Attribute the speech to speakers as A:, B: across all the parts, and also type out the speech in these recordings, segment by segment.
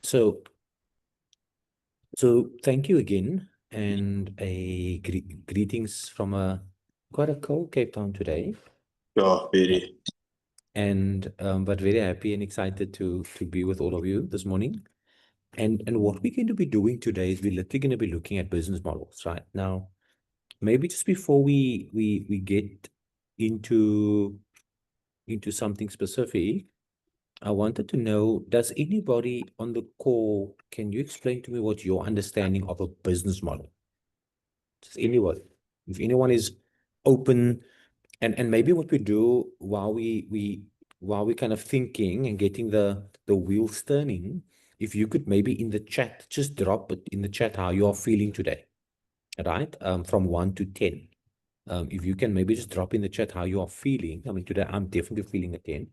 A: So, so thank you again, and greetings from quite a cold Cape Town today,
B: Yeah, very.
A: and but very happy and excited to be with all of you this morning. And what we're going to be doing today is we're literally going to be looking at business models, right? Now, maybe just before we get into into something specific, I wanted to know, does anybody on the call, can you explain to me what your understanding of a business model? Just anyone. If anyone is open, and maybe what we do while we kind of thinking and getting the wheels turning, if you could maybe in the chat, just drop it in the chat how you are feeling today, right? From 1 to 10. If you can maybe just drop in the chat how you are feeling. I mean, today I'm definitely feeling a 10.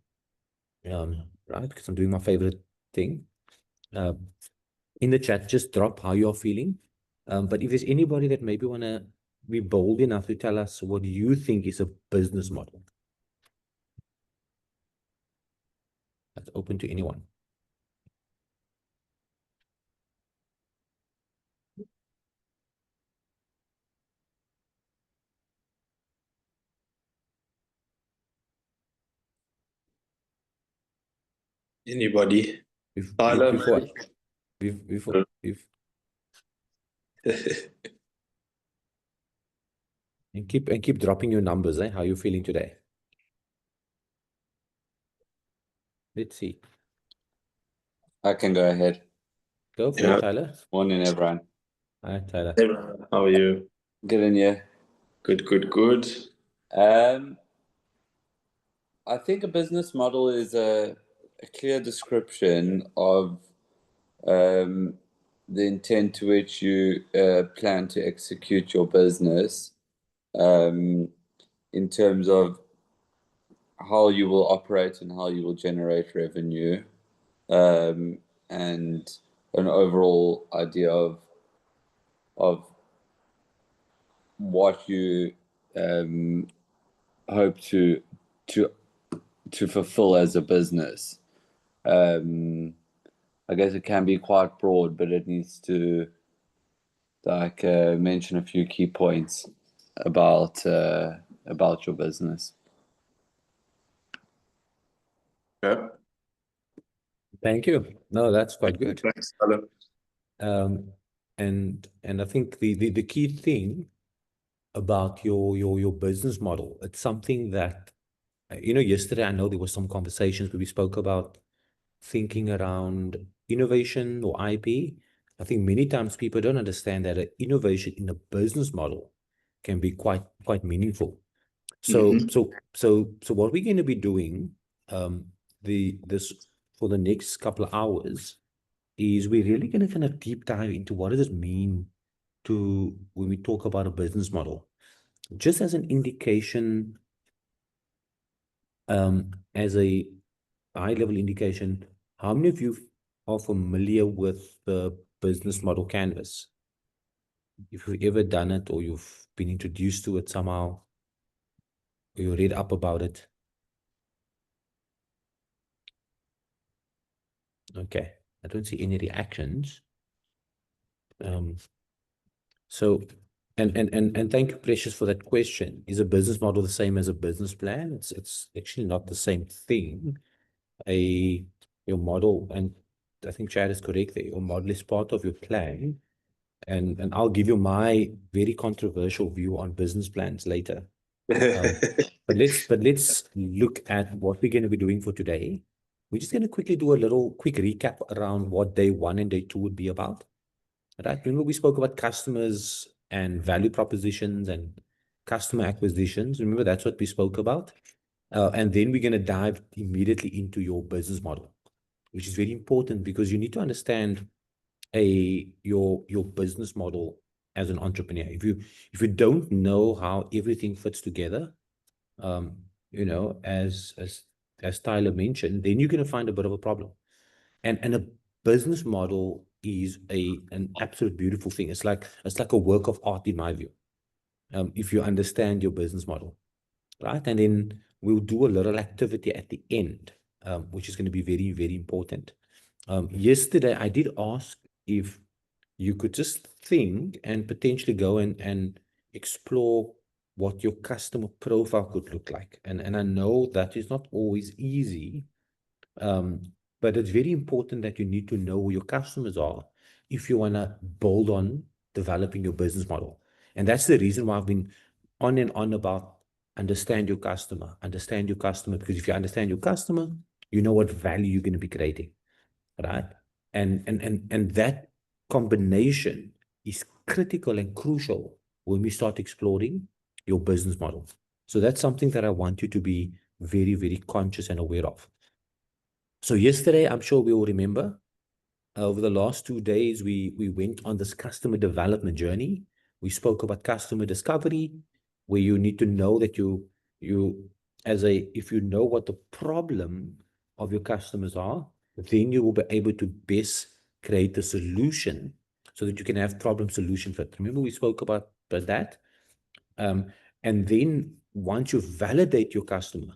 A: Right? Because I'm doing my favorite thing. In the chat, just drop how you're feeling. But if there's anybody that maybe want to be bold enough to tell us what you think is a business model, that's open to anyone.
B: Anybody?
A: If
B: Tyler,
A: before
B: maybe?
A: if and keep dropping your numbers, how you feeling today? Let's see.
C: I can go ahead.
A: Go for it, Tyler.
C: Morning, everyone.
A: Hi, Tyler.
B: Hey, how are you?
C: Good in you.
B: Good, good, good.
C: I think a business model is a clear description of the intent to which you plan to execute your business in terms of how you will operate and how you will generate revenue, and an overall idea of what you hope to fulfill as a business. I guess it can be quite broad, but it needs to mention a few key points about your business.
B: Yeah.
A: Thank you. No, that's quite good.
B: Thanks, Tyler.
A: And I think the key thing about your business model, it's something that, yesterday I know there were some conversations where we spoke about thinking around innovation or IP. I think many times people don't understand that an innovation in a business model can be quite meaningful. So what we're going to be doing this for the next couple of hours is we're really going to kind of deep dive into what does it mean to when we talk about a business model. Just as an indication, as a high-level indication, how many of you are familiar with the business model canvas? If you've ever done it or you've been introduced to it somehow, or you read up about it. Okay, I don't see any reactions. So, and thank you, Precious, for that question. Is a business model the same as a business plan? It's actually not the same thing. Your model, and I think Chad is correct there, your model is part of your plan. And I'll give you my very controversial view on business plans later. But let's look at what we're going to be doing for today. We're just going to quickly do a little quick recap around what day 1 and day 2 would be about. Right? Remember we spoke about customers and value propositions and customer acquisitions. Remember that's what we spoke about. And then we're going to dive immediately into your business model, which is very important because you need to understand your business model as an entrepreneur. If you don't know how everything fits together, as Tyler mentioned, then you're going to find a bit of a problem. And a business model is an absolute beautiful thing. It's like a work of art in my view. If you understand your business model, right? And then we'll do a little activity at the end, which is going to be very, very important. Yesterday, I did ask if you could just think and potentially go and explore what your customer profile could look like. And I know that is not always easy, but it's very important that you need to know who your customers are if you want to build on developing your business model. And that's the reason why I've been on and on about understand your customer, because if you understand your customer, you know what value you're going to be creating, right? And that combination is critical and crucial when we start exploring your business model. So that's something that I want you to be very, very conscious and aware of. So yesterday, I'm sure we all remember, over the last 2 days, we went on this customer development journey. We spoke about customer discovery, where you need to know that if you know what the problem of your customers are, then you will be able to best create a solution so that you can have problem solution fit. Remember, we spoke about that. And then once you validate your customer,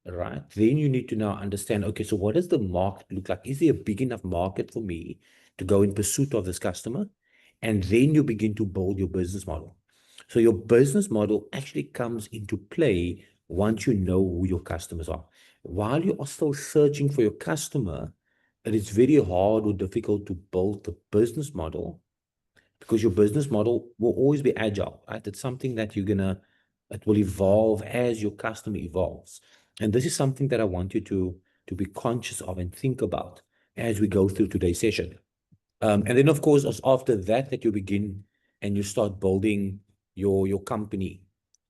A: right, then you need to now understand, okay, so what does the market look like? Is there a big enough market for me to go in pursuit of this customer? And then you begin to build your business model. So your business model actually comes into play once you know who your customers are. While you are still searching for your customer, it is very hard or difficult to build the business model, because your business model will always be agile, right? It's something that it will evolve as your customer evolves. And this is something that I want you to be conscious of and think about as we go through today's session. And then, of course, after that you begin and you start building your company,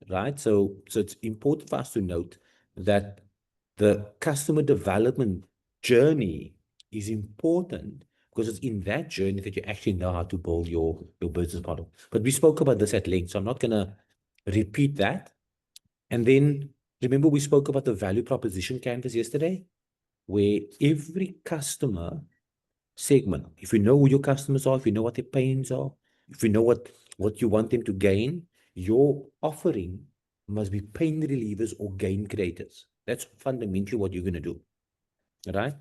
A: right? So it's important for us to note that the customer development journey is important, because it's in that journey that you actually know how to build your business model. But we spoke about this at length, so I'm not going to repeat that. And then remember, we spoke about the value proposition canvas yesterday, where every customer segment, if you know who your customers are, if you know what their pains are, if you know what you want them to gain, your offering must be pain relievers or gain creators. That's fundamentally what you're going to do, right?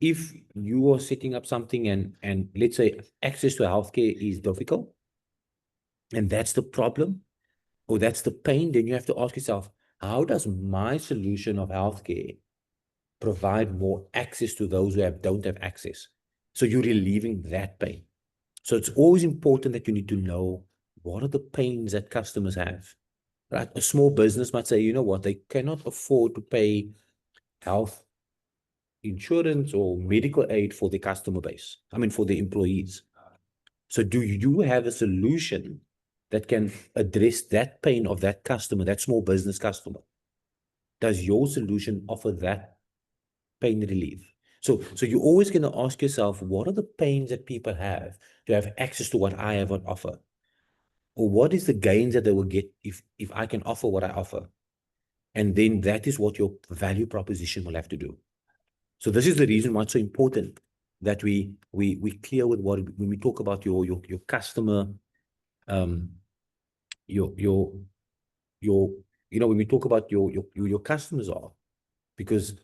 A: If you are setting up something and let's say access to healthcare is difficult, and that's the problem, or that's the pain, then you have to ask yourself, how does my solution of healthcare provide more access to those who don't have access? So you're relieving that pain. So it's always important that you need to know what are the pains that customers have, right? A small business might say, you know what, they cannot afford to pay health insurance or medical aid for the customer base. I mean, for the employees. So do you have a solution that can address that pain of that customer, that small business customer? Does your solution offer that pain relief? So you're always going to ask yourself, what are the pains that people have to have access to what I have on offer? Or what is the gains that they will get if I can offer what I offer? And then that is what your value proposition will have to do. So this is the reason why it's so important that we clear with what, when we talk about your customer, when we talk about your customers are, because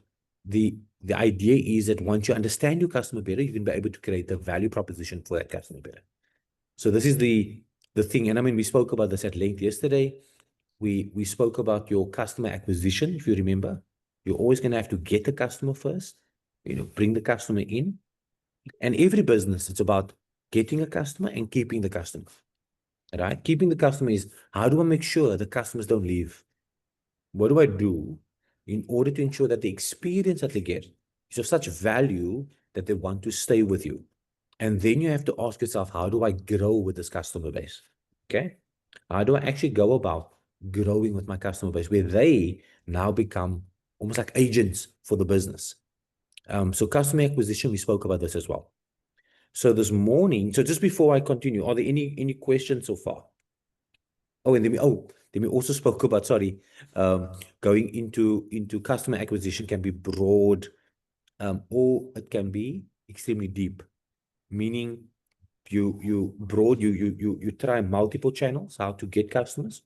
A: the idea is that once you understand your customer better, you can be able to create a value proposition for that customer better. So this is the thing. And I mean, we spoke about this at length yesterday. We spoke about your customer acquisition. If you remember, you're always going to have to get the customer first, bring the customer in. And every business, it's about getting a customer and keeping the customer, right? Keeping the customer is, how do I make sure the customers don't leave? What do I do in order to ensure that the experience that they get is of such value that they want to stay with you? And then you have to ask yourself, how do I grow with this customer base? Okay. How do I actually go about growing with my customer base, where they now become almost like agents for the business? So customer acquisition, we spoke about this as well. So this morning, so just before I continue, are there any questions so far? Oh, and then we also spoke about, going into customer acquisition can be broad, or it can be extremely deep. Meaning you try multiple channels, how to get customers,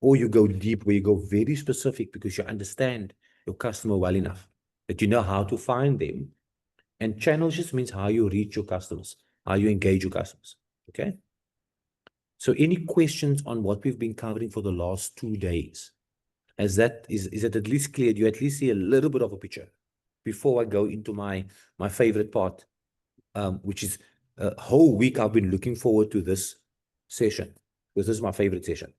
A: or you go deep, where you go very specific because you understand your customer well enough that you know how to find them And channels just means how you reach your customers, how you engage your customers. Okay. So any questions on what we've been covering for the last 2 days? Is it at least clear? Do you at least see a little bit of a picture before I go into my favorite part, which is a whole week I've been looking forward to this session, because this is my favorite session.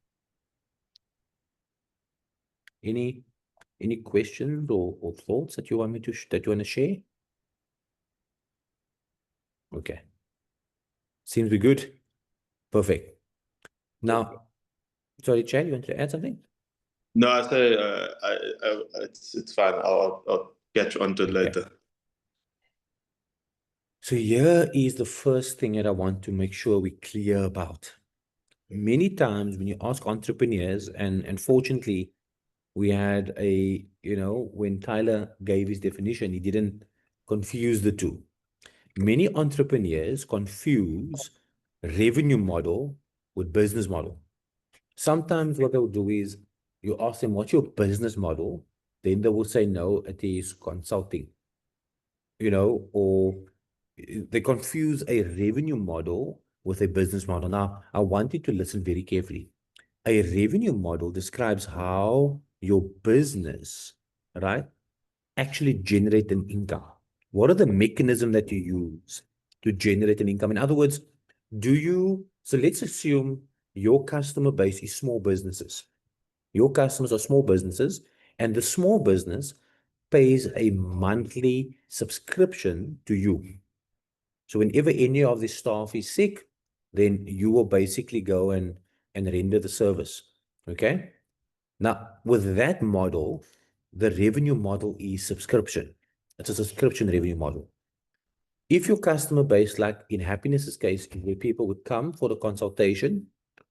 A: Any questions or thoughts that you want me to that you want to share? Okay. Seems to be good. Perfect. Now, sorry, Chad, you want to add something?
B: No, I say it's fine. I'll get onto it
A: Okay.
B: later.
A: So here is the first thing that I want to make sure we're clear about. Many times when you ask entrepreneurs, and fortunately, we had when Tyler gave his definition, he didn't confuse the two. Many entrepreneurs confuse revenue model with business model. Sometimes what they'll do is you ask them, what's your business model? Then they will say, no, it is consulting, or they confuse a revenue model with a business model. Now, I want you to listen very carefully. A revenue model describes how your business, right, actually generate an income. What are the mechanisms that you use to generate an income? In other words, so let's assume your customer base is small businesses. Your customers are small businesses, and the small business pays a monthly subscription to you. So whenever any of the staff is sick, then you will basically go and render the service. Okay. Now, with that model, the revenue model is subscription. It's a subscription revenue model. If your customer base, like in Happiness's case, where people would come for the consultation,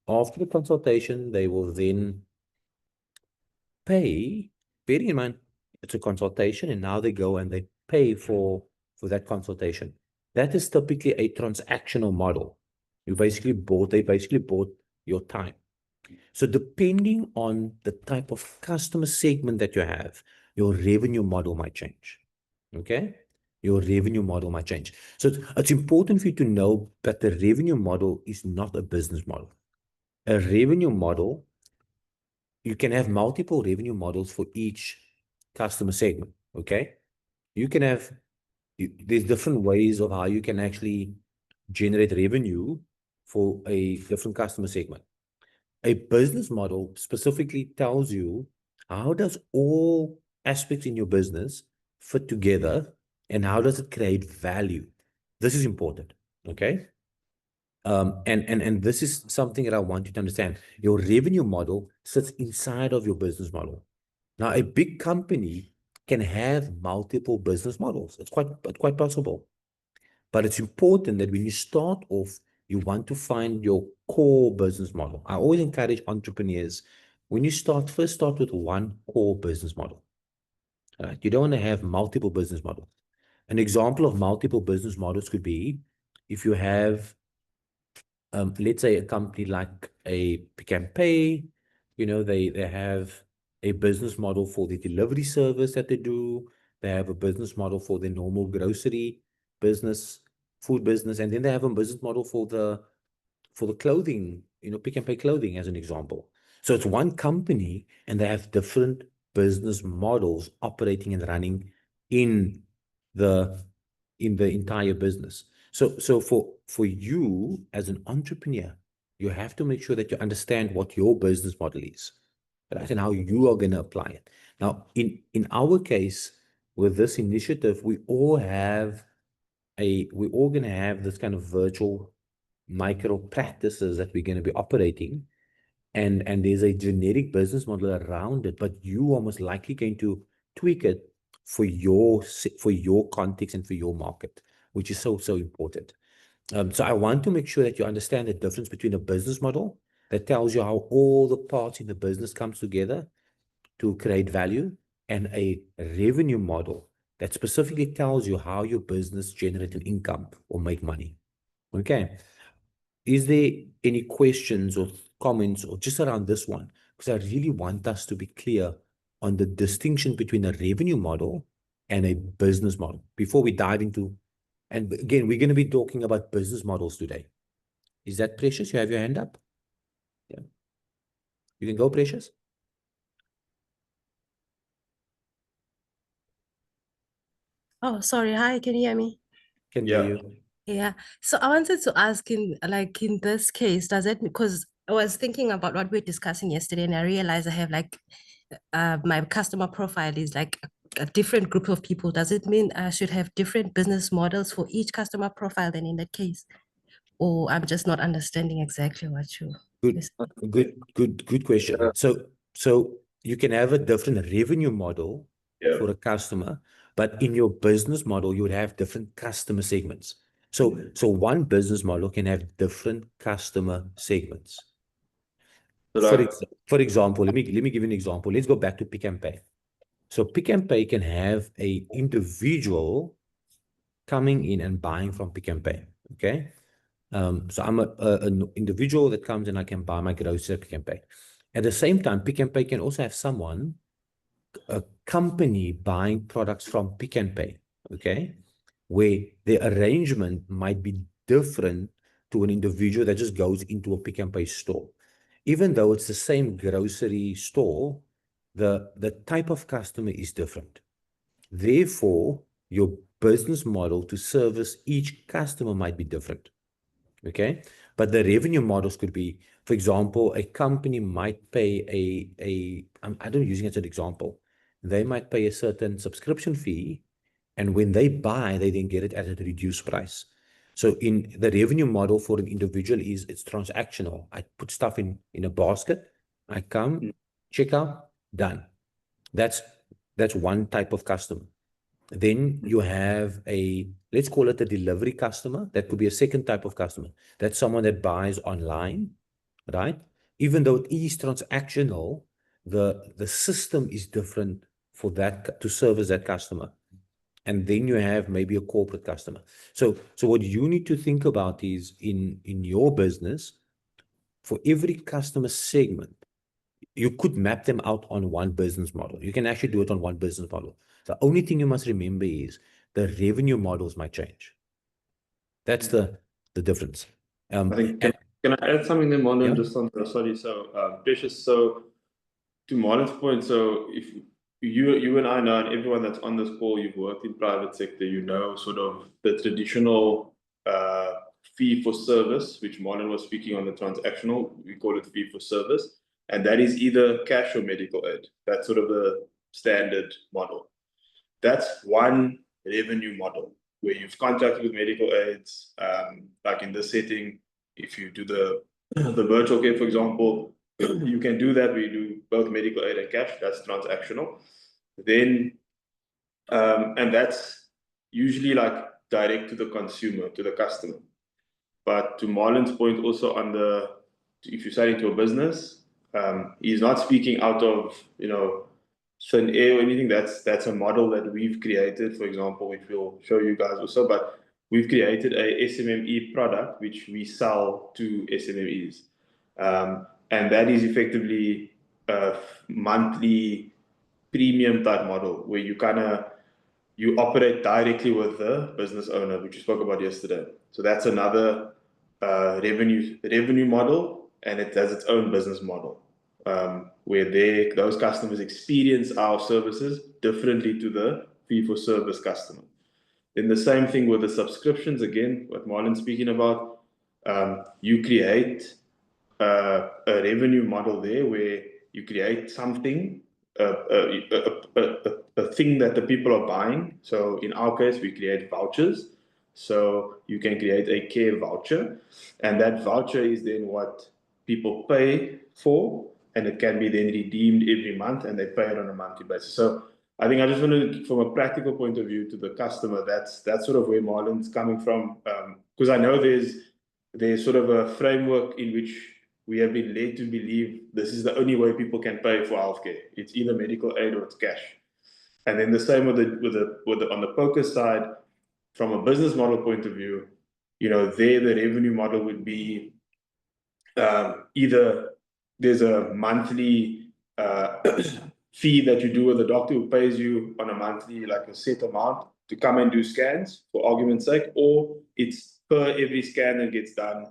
A: after the consultation, they will then pay, bearing in mind it's a consultation, and now they go and they pay for that consultation. That is typically a transactional model. They basically bought your time. So depending on the type of customer segment that you have, your revenue model might change. Okay? Your revenue model might change. So it's important for you to know that the revenue model is not a business model. A revenue model, you can have multiple revenue models for each customer segment. Okay? You can have, there's different ways of how you can actually generate revenue for a different customer segment. A business model specifically tells you how does all aspects in your business fit together and how does it create value. This is important, okay? And this is something that I want you to understand. Your revenue model sits inside of your business model. Now, a big company can have multiple business models. It's quite possible. But it's important that when you start off, you want to find your core business model. I always encourage entrepreneurs, when you first start with one core business model. Right? You don't want to have multiple business models. An example of multiple business models could be if you have, let's say, a company like a Pick n Pay, they have a business model for the delivery service that they do. They have a business model for the normal grocery business, food business, and then they have a business model for the clothing, Pick n Pay clothing as an example. So it's one company and they have different business models operating and running in the entire business. So for you as an entrepreneur, you have to make sure that you understand what your business model is, right? And how you are going to apply it. Now, in our case, with this initiative, we're all going to have this kind of virtual micro practices that we're going to be operating. And there's a generic business model around it, but you are most likely going to tweak it for your context and for your market, which is so important. So I want to make sure that you understand the difference between a business model that tells you how all the parts in the business comes together to create value, and a revenue model that specifically tells you how your business generates an income or make money. Okay. Is there any questions or comments or just around this one? Because I really want us to be clear on the distinction between a revenue model and a business model before we dive into And again, we're going to be talking about business models today. Is that Precious? You have your hand up? Yeah. You can go, Precious.
D: Oh, sorry. Hi, can you hear me?
A: Can hear
B: Yeah.
A: you.
D: Yeah. So I wanted to ask in this case, does it, because I was thinking about what we were discussing yesterday and I realized I have my customer profile is like a different group of people. Does it mean I should have different business models for each customer profile then in that case? Or I'm just not understanding exactly what you
A: Good question. So you can have a different revenue model
B: Yeah.
A: for a customer, but in your business model, you would have different customer segments. So one business model can have different customer segments.
B: So
A: For,
B: like,
A: for example, let me give you an example. Let's go back to Pick n Pay. So Pick n Pay can have a individual coming in and buying from Pick n Pay. Okay. So I'm an individual that comes and I can buy my groceries at Pick n Pay. At the same time, Pick n Pay can also have someone, a company buying products from Pick n Pay. Okay. Where the arrangement might be different to an individual that just goes into a Pick n Pay store. Even though it's the same grocery store, the type of customer is different. Therefore, your business model to service each customer might be different. Okay. But the revenue models could be, for example, a company might pay I don't using it as an example. They might pay a certain subscription fee. And when they buy, they then get it at a reduced price. So in the revenue model for an individual it's transactional. I put stuff in a basket. I come, check out, done. That's one type of customer. Then you have let's call it a delivery customer. That could be a second type of customer. That's someone that buys online, right? Even though it is transactional, the system is different for that to service that customer. And then you have maybe a corporate customer. So what you need to think about is in your business, for every customer segment, you could map them out on one business model. You can actually do it on one business model. The only thing you must remember is the revenue models might change. That's the difference.
B: I think, can I add something there, Marlon,
A: Yeah.
B: just on the, sorry, so, Precious, so to Marlon's point, so if you and I know, and everyone that's on this call, you've worked in private sector, you know, sort of the traditional fee for service, which Marlon was speaking on, the transactional, we call it fee for service. And that is either cash or medical aid. That's sort of the standard model. That's one revenue model where you've contracted with medical aids, like in this setting, if you do the virtual care, for example, you can do that. We do both medical aid and cash. That's transactional. Then, and that's usually like direct to the consumer, to the customer. But to Marlon's point, also on if you're selling to a business, he's not speaking out of thin air or anything. That's a model that we've created, for example, which we'll show you guys also. But we've created a SMME product which we sell to SMMEs. And that is effectively a monthly premium type model where you operate directly with the business owner, which we spoke about yesterday. So that's another revenue model, and it has its own business model, where those customers experience our services differently to the fee-for-service customer. Then the same thing with the subscriptions, again, what Marlon's speaking about, you create a revenue model there where you create something, a thing that the people are buying. So in our case, we create vouchers. So you can create a care voucher, and that voucher is then what people pay for, and it can be then redeemed every month, and they pay it on a monthly basis. So I think I just wanted, from a practical point of view to the customer, that's sort of where Marlon's coming from, because I know there's sort of a framework in which we have been led to believe this is the only way people can pay for healthcare. It's either medical aid or it's cash. And then the same with the on the poker side, from a business model point of view, the revenue model would be either there's a monthly fee that you do with the doctor who pays you on a monthly, like a set amount to come and do scans, for argument's sake, or it's per every scan that gets done,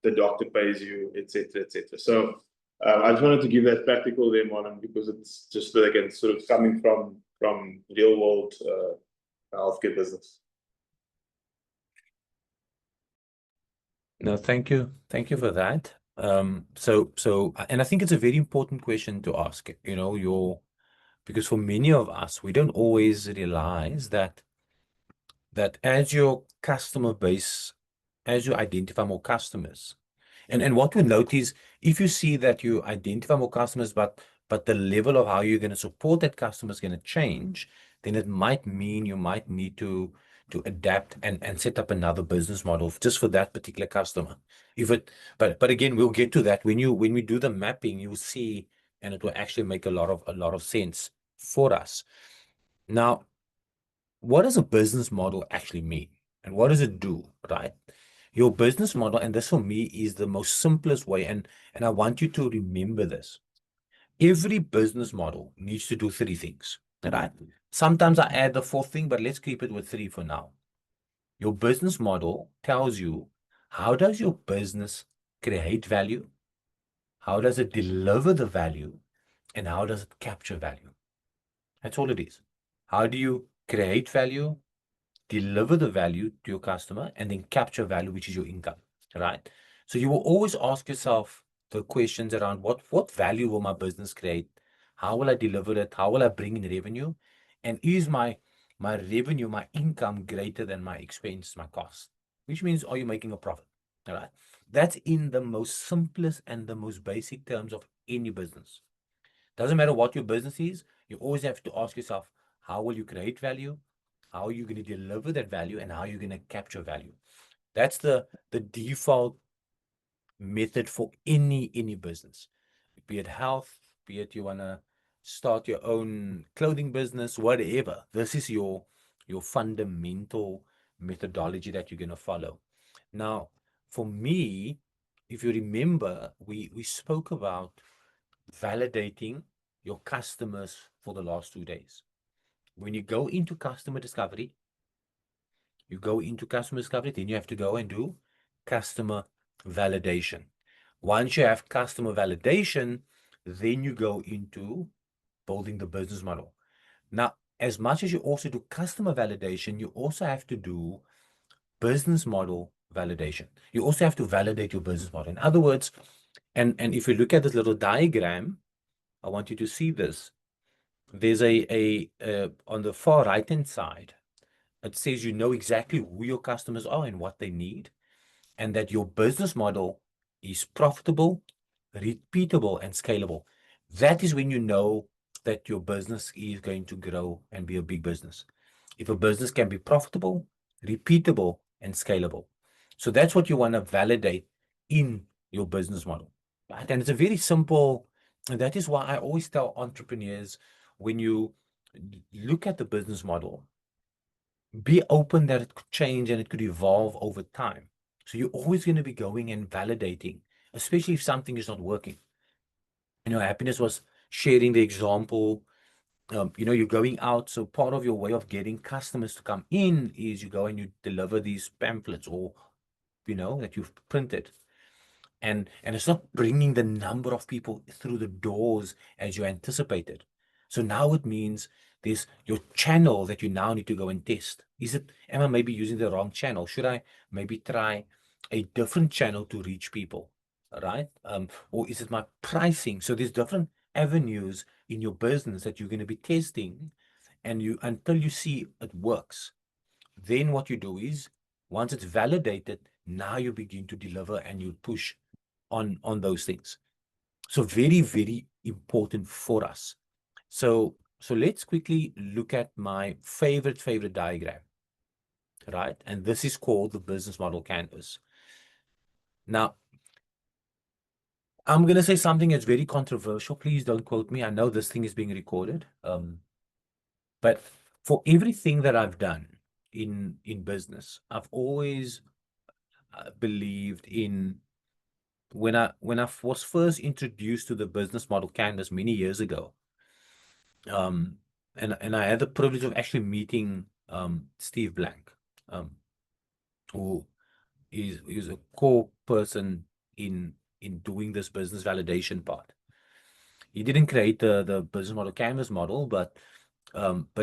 B: the doctor pays you, etc., etc. So I just wanted to give that practical there, Marlon, because it's just like it's sort of coming from real world healthcare business.
A: No, thank you. Thank you for that. And I think it's a very important question to ask, you know, because for many of us, we don't always realize that as your customer base, as you identify more customers, and what we notice, if you see that you identify more customers, but the level of how you're going to support that customer is going to change, then it might mean you might need to adapt and set up another business model just for that particular customer. But again, we'll get to that when we do the mapping, you'll see, and it will actually make a lot of sense for us. Now, what does a business model actually mean, and what does it do, right? Your business model, and this for me is the most simplest way, and I want you to remember this. Every business model needs to do three things, right? Sometimes I add the fourth thing, but let's keep it with three for now. Your business model tells you, how does your business create value? How does it deliver the value? And how does it capture value? That's all it is. How do you create value, deliver the value to your customer, and then capture value, which is your income, right? So you will always ask yourself the questions around what value will my business create? How will I deliver it? How will I bring in revenue? And is my revenue, my income greater than my expense, my cost? Which means, are you making a profit? All right. That's in the most simplest and the most basic terms of any business. Doesn't matter what your business is, you always have to ask yourself, how will you create value? How are you going to deliver that value, and how are you going to capture value? That's the default method for any business, be it health, be it you want to start your own clothing business, whatever. This is your fundamental methodology that you're going to follow. Now, for me, if you remember, we spoke about validating your customers for the last 2 days. When you go into customer discovery, then you have to go and do customer validation. Once you have customer validation, then you go into building the business model. Now, as much as you also do customer validation, you also have to do business model validation. You also have to validate your business model. In other words, and if you look at this little diagram, I want you to see this. There's a on the far right-hand side, it says you know exactly who your customers are and what they need, and that your business model is profitable, repeatable, and scalable. That is when you know that your business is going to grow and be a big business. If a business can be profitable, repeatable, and scalable. So that's what you want to validate in your business model. Right? And it's a very simple, and that is why I always tell entrepreneurs, when you look at the business model, be open that it could change and it could evolve over time. So you're always going to be going and validating, especially if something is not working. You know, Happiness was sharing the example, you know, you're going out. So part of your way of getting customers to come in is you go and you deliver these pamphlets, or, you know, that you've printed. And it's not bringing the number of people through the doors as you anticipated. So now it means there's your channel that you now need to go and test. Am I maybe using the wrong channel? Should I maybe try a different channel to reach people, right? Or is it my pricing? So there's different avenues in your business that you're going to be testing, and until you see it works. Then what you do is, once it's validated, now you begin to deliver and you push on those things. So very, very important for us. So let's quickly look at my favorite diagram, right? And this is called the business model canvas. Now, I'm going to say something that's very controversial. Please don't quote me. I know this thing is being recorded. But for everything that I've done in business, I've always believed in, when I was first introduced to the business model canvas many years ago, And I had the privilege of actually meeting Steve Blank, who is a core person in doing this business validation part. He didn't create the business model canvas model, but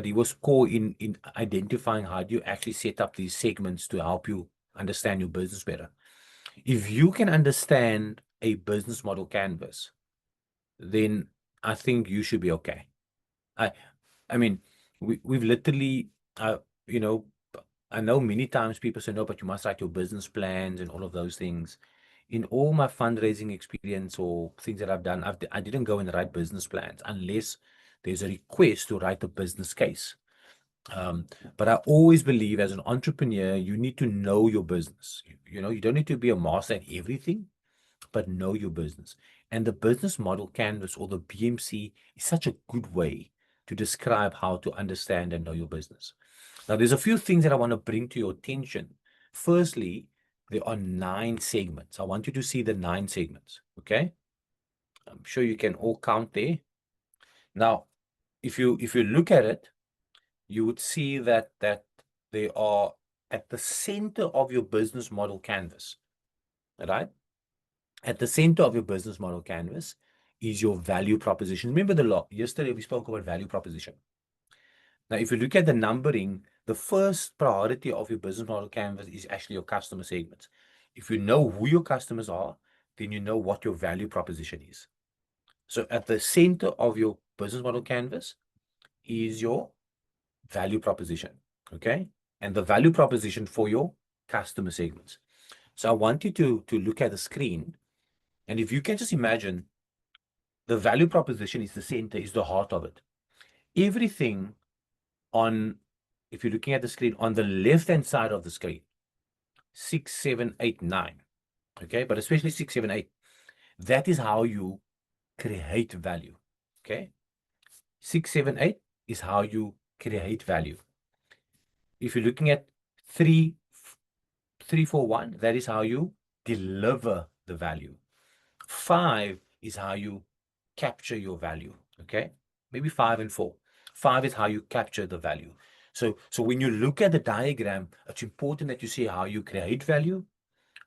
A: he was core in identifying how do you actually set up these segments to help you understand your business better. If you can understand a business model canvas, then I think you should be okay. I mean, we've literally, you know, I know many times people say, no, but you must write your business plans and all of those things. In all my fundraising experience or things that I've done, I didn't go and write business plans unless there's a request to write a business case. But I always believe as an entrepreneur, you need to know your business. You know, you don't need to be a master at everything, but know your business. And the business model canvas or the BMC is such a good way to describe how to understand and know your business. Now, there's a few things that I want to bring to your attention. Firstly, there are 9 segments. I want you to see the 9 segments, okay? I'm sure you can all count there. Now, if you look at it, you would see that they are at the center of your business model canvas, right? At the center of your business model canvas is your value proposition. Remember yesterday we spoke about value proposition. Now, if you look at the numbering, the first priority of your business model canvas is actually your customer segments. If you know who your customers are, then you know what your value proposition is. So at the center of your business model canvas is your value proposition, okay? And the value proposition for your customer segments. So I want you to look at the screen, and if you can just imagine, the value proposition is the center, is the heart of it. Everything on, if you're looking at the screen, on the left-hand side of the screen, 6, 7, 8, 9, okay? But especially 6, 7, 8, that is how you create value, okay? 6, 7, 8 is how you create value. If you're looking at 3, 4, 1, that is how you deliver the value. 5 is how you capture your value, okay? Maybe 5 and 4. 5 is how you capture the value. So when you look at the diagram, it's important that you see how you create value,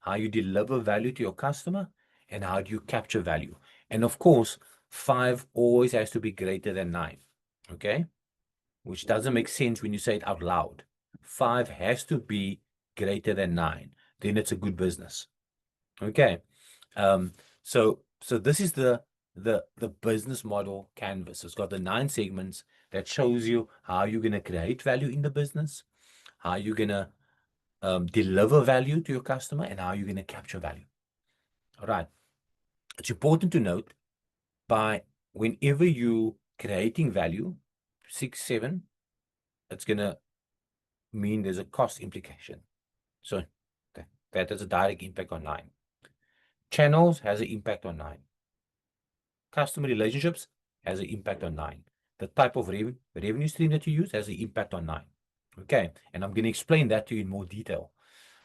A: how you deliver value to your customer, and how do you capture value. And of course, 5 always has to be greater than 9, okay? Which doesn't make sense when you say it out loud. 5 has to be greater than 9. Then it's a good business, okay? So this is the business model canvas. It's got the 9 segments that shows you how you're going to create value in the business, how you're going to deliver value to your customer, and how you're going to capture value. All right. It's important to note, by whenever you creating value, 6, 7, it's going to mean there's a cost implication. So that has a direct impact on 9. Channels has an impact on 9. Customer relationships has an impact on 9. The type of revenue stream that you use has an impact on 9. Okay, and I'm going to explain that to you in more detail.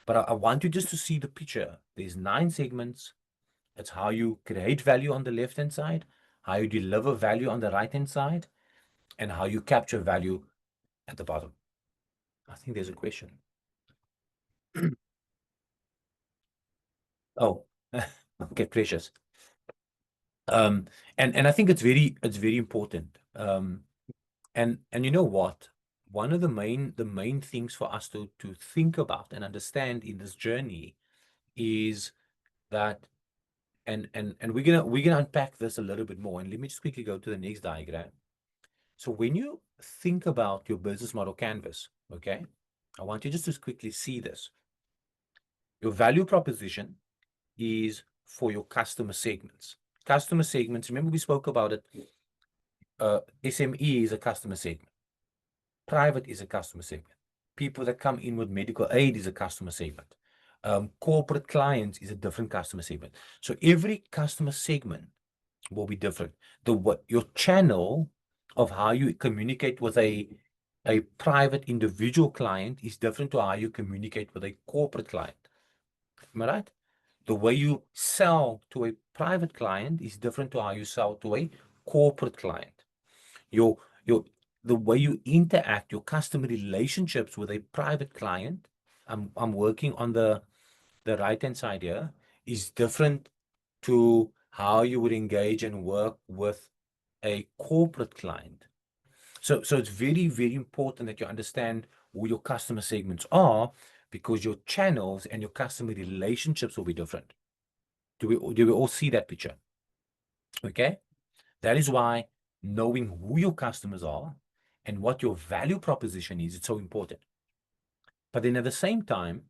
A: But I want you just to see the picture. There's 9 segments. It's how you create value on the left-hand side, how you deliver value on the right-hand side, and how you capture value at the bottom. I think there's a question. Oh, okay, precious. And I think it's very important. And you know what? One of the main things for us to think about and understand in this journey is that, and we're gonna unpack this a little bit more. And let me just quickly go to the next diagram. So when you think about your business model canvas, okay, I want you just to quickly see this. Your value proposition is for your customer segments. Customer segments, remember we spoke about it. SME is a customer segment. Private is a customer segment. People that come in with medical aid is a customer segment. Corporate clients is a different customer segment. So every customer segment will be different. Your channel of how you communicate with a private individual client is different to how you communicate with a corporate client. Am I right? The way you sell to a private client is different to how you sell to a corporate client. the way you interact, your customer relationships with a private client. I'm working on the right-hand side here, is different to how you would engage and work with a corporate client. So it's very, very important that you understand who your customer segments are, because your channels and your customer relationships will be different. Do we all see that picture? Okay. That is why knowing who your customers are and what your value proposition is, it's so important. But then at the same time,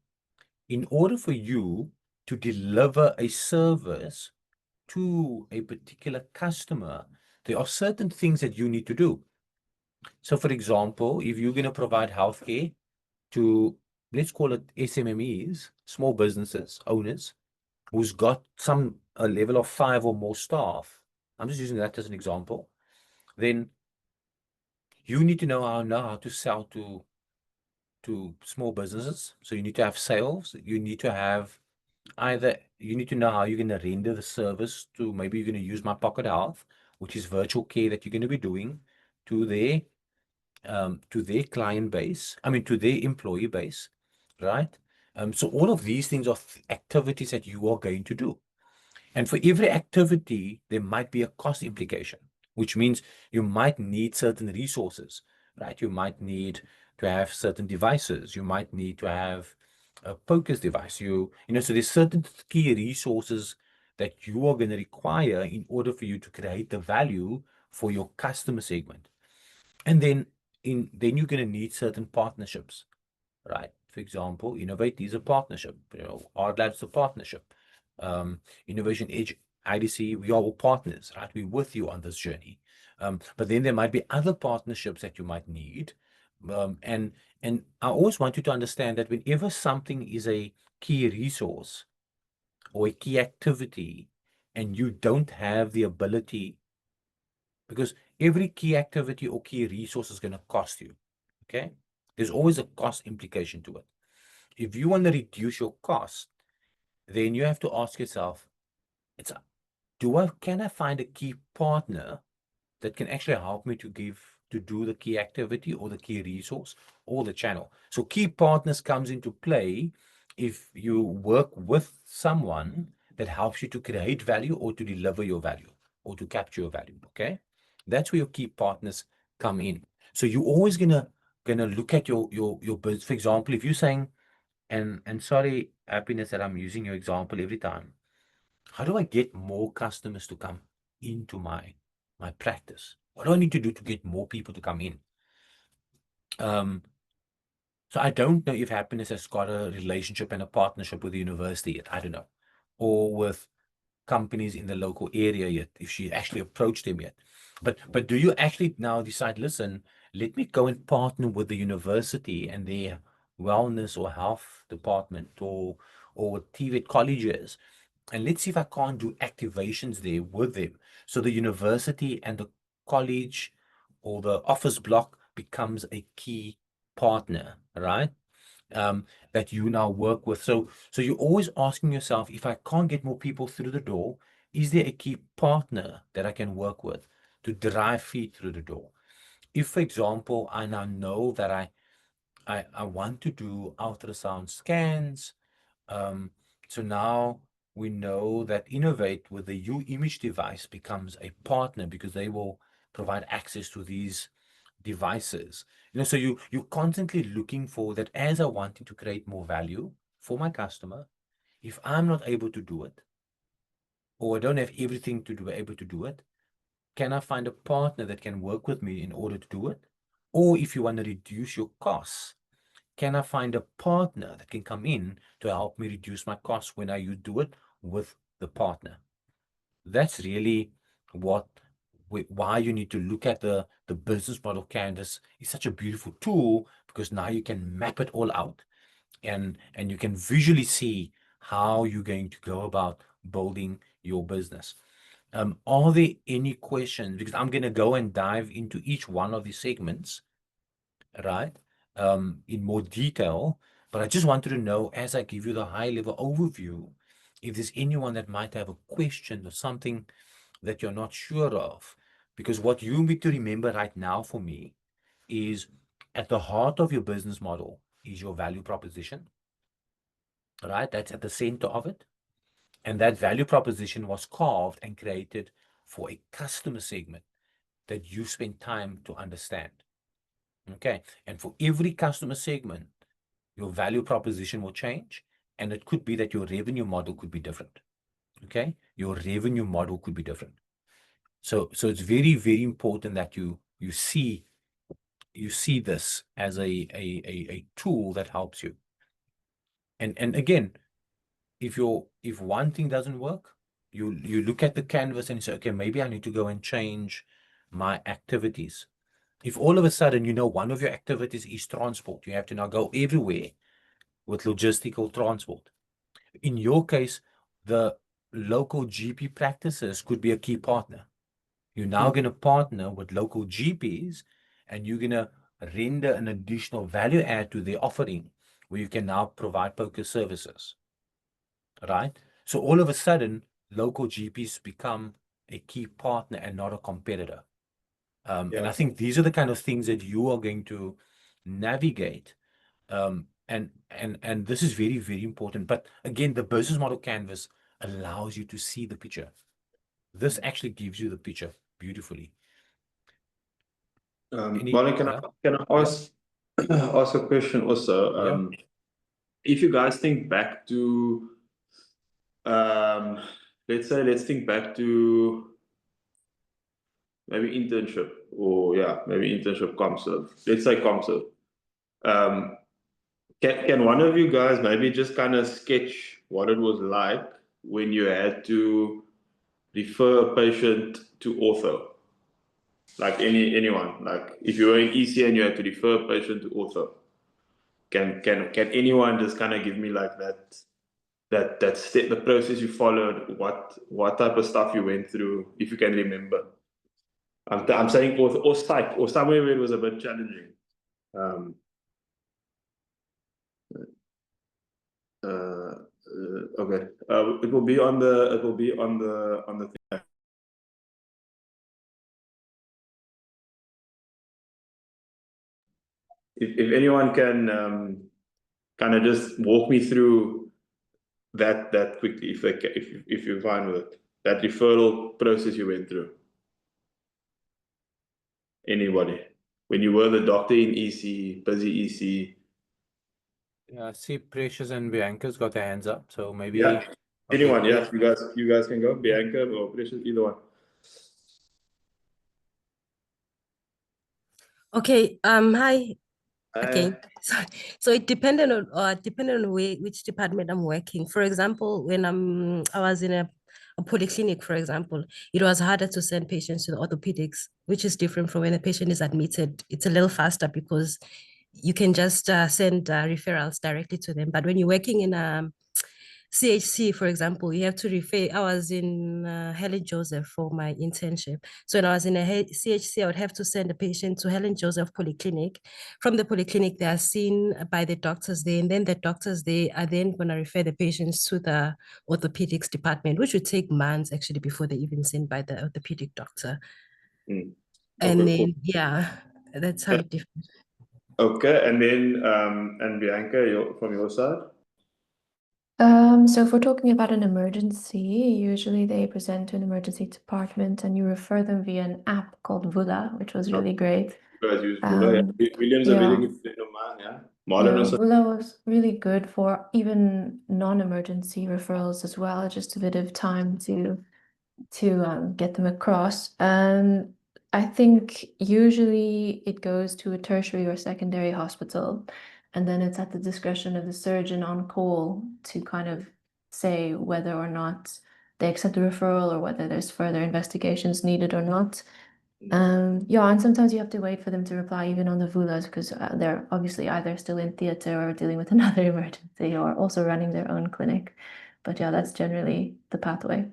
A: in order for you to deliver a service to a particular customer, there are certain things that you need to do. So for example, if you're going to provide healthcare to, let's call it SMMEs, small businesses, owners, who's got a level of 5 or more staff, I'm just using that as an example, then you need to know how to sell to small businesses. So you need to have sales. You need to have you need to know how you're going to render the service to, maybe you're going to use My Pocket Health, which is virtual care that you're going to be doing to their client base, to their employee base, right? So all of these things are activities that you are going to do. And for every activity, there might be a cost implication, which means you might need certain resources, right? You might need to have certain devices. You might need to have a focus device. So there's certain key resources that you are going to require in order for you to create the value for your customer segment. And then you're going to need certain partnerships, right? For example, Innovate is a partnership. Art Lab's a partnership. Innovation Edge, IDC, we are all partners, right? We're with you on this journey. But then there might be other partnerships that you might need. And I always want you to understand that whenever something is a key resource or a key activity, and you don't have the ability, because every key activity or key resource is going to cost you, okay? There's always a cost implication to it. If you want to reduce your cost, then you have to ask yourself, can I find a key partner that can actually help me to do the key activity or the key resource or the channel? So key partners comes into play if you work with someone that helps you to create value or to deliver your value or to capture your value. Okay, that's where your key partners come in. So you're always gonna look at your business. For example, if you're saying, and sorry, Happiness, that I'm using your example every time. How do I get more customers to come into my practice? What do I need to do to get more people to come in? So I don't know if Happiness has got a relationship and a partnership with the university yet. I don't know. Or with companies in the local area yet, if she actually approached them yet. But do you actually now decide, listen, let me go and partner with the university and their wellness or health department or with TVET colleges, and let's see if I can't do activations there with them. So the university and the college or the office block becomes a key partner, right? That you now work with. So you're always asking yourself, if I can't get more people through the door, is there a key partner that I can work with to drive feet through the door? If, for example, I now know that I want to do ultrasound scans, so now we know that Innovate with the U-Image device becomes a partner because they will provide access to these devices. So you're constantly looking for that. As I wanting to create more value for my customer, if I'm not able to do it, or I don't have everything to be able to do it, can I find a partner that can work with me in order to do it? Or if you want to reduce your costs, can I find a partner that can come in to help me reduce my costs when I do it with the partner? That's really why you need to look at the business model canvas. Is such a beautiful tool, because now you can map it all out and you can visually see how you're going to go about building your business. Are there any questions? Because I'm going to go and dive into each one of these segments, right, in more detail. But I just wanted to know, as I give you the high level overview, if there's anyone that might have a question or something that you're not sure of Because what you need to remember right now for me is at the heart of your business model is your value proposition, right? That's at the center of it. And that value proposition was carved and created for a customer segment that you spend time to understand. Okay. And for every customer segment, your value proposition will change. And it could be that your revenue model could be different. Okay. Your revenue model could be different. So it's very, very important that you see this as a tool that helps you. And again, if one thing doesn't work, you look at the canvas and you say, okay, maybe I need to go and change my activities. If all of a sudden, one of your activities is transport, you have to now go everywhere with logistical transport. In your case, the local GP practices could be a key partner. You're now going to partner with local GPs and you're going to render an additional value add to their offering where you can now provide POCA services, right? So all of a sudden, local GPs become a key partner and not a competitor. And I think these are the kind of things that you are going to navigate. And this is very, very important. But again, the business model canvas allows you to see the picture. This actually gives you the picture beautifully.
B: Marlon, can I ask ask a question also? If you guys think back to let's think back to maybe internship or maybe internship ComServe. Let's say ComServe. Can one of you guys maybe just kind of sketch what it was like when you had to refer a patient to ortho? Like anyone, like if you were in EC and you had to refer a patient to ortho, can anyone just kind of give me like that step, the process you followed, what type of stuff you went through, if you can remember? I'm saying ortho or psych or somewhere where it was a bit challenging. Okay. It will be on the thing. If anyone can kind of just walk me through that quickly, if you're fine with it, that referral process you went through. Anybody, when you were the doctor in EC, busy EC.
A: Yeah, I see Precious and Bianca's got their hands up, so maybe
B: anyone, you guys can go. Bianca or Precious, either one.
D: Okay, hi again. So it depended on which department I'm working. For example, when I was in a polyclinic, for example, it was harder to send patients to the orthopedics, which is different from when a patient is admitted. It's a little faster because you can just send referrals directly to them. But when you're working in a CHC, for example, you have to refer. I was in Helen Joseph for my internship. So when I was in a CHC, I would have to send a patient to Helen Joseph Polyclinic. From the polyclinic, they are seen by the doctors there, and then the doctors there are then going to refer the patients to the orthopedics department, which would take months actually before they even sent by the orthopedic doctor.
B: Okay,
D: And then,
B: cool.
D: that's how it differs.
B: Okay, and then, and Bianca, from your side?
E: So if we're talking about an emergency, usually they present to an emergency department and you refer them via an app called Vula, which was really great.
B: You guys use Vula, yeah. William's a very good friend of mine, yeah. Marlon also.
E: Vula was really good for even non-emergency referrals as well, just a bit of time to get them across. I think usually it goes to a tertiary or secondary hospital, and then it's at the discretion of the surgeon on call to kind of say whether or not they accept the referral or whether there's further investigations needed or not. And sometimes you have to wait for them to reply even on the Vulas because they're obviously either still in theater or dealing with another emergency or also running their own clinic. But that's generally the pathway.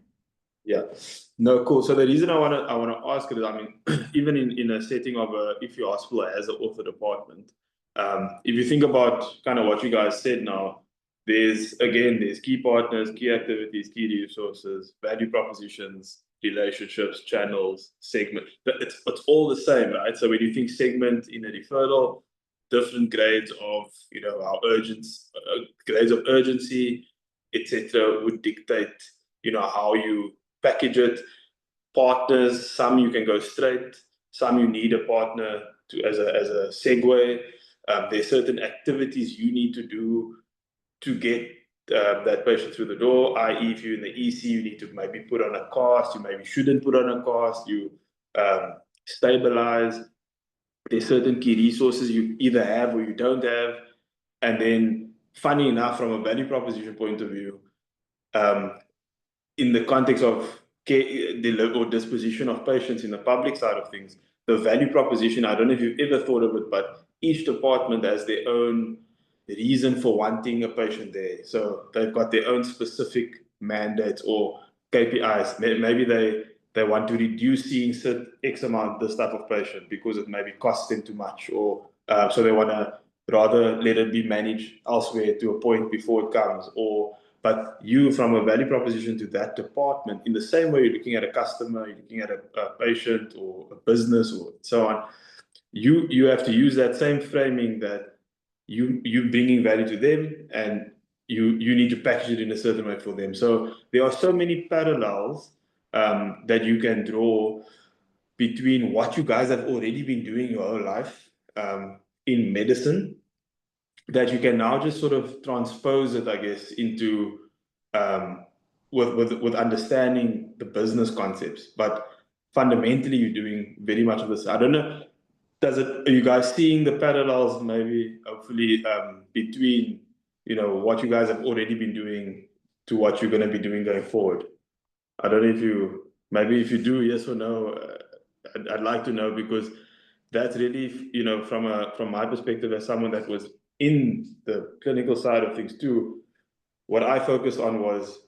B: Yeah, no, cool. So the reason I wanna ask it is, I mean, even in a setting of if your hospital has an ortho department, if you think about kind of what you guys said now, there's key partners, key activities, key resources, value propositions, relationships, channels, segment. It's all the same, right? So when you think segment in a referral, different grades of how grades of urgency, etc., would dictate how you package it. Partners, some you can go straight, some you need a partner to as a segue. There's certain activities you need to do to get that patient through the door, i.e. if you're in the EC, you need to maybe put on a cast, you maybe shouldn't put on a cast, you stabilize. There's certain key resources you either have or you don't have. And then, funny enough, from a value proposition point of view, in the context of care or disposition of patients in the public side of things, the value proposition, I don't know if you've ever thought of it, but each department has their own reason for wanting a patient there. So they've got their own specific mandates or KPIs. Maybe they want to reduce seeing X amount this type of patient because it maybe costs them too much, or so they want to rather let it be managed elsewhere to a point before it comes. But you, from a value proposition to that department, in the same way you're looking at a customer, you're looking at a patient or a business or so on, you have to use that same framing that you bringing value to them, and you need to package it in a certain way for them. So there are so many parallels that you can draw between what you guys have already been doing your whole life in medicine, that you can now just sort of transpose it, I guess, into with understanding the business concepts. But fundamentally, you're doing very much of this. I don't know. Are you guys seeing the parallels, maybe, hopefully, between what you guys have already been doing to what you're going to be doing going forward? I don't know if you do, yes or no. I'd like to know, because that's really, from my perspective as someone that was in the clinical side of things too, what I focused on was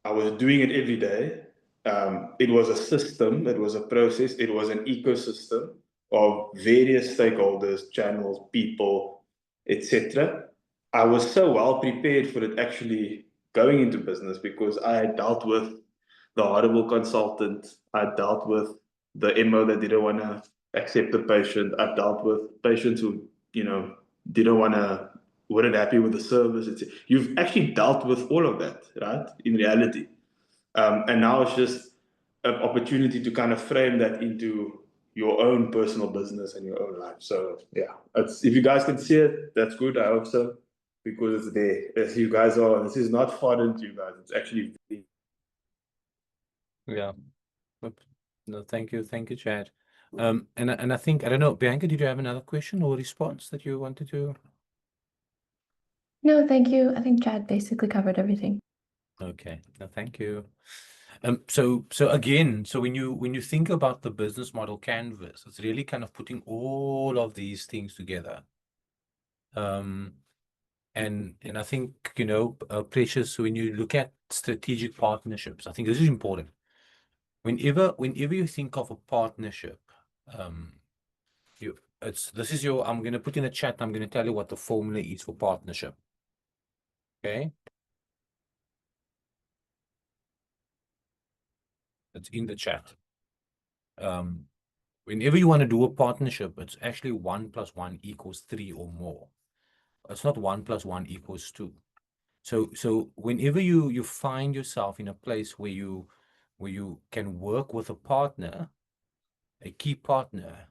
B: I was doing it every day. It was a system, it was a process, it was an ecosystem of various stakeholders, channels, people, etc. I was so well prepared for it actually going into business, because I had dealt with the horrible consultant, I dealt with the MO that didn't want to accept the patient, I dealt with patients who weren't happy with the service. You've actually dealt with all of that, right? In reality. And now it's just an opportunity to kind of frame that into your own personal business and your own life. So yeah, if you guys can see it, that's good. I hope so, because it's there. As you guys are, this is not foreign to you guys. It's actually
A: Yeah. No, thank you, Chad. And I think, I don't know, Bianca, did you have another question or response that you wanted to?
E: No, thank you. I think Chad basically covered everything.
A: Okay, no, thank you. So again, when you think about the business model canvas, it's really kind of putting all of these things together. And I think, Precious, when you look at strategic partnerships, I think this is important. Whenever you think of a partnership, I'm going to put in a chat, I'm going to tell you what the formula is for partnership. Okay. It's in the chat. Whenever you want to do a partnership, it's actually 1 + 1 = 3 or more. It's not 1 + 1 = 2. So whenever you find yourself in a place where you can work with a partner, a key partner,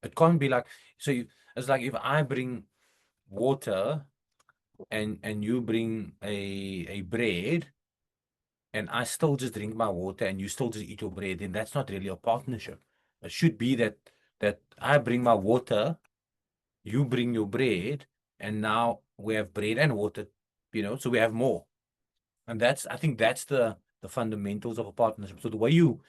A: it can't be like, it's like if I bring water and you bring a bread, and I still just drink my water and you still just eat your bread, then that's not really a partnership. It should be that I bring my water, you bring your bread, and now we have bread and water, so we have more. And I think that's the fundamentals of a partnership. So the way you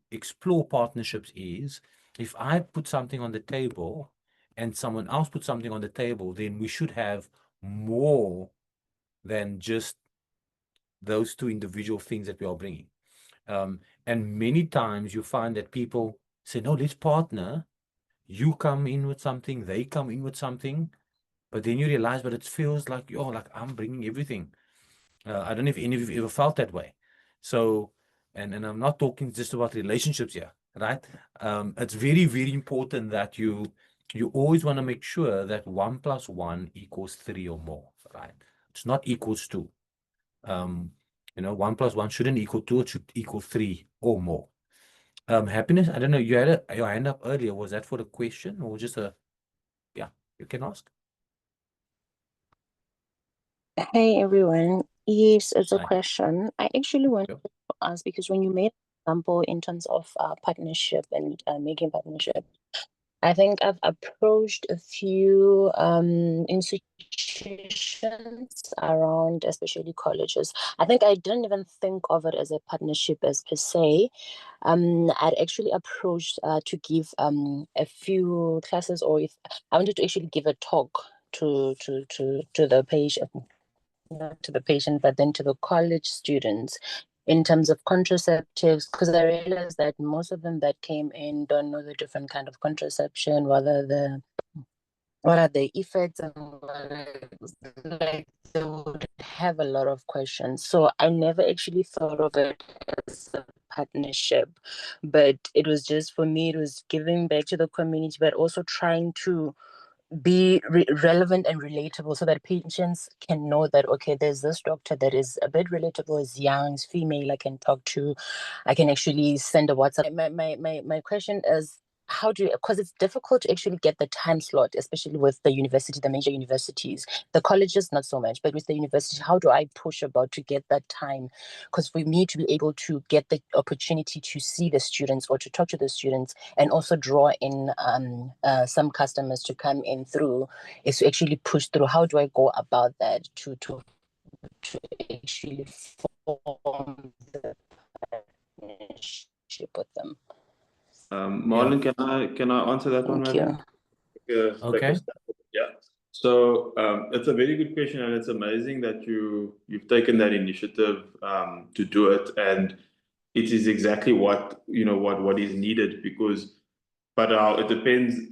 A: explore partnerships is, if I put something on the table and someone else puts something on the table, then we should have more than just those two individual things that we are bringing. And many times you find that people say, no, let's partner. You come in with something, they come in with something, but then you realize, but it feels like, like I'm bringing everything. I don't know if any of you ever felt that way. So and I'm not talking just about relationships here, right? It's very, very important that you always want to make sure that 1 + 1 = 3 or more, right? It's not equals 2. 1 + 1 shouldn't equal 2, it should equal 3 or more. Happiness, I don't know, you had your hand up earlier. Was that for the question or just yeah, you can ask.
F: Hey everyone. Yes, it's a
A: Hi.
F: question. I actually wanted
A: Yep.
F: to ask because when you made an example in terms of partnership and making partnership, I think I've approached a few institutions around, especially colleges. I think I didn't even think of it as a partnership as per se. I'd actually approached to give a few classes, or if I wanted to actually give a talk to the patient, not to the patient, but then to the college students in terms of contraceptives, because I realized that most of them that came in don't know the different kind of contraception, what are the effects, and like they would have a lot of questions. So I never actually thought of it as a partnership, but it was just, for me, it was giving back to the community, but also trying to be relevant and relatable so that patients can know that, okay, there's this doctor that is a bit relatable, is young, is female, I can talk to, I can actually send a WhatsApp. My question is, how do you, because it's difficult to actually get the time slot, especially with the university, the major universities, the colleges not so much, but with the university, how do I push about to get that time? Because we need to be able to get the opportunity to see the students or to talk to the students, and also draw in some customers to come in through, is to actually push through. How do I go about that to actually form the partnership with them?
B: Marlon, can I answer that one?
F: Thank you.
A: Okay.
B: Yeah. So it's a very good question, and it's amazing that you've taken that initiative to do it, and it is exactly what is needed, because, but it depends.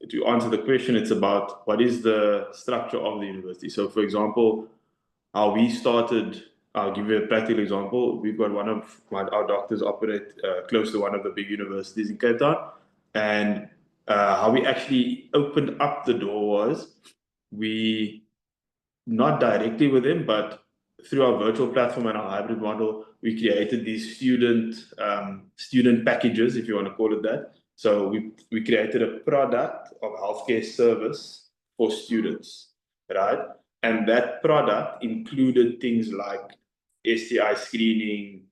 B: To answer the question, it's about what is the structure of the university. So, for example, how we started. I'll give you a practical example. We've got one of our doctors operate close to one of the big universities in Cape Town. And how we actually opened up the door was, we, not directly with them, but through our virtual platform and our hybrid model, we created these student packages, if you want to call it that. So we created a product of healthcare service for students, right? And that product included things like STI screening,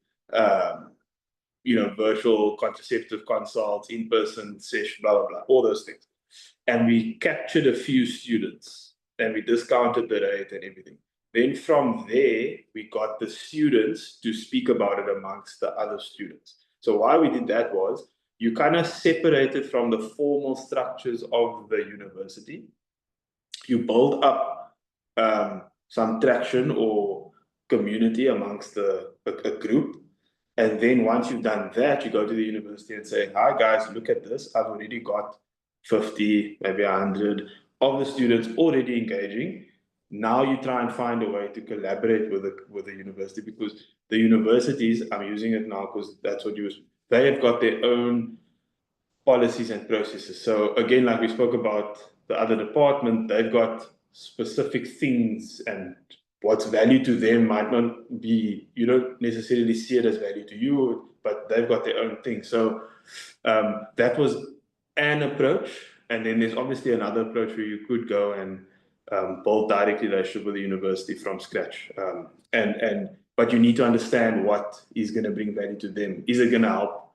B: virtual contraceptive consults, in-person session, blah, blah, blah, all those things. And we captured a few students and we discounted the rate and everything. Then from there, we got the students to speak about it amongst the other students. So why we did that was, you kind of separated from the formal structures of the university. You build up some traction or community amongst a group. And then once you've done that, you go to the university and say, hi guys, look at this. I've already got 50, maybe 100 of the students already engaging. Now you try and find a way to collaborate with the university, because the universities, I'm using it now because that's what they have got their own policies and processes. So again, like we spoke about the other department, they've got specific things, and what's value to them might not be, you don't necessarily see it as value to you, but they've got their own thing. So that was an approach. And then there's obviously another approach where you could go and build direct relationship with the university from scratch. But you need to understand what is going to bring value to them. Is it going to help?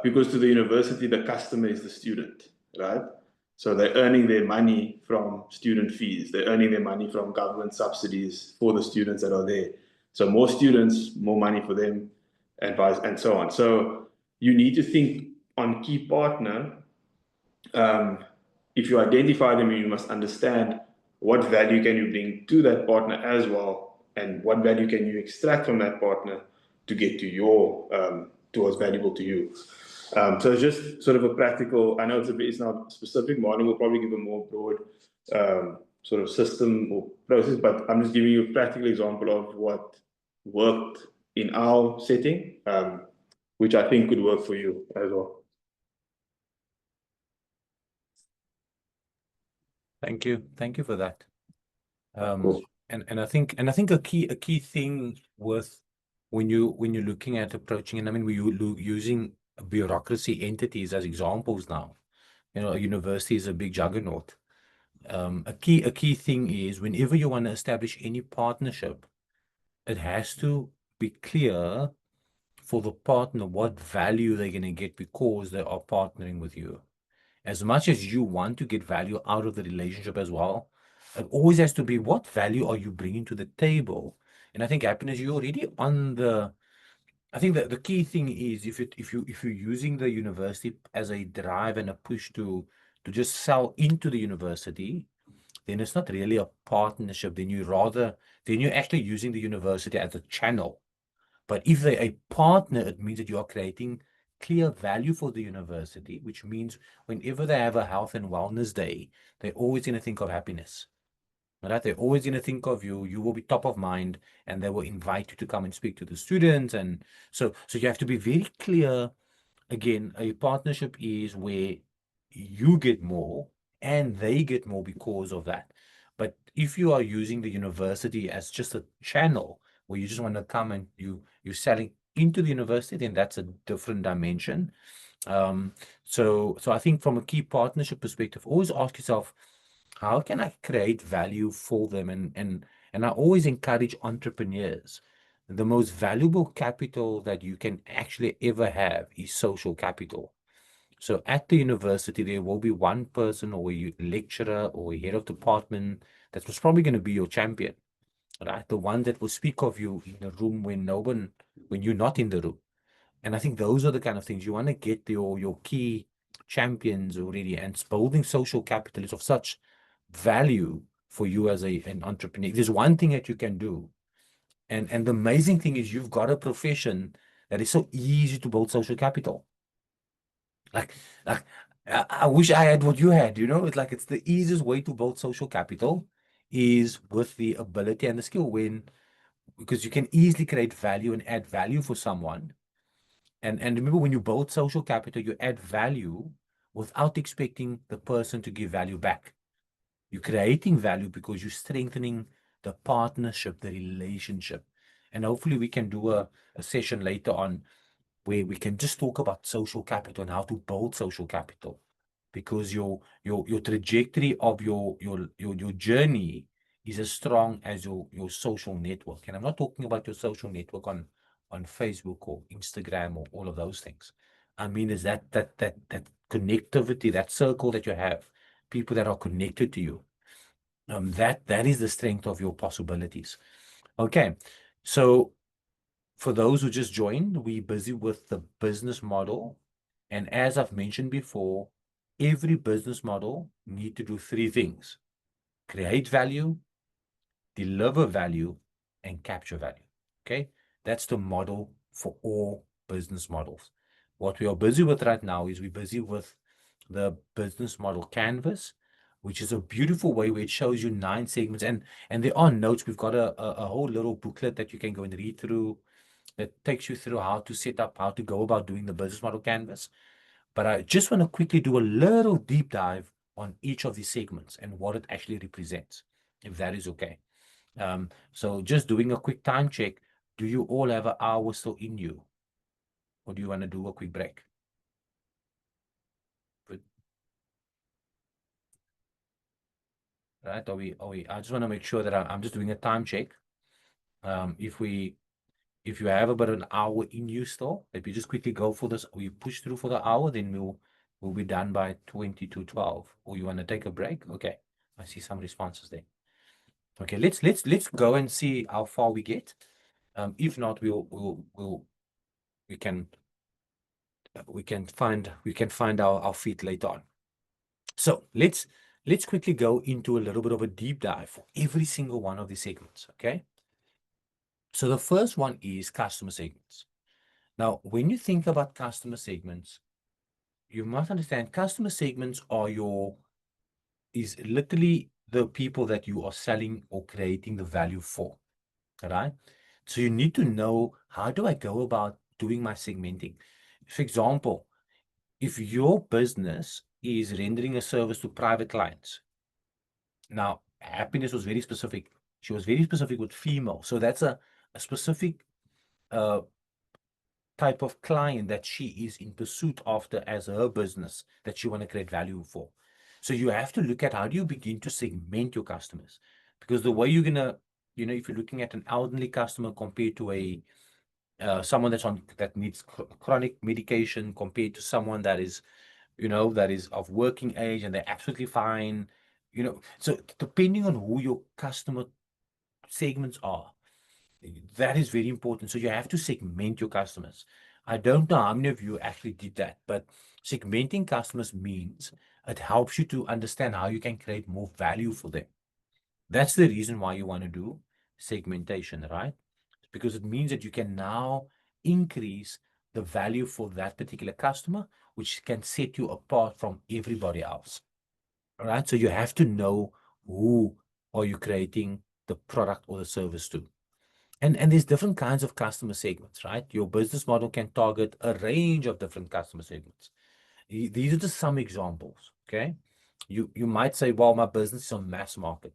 B: Because to the university, the customer is the student, right? So they're earning their money from student fees. They're earning their money from government subsidies for the students that are there. So more students, more money for them, and so on. So you need to think on key partner. If you identify them, you must understand what value can you bring to that partner as well, and what value can you extract from that partner to get to your to what's valuable to you. So it's just sort of a practical. I know it's not specific. Marlon will probably give a more broad sort of system or process, but I'm just giving you a practical example of what worked in our setting, which I think could work for you as well.
A: Thank you for that.
B: Cool.
A: And I think a key thing with when you're looking at approaching, and I mean we're using bureaucracy entities as examples now. You know, a university is a big juggernaut. A key thing is whenever you want to establish any partnership, it has to be clear for the partner what value they're going to get because they are partnering with you. As much as you want to get value out of the relationship as well, it always has to be what value are you bringing to the table. And I think Happiness, you're already on the. I think that the key thing is if you're using the university as a drive and a push to just sell into the university, then it's not really a partnership. Then you're actually using the university as a channel. But if they're a partner, it means that you are creating clear value for the university, which means whenever they have a health and wellness day, they're always going to think of Happiness. Right? They're always going to think of you. You will be top of mind, and they will invite you to come and speak to the students. And so you have to be very clear. Again, a partnership is where you get more and they get more because of that. But if you are using the university as just a channel where you just want to come and you're selling into the university, then that's a different dimension. So I think from a key partnership perspective, always ask yourself, how can I create value for them? And I always encourage entrepreneurs. The most valuable capital that you can actually ever have is social capital. So at the university, there will be one person or a lecturer or a head of department that was probably going to be your champion, right? The one that will speak of you in a room when you're not in the room. And I think those are the kind of things you want to get your key champions already. And building social capital is of such value for you as an entrepreneur. There's one thing that you can do. And the amazing thing is you've got a profession that is so easy to build social capital. Like I wish I had what you had, you know, it's the easiest way to build social capital is with the ability and the skill because you can easily create value and add value for someone. And remember, when you build social capital, you add value without expecting the person to give value back. You're creating value because you're strengthening the partnership, the relationship. And hopefully we can do a session later on where we can just talk about social capital and how to build social capital, because your trajectory of your journey is as strong as your social network. And I'm not talking about your social network on Facebook or Instagram or all of those things. I mean, is that connectivity, that circle that you have, people that are connected to you. That is the strength of your possibilities. Okay, so for those who just joined, we're busy with the business model. And as I've mentioned before, every business model needs to do three things: create value, deliver value, and capture value. Okay, that's the model for all business models. What we are busy with right now is we're busy with the business model canvas, which is a beautiful way where it shows you 9 segments. And there are notes. We've got a whole little booklet that you can go and read through that takes you through how to set up, how to go about doing the business model canvas. But I just want to quickly do a little deep dive on each of these segments and what it actually represents, if that is okay. So just doing a quick time check. Do you all have an hour still in you? Or do you want to do a quick break? Good. Right? I just want to make sure that I'm just doing a time check. If you have about an hour in you still, if you just quickly go for this, we push through for the hour, then we'll be done by 20 to 12. Or you want to take a break? Okay, I see some responses there. Okay, let's go and see how far we get. If not, we can find our feet later on. So let's quickly go into a little bit of a deep dive for every single one of these segments. Okay. So the first one is customer segments. Now, when you think about customer segments, you must understand customer segments is literally the people that you are selling or creating the value for. All right. So you need to know, how do I go about doing my segmenting? For example, if your business is rendering a service to private clients, now Happiness was very specific. She was very specific with female. So that's a specific type of client that she is in pursuit after as her business that she want to create value for. So you have to look at, how do you begin to segment your customers? Because the way you're gonna, if you're looking at an elderly customer compared to a someone that needs chronic medication, compared to someone that is, that is of working age and they're absolutely fine, so depending on who your customer segments are, that is very important. So you have to segment your customers. I don't know how many of you actually did that, but segmenting customers means it helps you to understand how you can create more value for them. That's the reason why you want to do segmentation, right? Because it means that you can now increase the value for that particular customer, which can set you apart from everybody else. All right. So you have to know who are you creating the product or the service to. And there's different kinds of customer segments, right? Your business model can target a range of different customer segments. These are just some examples, okay? You might say, well, my business is on mass market.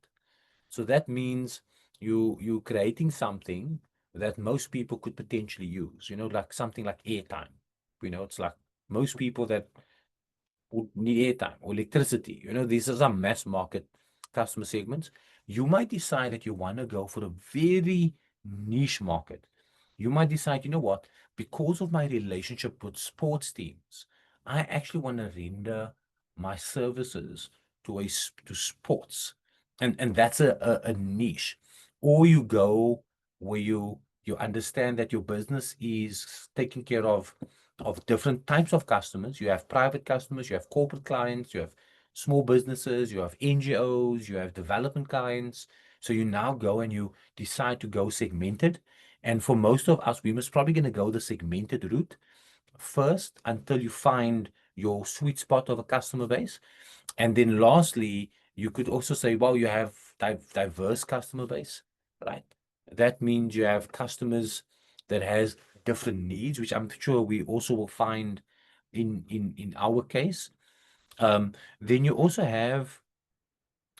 A: So that means you creating something that most people could potentially use, like something like airtime. It's like most people that would need airtime or electricity. These are some mass market customer segments. You might decide that you want to go for a very niche market. You might decide, what, because of my relationship with sports teams, I actually want to render my services to sports. And that's a niche. Or you go where you understand that your business is taking care of different types of customers. You have private customers, you have corporate clients, you have small businesses, you have NGOs, you have development clients. So you now go and you decide to go segmented. And for most of us, we must probably going to go the segmented route first until you find your sweet spot of a customer base. And then lastly, you could also say, well, you have diverse customer base, right? That means you have customers that has different needs, which I'm sure we also will find in our case. Then you also have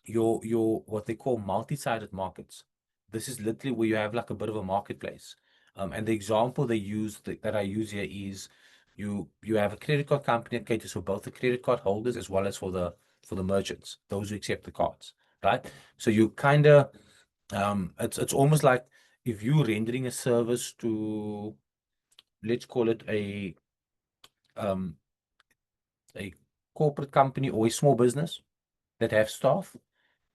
A: your what they call multi-sided markets. This is literally where you have like a bit of a marketplace. And the example they use that I use here is you have a credit card company that caters for both the credit card holders as well as for the merchants, those who accept the cards, right? So you kind of it's almost like if you're rendering a service to, let's call it a corporate company or a small business that have staff,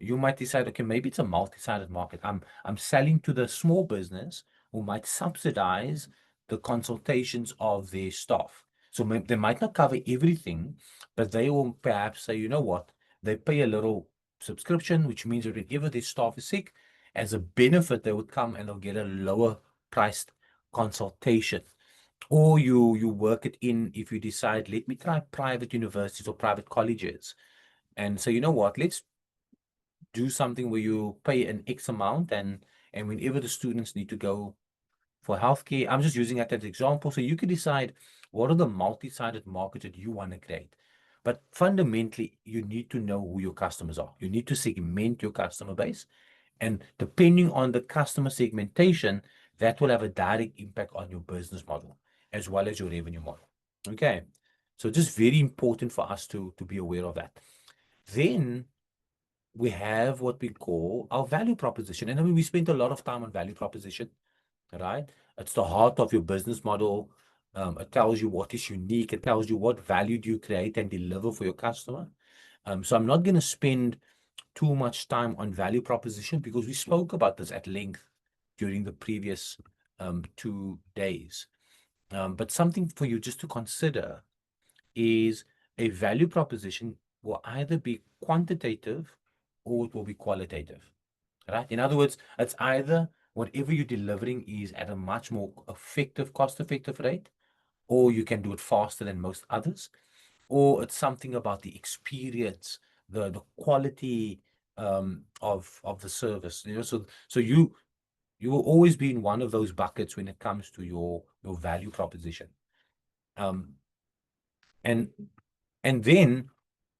A: you might decide, okay, maybe it's a multi-sided market. I'm selling to the small business who might subsidize the consultations of their staff. So they might not cover everything, but they will perhaps say, you know what, they pay a little subscription, which means that whenever their staff is sick, as a benefit, they would come and they'll get a lower priced consultation. Or you work it in, if you decide, let me try private universities or private colleges. And so, you know what, let's do something where you pay an X amount and whenever the students need to go for healthcare, I'm just using that as an example. So you can decide what are the multi-sided markets that you want to create. But fundamentally, you need to know who your customers are. You need to segment your customer base. And depending on the customer segmentation, that will have a direct impact on your business model as well as your revenue model. Okay. So just very important for us to be aware of that. Then we have what we call our value proposition. And I mean, we spent a lot of time on value proposition, right? It's the heart of your business model. It tells you what is unique. It tells you what value do you create and deliver for your customer. So I'm not going to spend too much time on value proposition because we spoke about this at length during the previous 2 days. But something for you just to consider is a value proposition will either be quantitative or it will be qualitative, right? In other words, it's either whatever you're delivering is at a much more effective, cost-effective rate, or you can do it faster than most others, or it's something about the experience, the quality of the service. So you will always be in one of those buckets when it comes to your value proposition. And then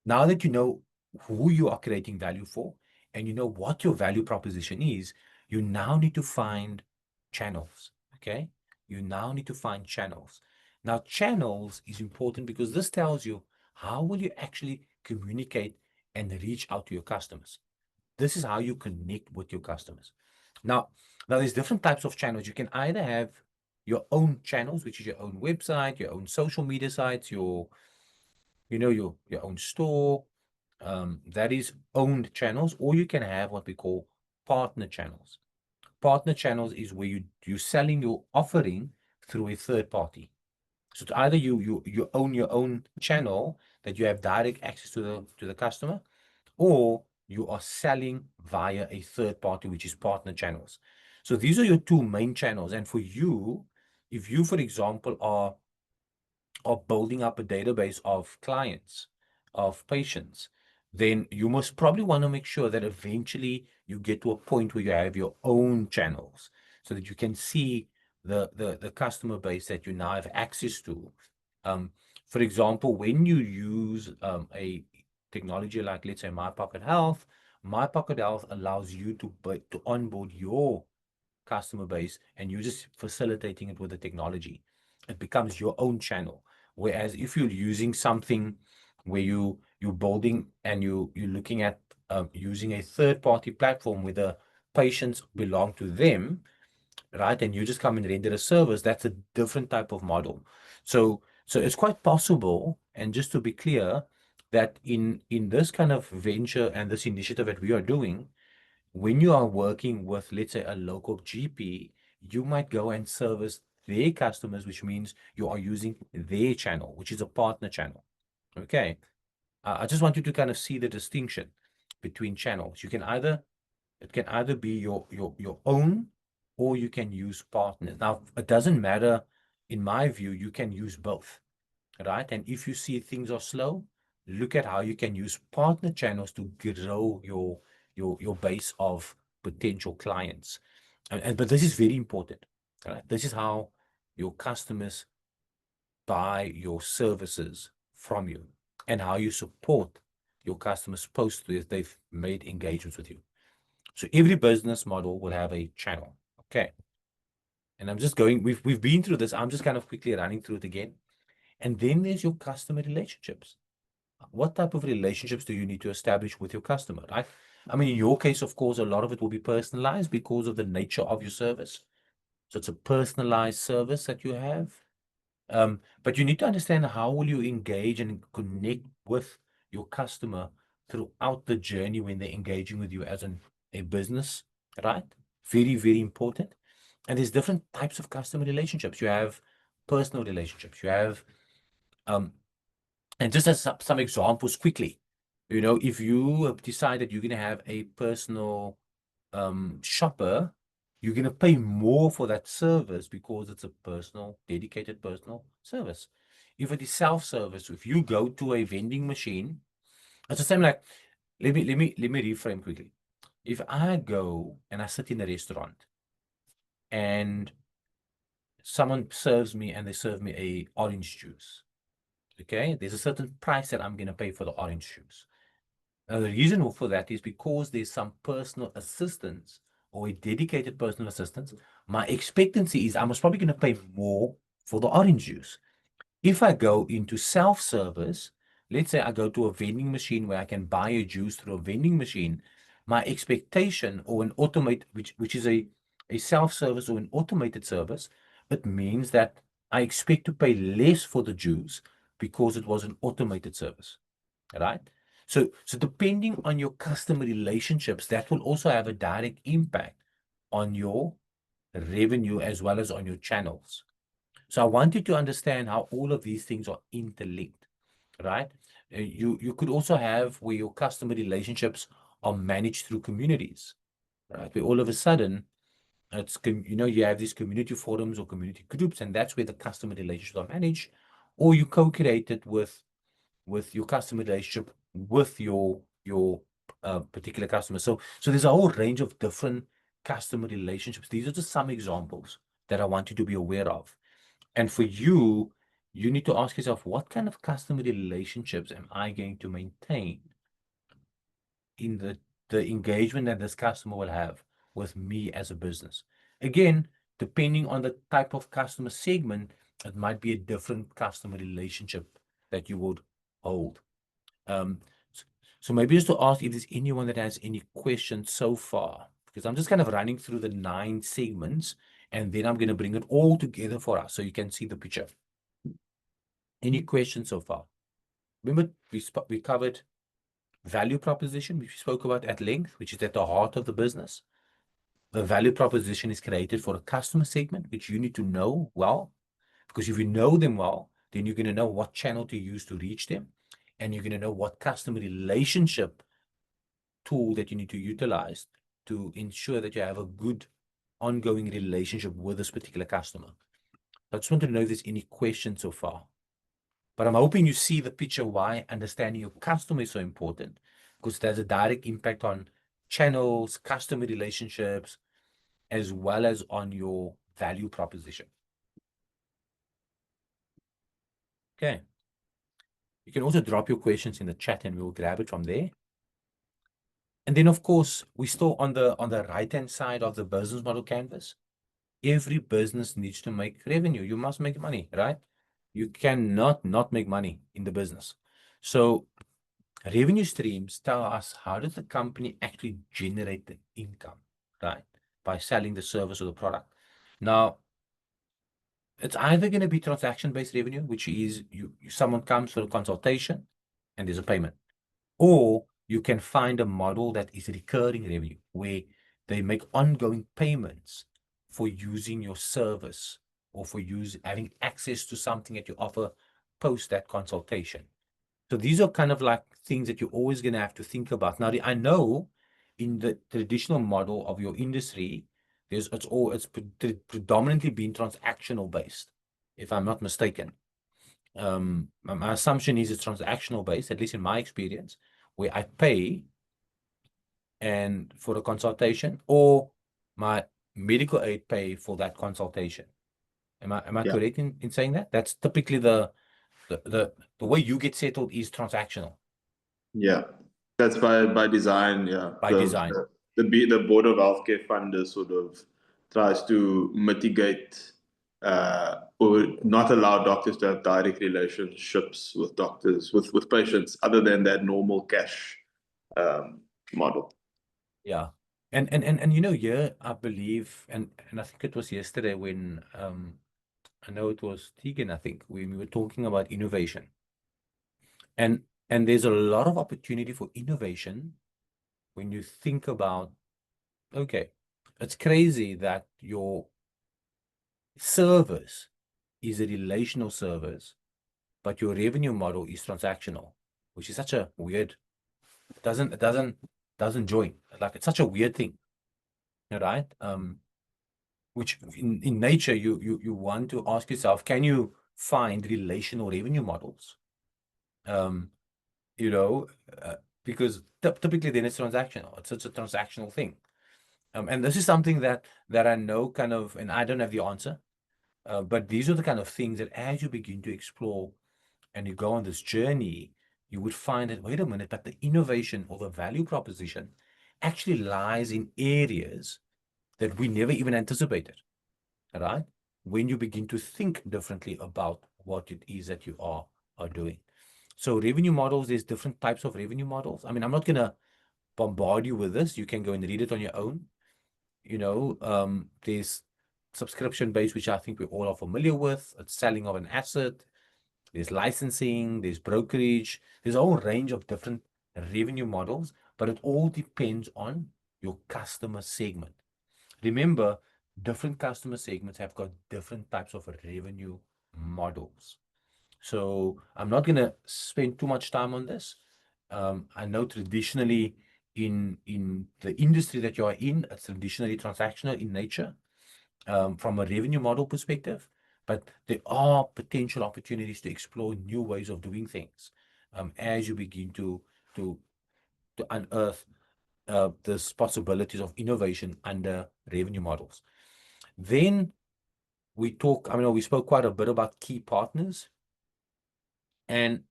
A: now that you know who you are creating value for and you know what your value proposition is, you now need to find channels. Okay, you now need to find channels. Now, channels is important because this tells you how will you actually communicate and reach out to your customers. This is how you connect with your customers. Now there's different types of channels. You can either have your own channels, which is your own website, your own social media sites, your own store, that is owned channels, or you can have what we call partner channels. Partner channels is where you're selling your offering through a third party. So it's either you own your own channel that you have direct access to the customer, or you are selling via a third party, which is partner channels. So these are your two main channels. And for you, if you, for example, are building up a database of clients, of patients, then you must probably want to make sure that eventually you get to a point where you have your own channels so that you can see the customer base that you now have access to. For example, when you use a technology like, let's say, My Pocket Health, My Pocket Health allows you to onboard your customer base, and you're just facilitating it with the technology. It becomes your own channel. Whereas if you're using something where you're building and you're looking at using a third-party platform where the patients belong to them, right? And you just come and render a service, that's a different type of model. So it's quite possible, and just to be clear, that in this kind of venture and this initiative that we are doing, when you are working with, let's say, a local GP, you might go and service their customers, which means you are using their channel, which is a partner channel. Okay. I just want you to kind of see the distinction between channels. It can either be your own, or you can use partners. Now, it doesn't matter. In my view, you can use both, right? And if you see things are slow, look at how you can use partner channels to grow your base of potential clients. But this is very important, right? This is how your customers buy your services from you, and how you support your customers post they've made engagements with you. So every business model will have a channel. Okay. And I'm just going, we've been through this. I'm just kind of quickly running through it again. And then there's your customer relationships. What type of relationships do you need to establish with your customer, right? I mean, in your case, of course, a lot of it will be personalized because of the nature of your service. So it's a personalized service that you have. But you need to understand how will you engage and connect with your customer throughout the journey when they're engaging with you as a business, right? Very, very important. And there's different types of customer relationships. You have personal relationships. You have, and just as some examples quickly, if you decide that you're going to have a personal shopper, you're going to pay more for that service because it's a dedicated personal service. If it is self-service, if you go to a vending machine, it's the same. Like, let me reframe quickly. If I go and I sit in a restaurant and someone serves me and they serve me a orange juice, okay, there's a certain price that I'm going to pay for the orange juice. Now, the reason for that is because there's some personal assistance or a dedicated personal assistance. My expectancy is I'm probably going to pay more for the orange juice. If I go into self-service, let's say I go to a vending machine where I can buy a juice through a vending machine, my expectation, or an automate, which is a self-service or an automated service, it means that I expect to pay less for the juice because it was an automated service, right? So depending on your customer relationships, that will also have a direct impact on your revenue as well as on your channels. So I want you to understand how all of these things are interlinked, right? You could also have where your customer relationships are managed through communities, right? Where all of a sudden you have these community forums or community groups, and that's where the customer relationships are managed, or you co-create it with your customer relationship with your particular customer. So there's a whole range of different customer relationships. These are just some examples that I want you to be aware of. And for you, you need to ask yourself, what kind of customer relationships am I going to maintain in the engagement that this customer will have with me as a business? Again, depending on the type of customer segment, it might be a different customer relationship that you would hold. So maybe just to ask if there's anyone that has any questions so far, because I'm just kind of running through the 9 segments, and then I'm going to bring it all together for us so you can see the picture. Any questions so far? Remember, we covered value proposition, which we spoke about at length, which is at the heart of the business. The value proposition is created for a customer segment, which you need to know well, because if you know them well, then you're going to know what channel to use to reach them, and you're going to know what customer relationship tool that you need to utilize to ensure that you have a good ongoing relationship with this particular customer. I just want to know if there's any questions so far. But I'm hoping you see the picture why understanding your customer is so important, because there's a direct impact on channels, customer relationships, as well as on your value proposition. Okay. You can also drop your questions in the chat and we'll grab it from there. And then, of course, we're still on the right-hand side of the business model canvas. Every business needs to make revenue. You must make money, right? You cannot not make money in the business. So revenue streams tell us, how does the company actually generate the income, right? By selling the service or the product. Now, it's either going to be transaction-based revenue, which is someone comes for a consultation and there's a payment. Or you can find a model that is recurring revenue, where they make ongoing payments for using your service or for having access to something that you offer post that consultation. So these are kind of like things that you're always going to have to think about. Now, I know in the traditional model of your industry, it's predominantly been transactional based, if I'm not mistaken. My assumption is it's transactional based, at least in my experience, where I pay and for the consultation, or my medical aid pay for that consultation. Am I
B: Yeah.
A: correct in saying that? That's typically the way you get settled is transactional.
B: Yeah, that's by design. Yeah,
A: By design.
B: The Board of Healthcare Funders sort of tries to mitigate or not allow doctors to have direct relationships with doctors with patients, other than that normal cash model.
A: Yeah. And you know, here I believe, and I think it was yesterday when I know it was Tegan, I think, when we were talking about innovation. And there's a lot of opportunity for innovation when you think about, okay, it's crazy that your service is a relational service, but your revenue model is transactional, which is such a weird, it doesn't join. Like, it's such a weird thing, right? Which in nature, you want to ask yourself, can you find relational revenue models? You know, because typically then it's transactional. It's such a transactional thing. And this is something that I know kind of, and I don't have the answer, but these are the kind of things that as you begin to explore and you go on this journey, you would find that, wait a minute, but the innovation or the value proposition actually lies in areas that we never even anticipated, right? When you begin to think differently about what it is that you are doing. So revenue models, there's different types of revenue models. I mean, I'm not going to bombard you with this. You can go and read it on your own. You know, there's subscription based, which I think we all are familiar with. It's selling of an asset. There's licensing, there's brokerage. There's a whole range of different revenue models, but it all depends on your customer segment. Remember, different customer segments have got different types of revenue models. So I'm not going to spend too much time on this. I know traditionally in the industry that you are in, it's traditionally transactional in nature from a revenue model perspective, but there are potential opportunities to explore new ways of doing things as you begin to unearth this possibilities of innovation under revenue models. Then we spoke quite a bit about key partners, and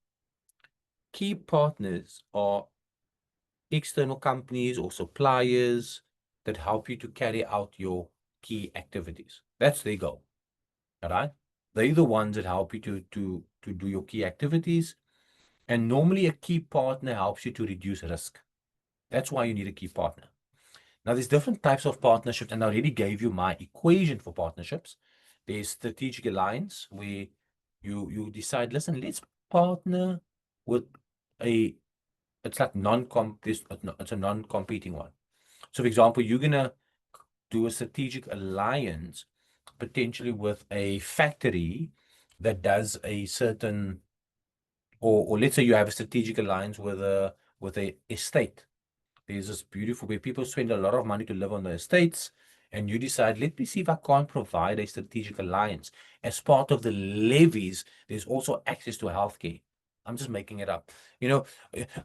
A: key partners are external companies or suppliers that help you to carry out your key activities. That's their goal. All right. They're the ones that help you to do your key activities. And normally a key partner helps you to reduce risk. That's why you need a key partner. Now, there's different types of partnerships, and I already gave you my equation for partnerships. There's strategic alliance, where you decide, listen, let's partner with it's like it's a non-competing one. So, for example, you're gonna do a strategic alliance potentially with a factory that does a certain, or let's say you have a strategic alliance with a estate. There's this beautiful where people spend a lot of money to live on the estates, and you decide, let me see if I can't provide a strategic alliance. As part of the levies, there's also access to healthcare. I'm just making it up,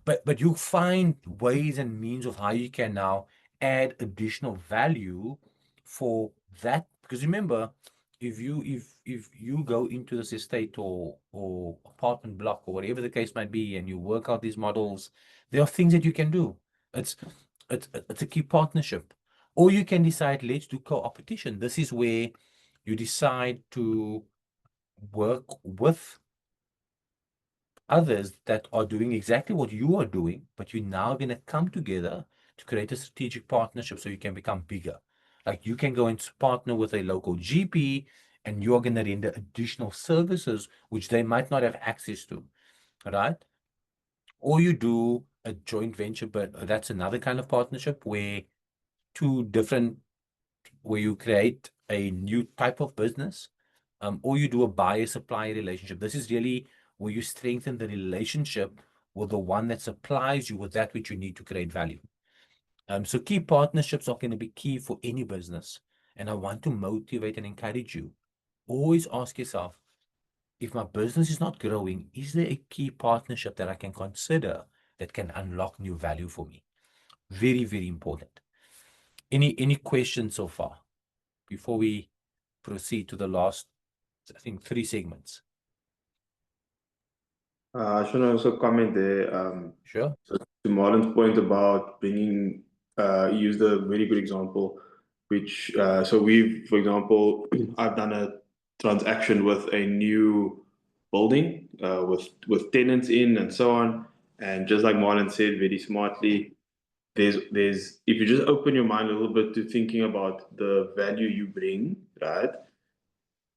A: but you find ways and means of how you can now add additional value for that. Because remember, if you go into this estate or apartment block or whatever the case might be, and you work out these models, there are things that you can do. It's a key partnership. Or you can decide, let's do co-opetition. This is where you decide to work with others that are doing exactly what you are doing, but you're now going to come together to create a strategic partnership so you can become bigger. Like you can go and partner with a local GP, and you are going to render additional services which they might not have access to, right? Or you do a joint venture, but that's another kind of partnership where you create a new type of business, or you do a buyer-supplier relationship. This is really where you strengthen the relationship with the one that supplies you with that which you need to create value. So key partnerships are going to be key for any business. And I want to motivate and encourage you. Always ask yourself, if my business is not growing, is there a key partnership that I can consider that can unlock new value for me? Very, very important. Any questions so far before we proceed to the last, I think, 3 segments?
B: I should also comment there.
A: Sure.
B: So to Marlon's point about bringing, he used a very good example, which, so we've, for example, I've done a transaction with a new building, with tenants in and so on. And just like Marlon said very smartly, if you just open your mind a little bit to thinking about the value you bring, right?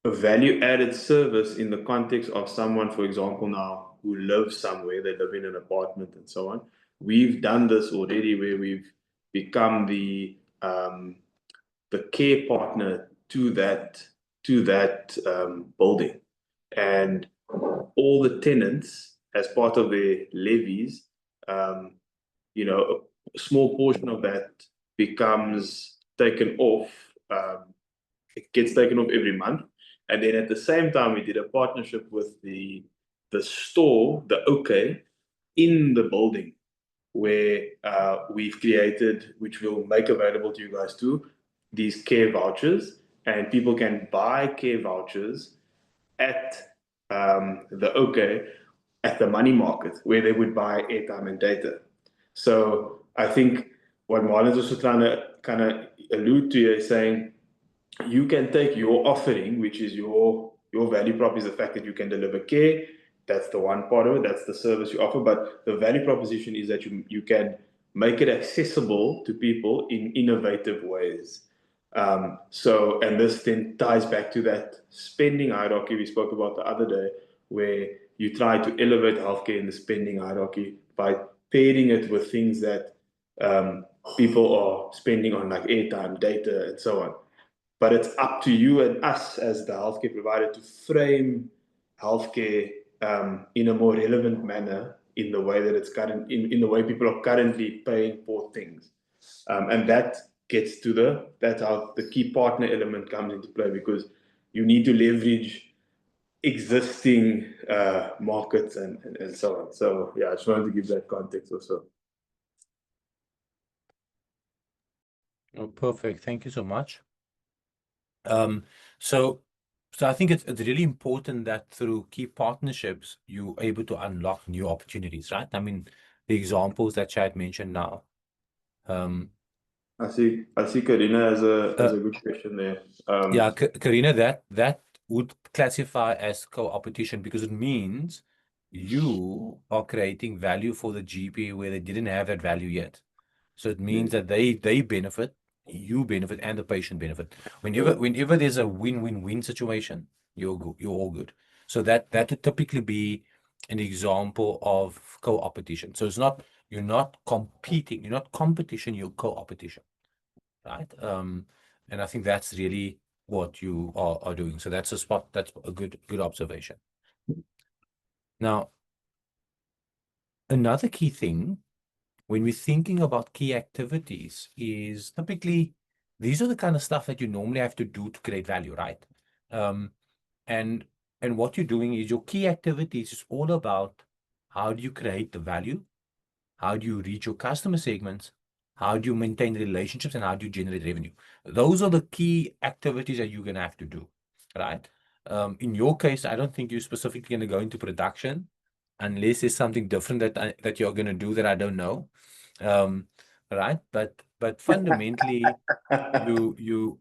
B: A value added service in the context of someone, for example, now who lives somewhere, they live in an apartment and so on. We've done this already where we've become the care partner to that building, and all the tenants, as part of their levies, a small portion of that becomes taken off. It gets taken off every month. And then at the same time, we did a partnership with the store, the OK, in the building, where we've created, which we'll make available to you guys too, these care vouchers, and people can buy care vouchers at the OK at the money market, where they would buy airtime and data. So I think what Marlon's also trying to kind of allude to is saying, you can take your offering, which is your value prop is the fact that you can deliver care. That's the one part of it. That's the service you offer. But the value proposition is that you can make it accessible to people in innovative ways. And this then ties back to that spending hierarchy we spoke about the other day, where you try to elevate healthcare in the spending hierarchy by pairing it with things that people are spending on, like airtime, data, and so on. But it's up to you and us as the healthcare provider to frame healthcare in a more relevant manner, in the way that it's in the way people are currently paying for things. And that gets to that's how the key partner element comes into play, because you need to leverage existing markets and so on. So yeah, I just wanted to give that context also.
A: Oh, perfect. Thank you so much. So I think it's really important that through key partnerships, you're able to unlock new opportunities, right? I mean, the examples that Chad mentioned now.
B: I see Karina as a good question there.
A: Yeah, Karina, that would classify as co-opetition because it means you are creating value for the GP where they didn't have that value yet. So it means that they benefit, you benefit, and the patient benefit. Whenever there's a win-win-win situation, you're all good. So that would typically be an example of co-opetition. So it's not, you're not competing, you're not competition, you're co-opetition, right? And I think that's really what you are doing. So that's a good observation. Now, another key thing when we're thinking about key activities is typically these are the kind of stuff that you normally have to do to create value, right? And what you're doing is your key activities is all about how do you create the value, how do you reach your customer segments, how do you maintain relationships, and how do you generate revenue. Those are the key activities that you're going to have to do, right? In your case, I don't think you're specifically going to go into production unless there's something different that you're going to do that I don't know. Right? But fundamentally, you're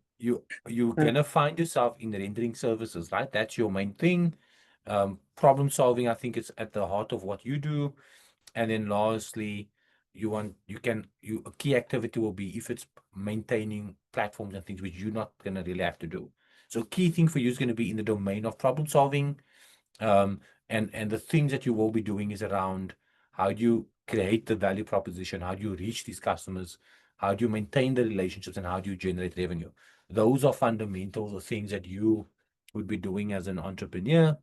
A: gonna find yourself in rendering services, right? That's your main thing. Problem solving, I think, is at the heart of what you do. And then lastly, a key activity will be if it's maintaining platforms and things which you're not gonna really have to do. So key thing for you is going to be in the domain of problem solving. And the things that you will be doing is around how do you create the value proposition, how do you reach these customers, how do you maintain the relationships, and how do you generate revenue. Those are fundamentals or things that you would be doing as an entrepreneur.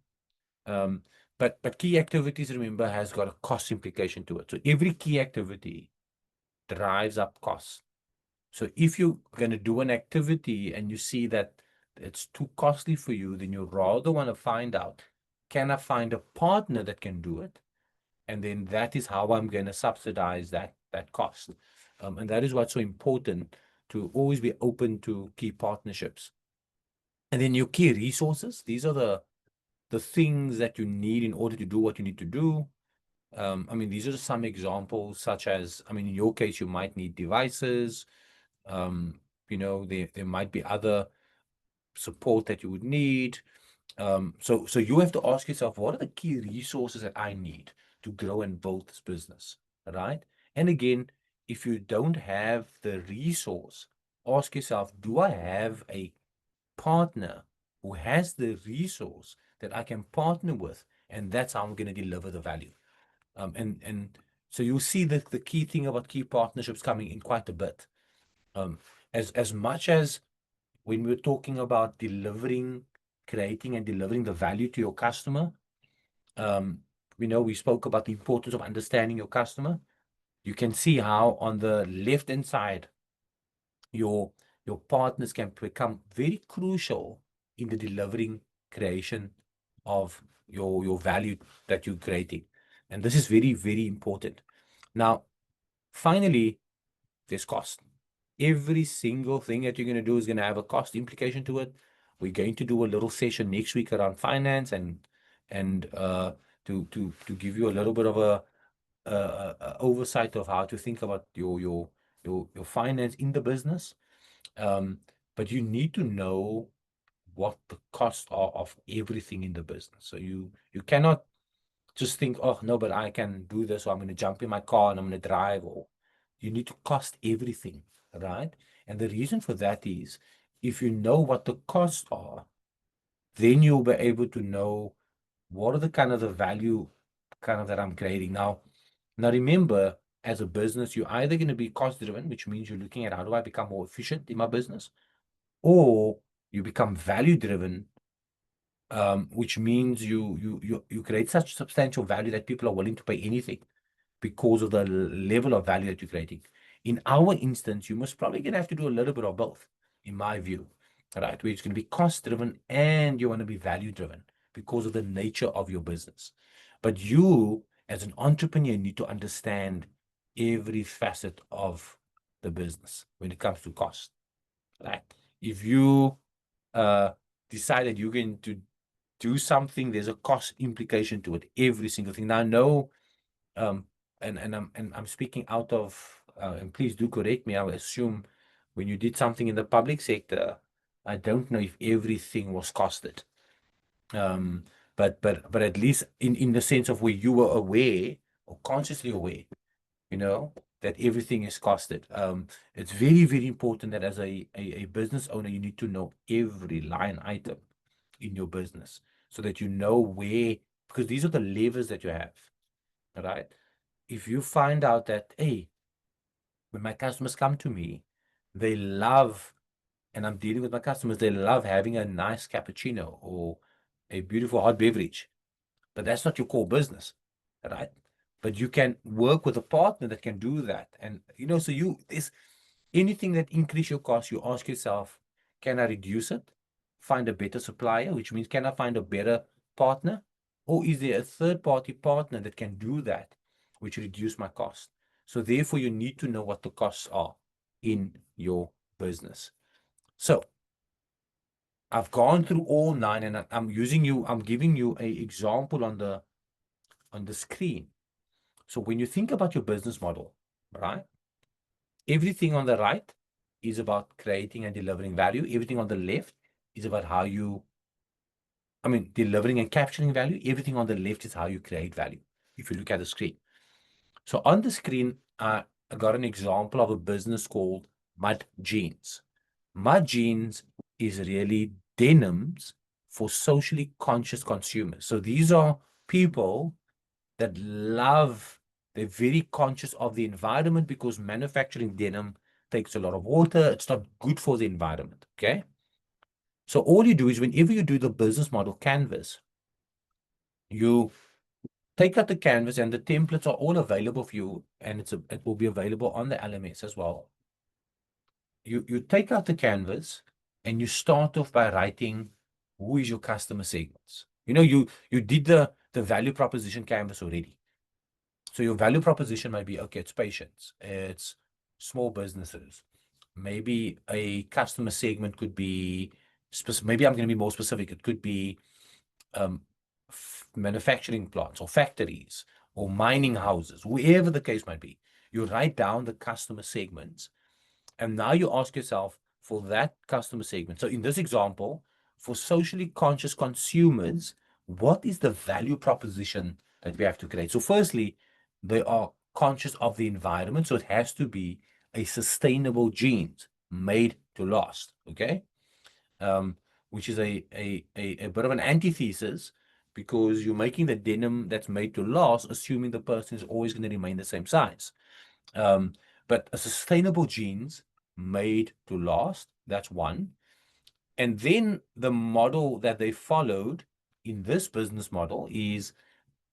A: But key activities, remember, has got a cost implication to it. So every key activity drives up costs. So if you're going to do an activity and you see that it's too costly for you, then you rather want to find out, can I find a partner that can do it? And then that is how I'm going to subsidize that cost. And that is what's so important, to always be open to key partnerships. And then your key resources, these are the things that you need in order to do what you need to do. I mean, these are some examples, such as, I mean, in your case, you might need devices. There might be other support that you would need. So you have to ask yourself, what are the key resources that I need to grow and build this business, right? And again, if you don't have the resource, ask yourself, do I have a partner who has the resource that I can partner with? And that's how I'm going to deliver the value. And so you'll see that the key thing about key partnerships coming in quite a bit. As much as when we're talking about creating and delivering the value to your customer, we spoke about the importance of understanding your customer. You can see how on the left-hand side, your partners can become very crucial in the delivering creation of your value that you're creating. And this is very, very important. Now, finally, there's cost. Every single thing that you're going to do is going to have a cost implication to it. We're going to do a little session next week around finance and to give you a little bit of a oversight of how to think about your finance in the business. But you need to know what the costs are of everything in the business. So you cannot just think, oh no, but I can do this, or I'm going to jump in my car and I'm going to drive. Or you need to cost everything, right? And the reason for that is, if you know what the costs are, then you'll be able to know what are the kind of the value that I'm creating. Now remember, as a business, you're either going to be cost driven, which means you're looking at how do I become more efficient in my business, or you become value driven, which means you create such substantial value that people are willing to pay anything because of the level of value that you're creating. In our instance, you must probably going to have to do a little bit of both, in my view, right? Where it's going to be cost driven and you want to be value driven because of the nature of your business. But you, as an entrepreneur, need to understand every facet of the business when it comes to cost, right? If you decide that you're going to do something, there's a cost implication to it, every single thing. Now, I know, and I'm speaking out of, and please do correct me, I would assume when you did something in the public sector, I don't know if everything was costed. But at least in the sense of where you were aware or consciously aware, you know, that everything is costed. It's very, very important that as a business owner, you need to know every line item in your business so that you know where, because these are the levers that you have, right? If you find out that, hey, when my customers come to me, they love, and I'm dealing with my customers, they love having a nice cappuccino or a beautiful hot beverage, but that's not your core business, right? But you can work with a partner that can do that. And, you know, so there's anything that increase your cost, you ask yourself, can I reduce it? Find a better supplier, which means, can I find a better partner? Or is there a third-party partner that can do that, which reduce my cost? So therefore, you need to know what the costs are in your business. So I've gone through all 9, and I'm giving you an example on the screen. So when you think about your business model, right? Everything on the right is about creating and delivering value. Everything on the left is about delivering and capturing value. Everything on the left is how you create value, if you look at the screen. So on the screen, I got an example of a business called Mud Jeans. Mud Jeans is really denims for socially conscious consumers. So these are people that they're very conscious of the environment, because manufacturing denim takes a lot of water. It's not good for the environment, okay? So all you do is, whenever you do the business model canvas, you take out the canvas, and the templates are all available for you, and it will be available on the LMS as well. You take out the canvas, and you start off by writing, who is your customer segments? You know, you did the value proposition canvas already. So your value proposition might be, okay, it's patients, it's small businesses. Maybe a customer segment could be, maybe I'm going to be more specific. It could be manufacturing plants or factories or mining houses, wherever the case might be. You write down the customer segments, and now you ask yourself, for that customer segment. So in this example, for socially conscious consumers, what is the value proposition that we have to create? So firstly, they are conscious of the environment. So it has to be a sustainable jeans made to last, okay? Which is a bit of an antithesis, because you're making the denim that's made to last, assuming the person is always going to remain the same size. But a sustainable jeans made to last, that's one. And then the model that they followed in this business model is,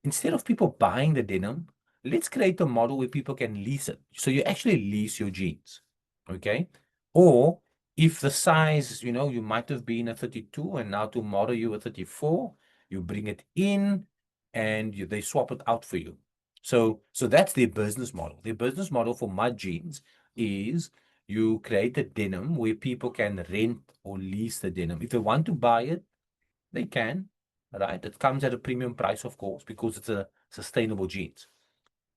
A: instead of people buying the denim, let's create a model where people can lease it. So you actually lease your jeans, okay? Or if the size, you know, you might have been a 32 and now tomorrow you're a 34, you bring it in and they swap it out for you. So that's their business model. Their business model for Mud Jeans is, you create a denim where people can rent or lease the denim. If they want to buy it, they can, right? It comes at a premium price, of course, because it's a sustainable jeans.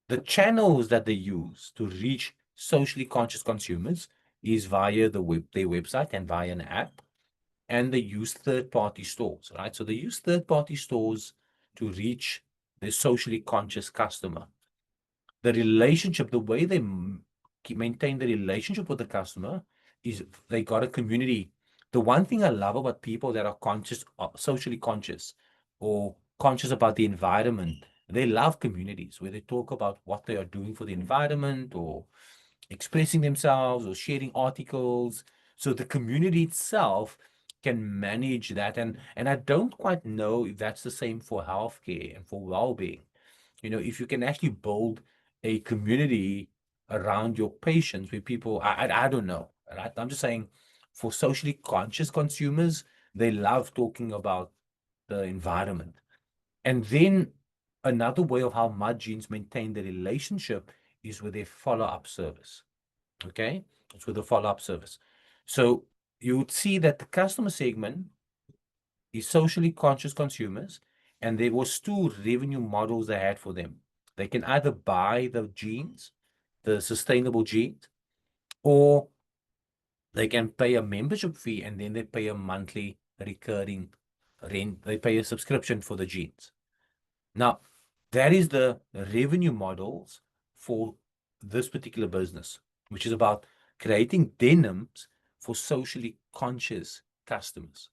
A: The channels that they use to reach socially conscious consumers is via their website and via an app. And they use third-party stores, right? So they use third-party stores to reach the socially conscious customer. The relationship, the way they maintain the relationship with the customer is, they got a community. The one thing I love about people that are conscious, socially conscious, or conscious about the environment, they love communities where they talk about what they are doing for the environment, or expressing themselves, or sharing articles. So the community itself can manage that. And I don't quite know if that's the same for healthcare and for well-being. You know, if you can actually build a community around your patients where people, I don't know, right? I'm just saying, for socially conscious consumers, they love talking about the environment. And then another way of how Mud Jeans maintain the relationship is with their follow-up service. Okay, it's with a follow-up service. So you would see that the customer segment is socially conscious consumers, and there was two revenue models they had for them. They can either buy the jeans, the sustainable jeans, or they can pay a membership fee and then they pay a monthly recurring rent. They pay a subscription for the jeans. Now, that is the revenue models for this particular business, which is about creating denims for socially conscious customers.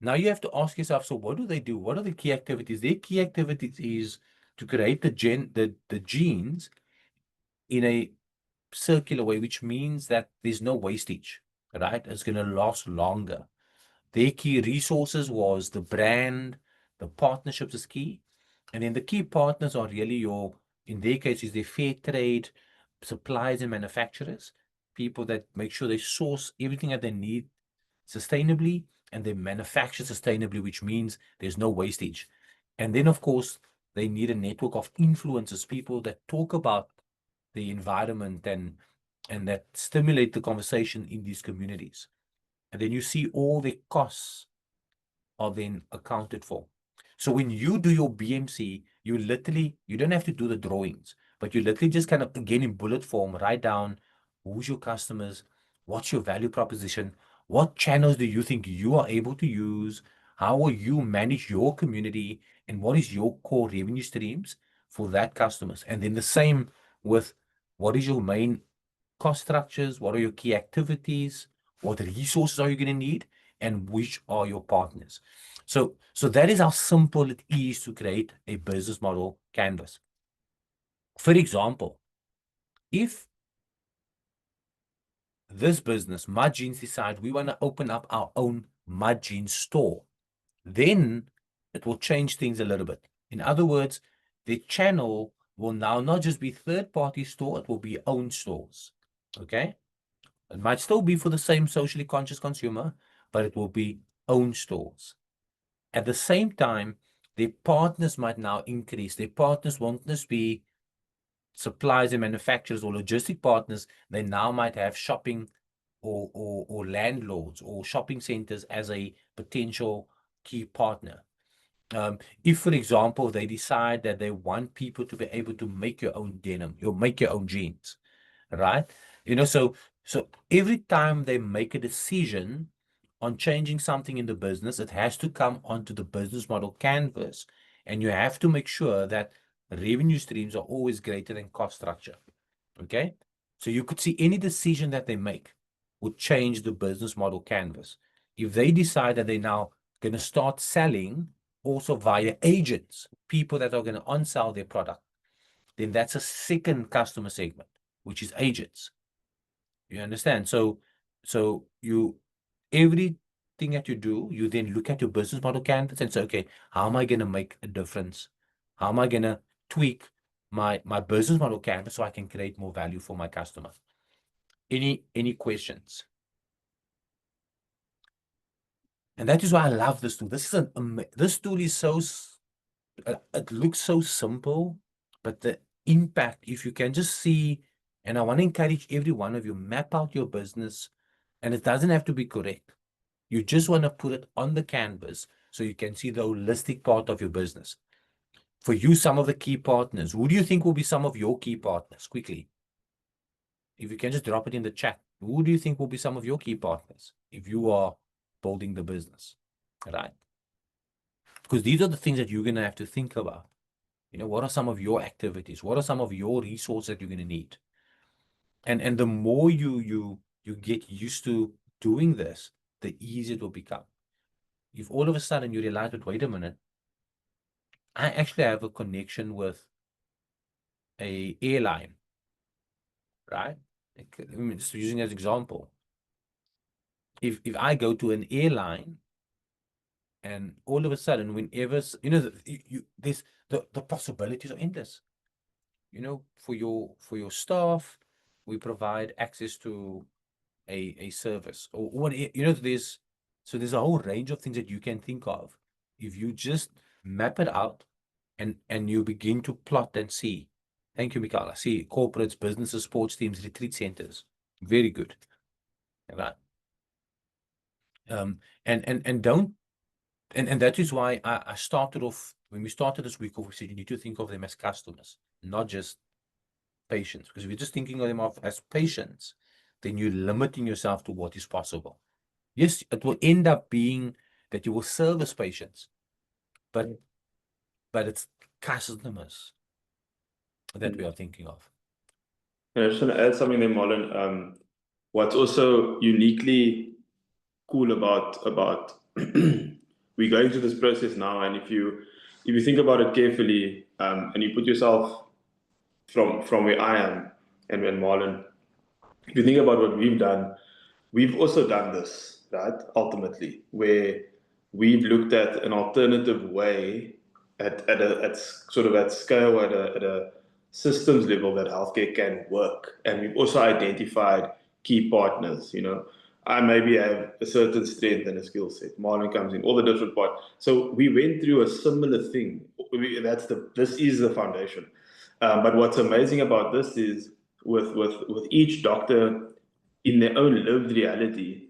A: Now you have to ask yourself, so what do they do? What are the key activities? Their key activities is to create the jeans in a circular way, which means that there's no wastage, right? It's going to last longer. Their key resources was the brand, the partnerships is key. And then the key partners are really your, in their case, is the fair trade suppliers and manufacturers, people that make sure they source everything that they need sustainably and they manufacture sustainably, which means there's no wastage. And then, of course, they need a network of influencers, people that talk about the environment and that stimulate the conversation in these communities. And then you see all the costs are then accounted for. So when you do your BMC, you don't have to do the drawings, but you literally just kind of, again, in bullet form, write down who's your customers, what's your value proposition, what channels do you think you are able to use, how will you manage your community, and what is your core revenue streams for that customers. And then the same with what is your main cost structures, what are your key activities, what resources are you going to need, and which are your partners. So that is how simple it is to create a business model canvas. For example, if this business, Mud Jeans, decide we want to open up our own Mud Jeans store, then it will change things a little bit. In other words, the channel will now not just be third-party store, it will be own stores. Okay? It might still be for the same socially conscious consumer, but it will be own stores. At the same time, their partners might now increase. Their partners won't just be suppliers and manufacturers or logistic partners. They now might have shopping or landlords or shopping centers as a potential key partner. If, for example, they decide that they want people to be able to make your own denim, or make your own jeans, right? So every time they make a decision on changing something in the business, it has to come onto the business model canvas. And you have to make sure that revenue streams are always greater than cost structure. Okay? So you could see any decision that they make would change the business model canvas. If they decide that they're now going to start selling also via agents, people that are going to on-sell their product, then that's a second customer segment, which is agents. You understand? So everything that you do, you then look at your business model canvas and say, okay, how am I going to make a difference? How am I going to tweak my business model canvas so I can create more value for my customer? Any questions? And that is why I love this tool. This tool is it looks so simple, but the impact, if you can just see, and I want to encourage every one of you, map out your business, and it doesn't have to be correct. You just want to put it on the canvas so you can see the holistic part of your business. For you, some of the key partners, who do you think will be some of your key partners? Quickly. If you can just drop it in the chat, who do you think will be some of your key partners if you are building the business, right? Because these are the things that you're going to have to think about. What are some of your activities? What are some of your resources that you're going to need? And the more you get used to doing this, the easier it will become. If all of a sudden you realize, but wait a minute, I actually have a connection with a airline, right? Just using as an example. If I go to an airline and all of a sudden, whenever, there's the possibilities are endless. For your staff, we provide access to a service or what, there's a whole range of things that you can think of. If you just map it out and you begin to plot and see. Thank you, Mikala. See corporates, businesses, sports teams, retreat centers. Very good. Right. And don't, and that is why I started off, when we started this week off, we said you need to think of them as customers, not just patients. Because if you're just thinking of them as patients, then you're limiting yourself to what is possible. Yes, it will end up being that you will service patients, but it's customers that we are thinking of.
B: And I just want to add something there, Marlon. What's also uniquely cool about we're going through this process now, and if you think about it carefully, and you put yourself from where I am and when Marlon, if you think about what we've done, we've also done this, right? Ultimately, where we've looked at an alternative way at scale, at a systems level that healthcare can work, and we've also identified key partners. I maybe have a certain strength and a skill set. Marlon comes in, all the different parts. So we went through a similar thing. This is the foundation. But what's amazing about this is with each doctor in their own lived reality,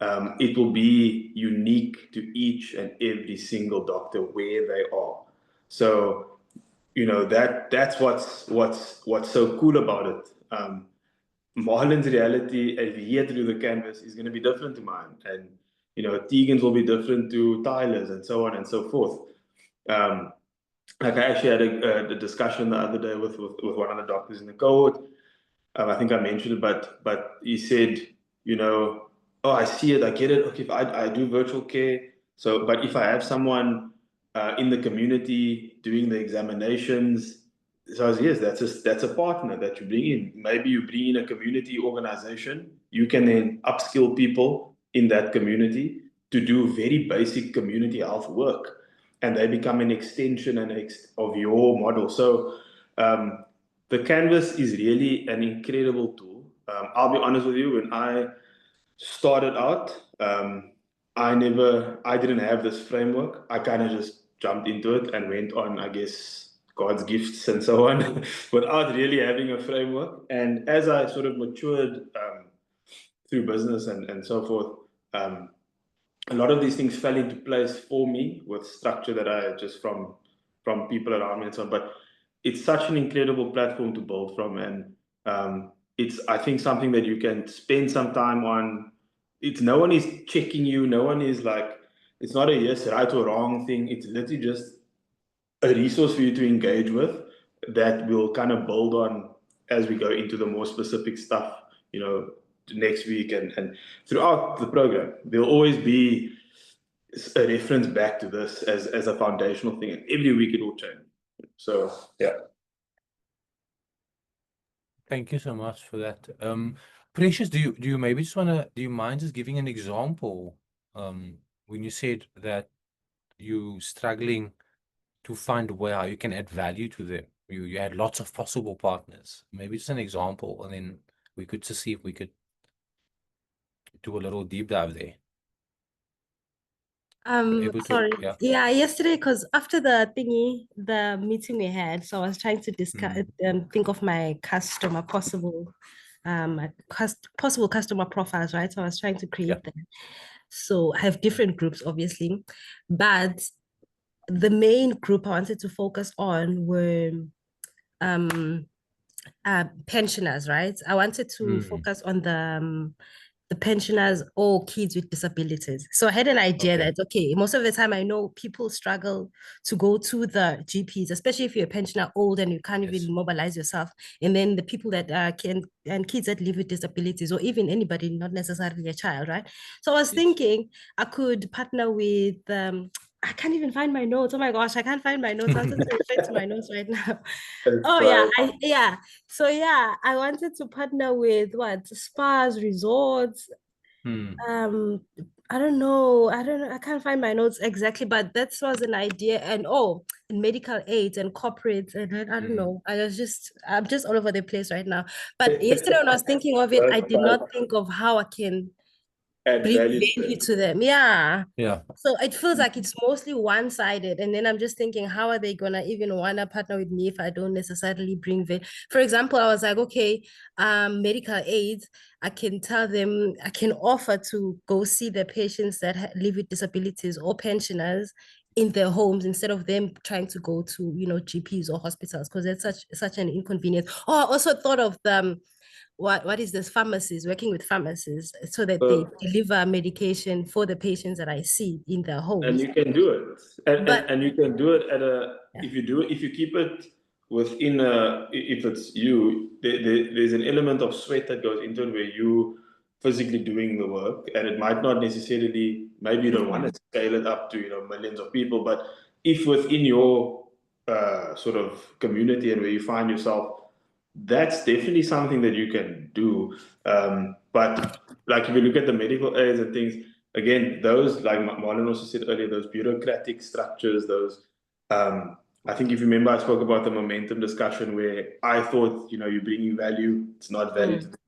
B: it will be unique to each and every single doctor where they are. So, that's what's so cool about it. Marlon's reality as he through the canvas is going to be different to mine, and Tegan's will be different to Tyler's, and so on and so forth. Like I actually had a discussion the other day with one of the doctors in the cohort. I think I mentioned it, but he said, oh, I see it, I get it. Okay, if I do virtual care, but if I have someone in the community doing the examinations, so yes, that's a partner that you bring in. Maybe you bring in a community organization. You can then upskill people in that community to do very basic community health work, and they become an extension of your model. So the canvas is really an incredible tool. I'll be honest with you, when I started out, I didn't have this framework. I kind of just jumped into it and went on, I guess, God's gifts and so on, without really having a framework. And as I sort of matured through business and so forth, a lot of these things fell into place for me with structure that I had just from people around me and so on. But it's such an incredible platform to build from, and it's, I think, something that you can spend some time on. No one is checking you. No one is like, it's not a yes, right or wrong thing. It's literally just a resource for you to engage with that we'll kind of build on as we go into the more specific stuff, next week and throughout the program. There'll always be a reference back to this as a foundational thing, and every week it will change. So yeah.
A: Thank you so much for that. Precious, do you maybe just do you mind just giving an example? When you said that you struggling to find where you can add value to them. You had lots of possible partners. Maybe just an example, and then we could just see if we could do a little deep dive there.
D: Sorry.
A: Yeah.
D: Yeah, yesterday, because after the meeting we had, so I was trying to discuss think of my possible customer profiles, right? So I was trying to create them. So I have different groups, obviously, but the main group I wanted to focus on were pensioners, right? I wanted to focus on the pensioners or kids with disabilities. So I had an idea that, okay, most of the time I know people struggle to go to the GPs, especially if you're a pensioner old and you can't even mobilize yourself. And then the people that and kids that live with disabilities, or even anybody, not necessarily a child, right? So I was thinking I could partner with I can't even find my notes. Oh my gosh, I can't find my notes. I'll just refer to my notes right now. So I wanted to partner with spas, resorts. I don't know. I can't find my notes exactly, but that was an idea. And medical aids and corporates, and I don't know. I'm just all over the place right now. But yesterday when I was thinking of it, I did not think of how I can
B: add
D: bring
B: value to
D: value
B: them.
D: to them. Yeah.
A: Yeah.
D: So it feels like it's mostly one-sided. And then I'm just thinking, how are they gonna even wanna partner with me if I don't necessarily bring value? For example, I was like, okay, medical aids, I can tell them, I can offer to go see the patients that live with disabilities or pensioners in their homes instead of them trying to go to, GPs or hospitals, because it's such an inconvenience. Oh, I also thought of the what is this, pharmacies, working with pharmacies so that they deliver medication for the patients that I see in their
B: And
D: homes.
B: you can do it.
D: But-
B: And you can do it
D: Yeah.
B: if you keep it within if it's you, there's an element of sweat that goes into it where you physically doing the work, and it might not necessarily, maybe you don't want to scale it up to, millions of people, but if within your sort of community and where you find yourself, that's definitely something that you can do. But like if you look at the medical aids and things, again, those, like Marlon also said earlier, those bureaucratic structures, those, I think if you remember, I spoke about the momentum discussion where I thought, you're bringing value, it's not value to them,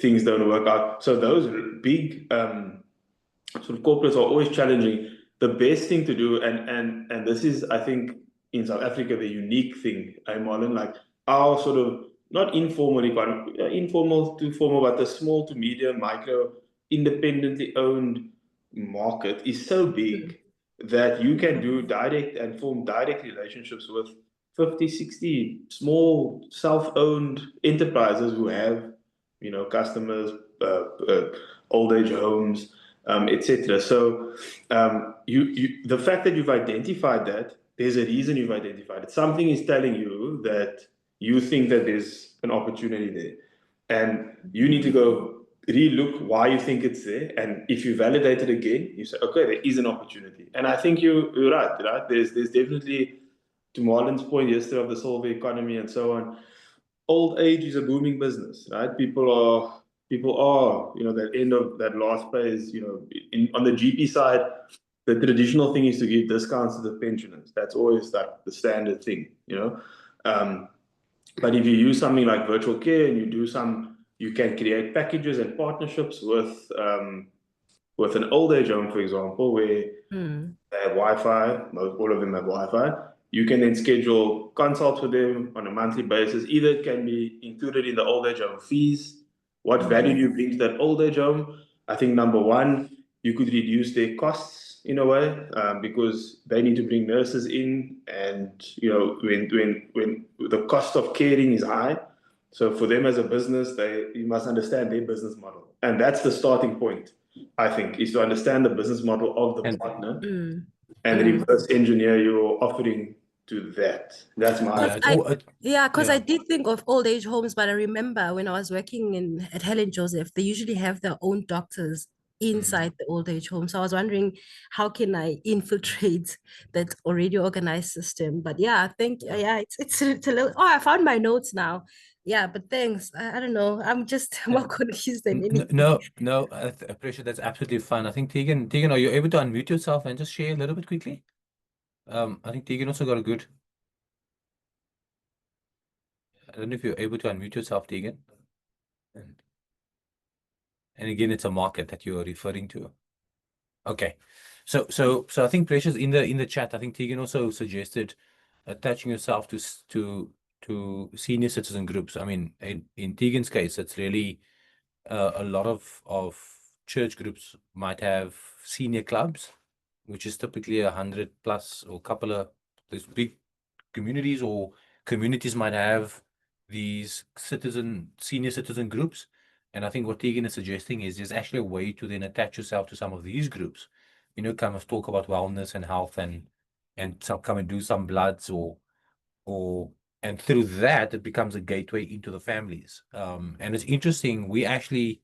B: things don't work out. So those big sort of corporates are always challenging. The best thing to do, and this is, I think, in South Africa, the unique thing, Marlon, like our sort of, not informal, informal to formal, but the small to medium, micro, independently owned market is so big that you can do direct and form direct relationships with 50, 60 small self-owned enterprises who have, customers, old age homes, etc. So the fact that you've identified that, there's a reason you've identified it. Something is telling you that you think that there's an opportunity there, and you need to go re-look why you think it's there. And if you validate it again, you say, okay, there is an opportunity. And I think you're right. There's definitely, to Marlon's point yesterday of the silver economy and so on, old age is a booming business, right? People are, that end of that last phase, on the GP side, the traditional thing is to give discounts to the pensioners. That's always like the standard thing, but if you use something like virtual care and you can create packages and partnerships with an old age home, for example, where they have Wi-Fi, all of them have Wi-Fi. You can then schedule consults with them on a monthly basis. Either it can be included in the old age home fees. What value do you bring to that old age home? I think number one, you could reduce their costs in a way, because they need to bring nurses in, and when the cost of caring is high, so for them as a business, you must understand their business model, and that's the starting point. I think is to understand the business model of the partner and reverse engineer your offering to that. That's my
D: Because I did think of old age homes, but I remember when I was working at Helen Joseph, they usually have their own doctors inside the old age home. So I was wondering, how can I infiltrate that already organized system? But yeah, it's a little. Oh, I found my notes now. Yeah, but thanks. I don't know. I'm just more confused than anything.
A: No, I appreciate that's absolutely fine. I think Tegan, are you able to unmute yourself and just share a little bit quickly? I think Tegan also got a good. I don't know if you're able to unmute yourself, Tegan. And again, it's a market that you are referring to. Okay, so I think Precious in the chat, I think Tegan also suggested attaching yourself to senior citizen groups. I mean, in Tegan's case, it's really a lot of church groups might have senior clubs, which is typically 100 plus, or couple of these big communities, or communities might have these senior citizen groups. And I think what Tegan is suggesting is there's actually a way to then attach yourself to some of these groups, kind of talk about wellness and health, and come and do some bloods, and through that it becomes a gateway into the families. And it's interesting, we actually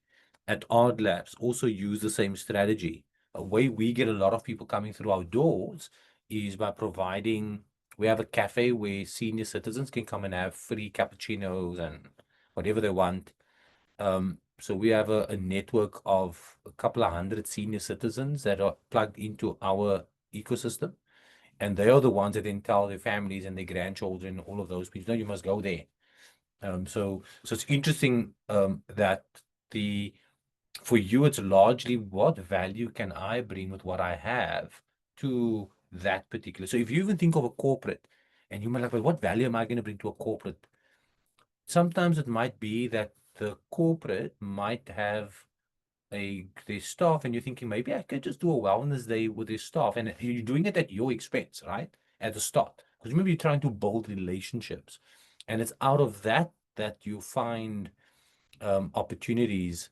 A: at Ard Labs also use the same strategy. A way we get a lot of people coming through our doors is by providing, we have a cafe where senior citizens can come and have free cappuccinos and whatever they want. So we have a network of a couple of 100 senior citizens that are plugged into our ecosystem. And they are the ones that then tell their families and their grandchildren, all of those people, no, you must go there. So it's interesting that for you, it's largely what value can I bring with what I have to that particular. So if you even think of a corporate and you might like, well, what value am I going to bring to a corporate? Sometimes it might be that the corporate might have their staff, and you're thinking maybe I could just do a wellness day with their staff, and you're doing it at your expense, right? At the start, because maybe you're trying to build relationships, and it's out of that you find opportunities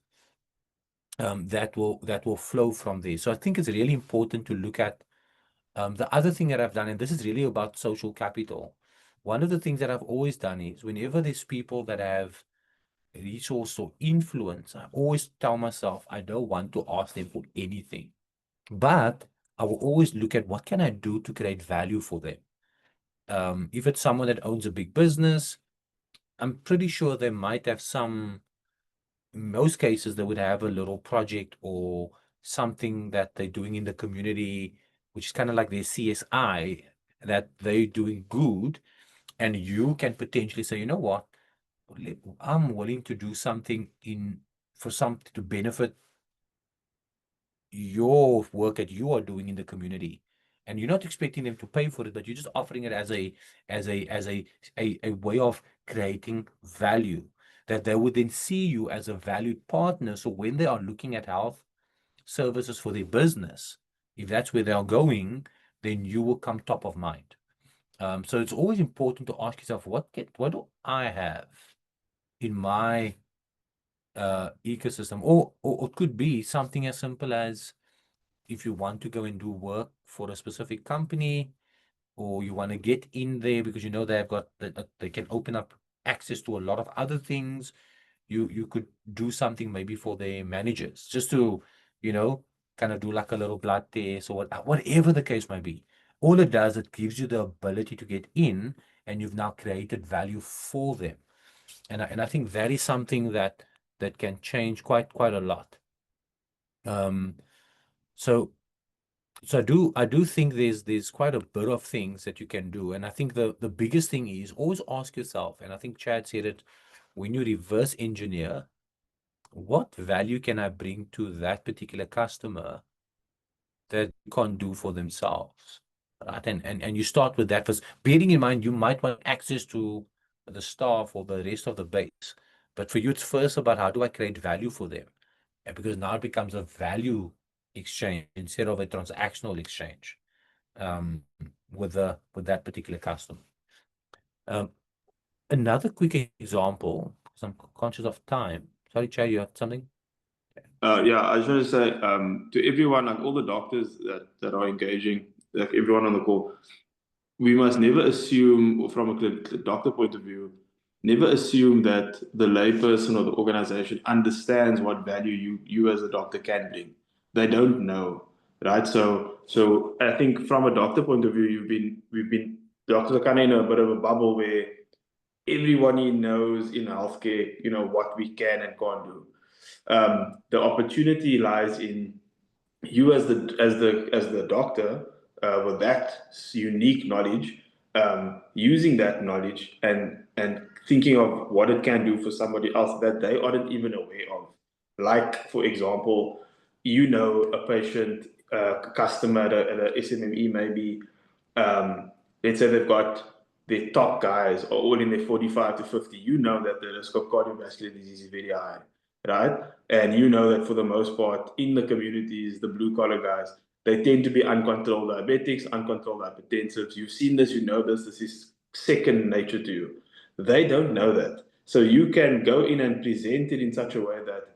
A: that will flow from there. So I think it's really important to look at the other thing that I've done, and this is really about social capital. One of the things that I've always done is whenever there's people that have resource or influence, I always tell myself I don't want to ask them for anything, but I will always look at what can I do to create value for them. If it's someone that owns a big business, I'm pretty sure they might have some, in most cases, they would have a little project or something that they're doing in the community, which is kind of like their CSI, that they're doing good. And you can potentially say, you know what, I'm willing to do something for something to benefit your work that you are doing in the community. And you're not expecting them to pay for it, but you're just offering it as a way of creating value, that they would then see you as a valued partner. So when they are looking at health services for their business, if that's where they are going, then you will come top of mind. So it's always important to ask yourself, what do I have in my ecosystem? Or it could be something as simple as, if you want to go and do work for a specific company, or you want to get in there because you know they've got they can open up access to a lot of other things, you could do something maybe for their managers, just to, kind of do like a little blood test or whatever the case may be. All it does, it gives you the ability to get in, and you've now created value for them. And I think that is something that can change quite a lot. So I do think there's quite a bit of things that you can do. And I think the biggest thing is always ask yourself, and I think Chad said it, when you reverse engineer, what value can I bring to that particular customer that you can't do for themselves? Right? And you start with that first, bearing in mind you might want access to the staff or the rest of the base. But for you, it's first about how do I create value for them? And because now it becomes a value exchange instead of a transactional exchange with that particular customer. Another quick example, because I'm conscious of time. Sorry, Chad, you have something?
B: Yeah, I just want to say to everyone, like all the doctors that are engaging, like everyone on the call, we must never assume, or from a doctor point of view, never assume that the layperson or the organization understands what value you as a doctor can bring. They don't know, right? So I think from a doctor point of view, we've been doctors are kind of in a bit of a bubble where everybody knows in healthcare, what we can and can't do. The opportunity lies in you as the doctor with that unique knowledge, using that knowledge and thinking of what it can do for somebody else that they aren't even aware of. Like, for example, a patient, customer at a SMME maybe, let's say they've got their top guys are all in their 45 to 50. That the risk of cardiovascular disease is very high, right? And that for the most part in the communities, the blue collar guys, they tend to be uncontrolled diabetics, uncontrolled hypertensives. You've seen this, this is second nature to you. They don't know that. So you can go in and present it in such a way that,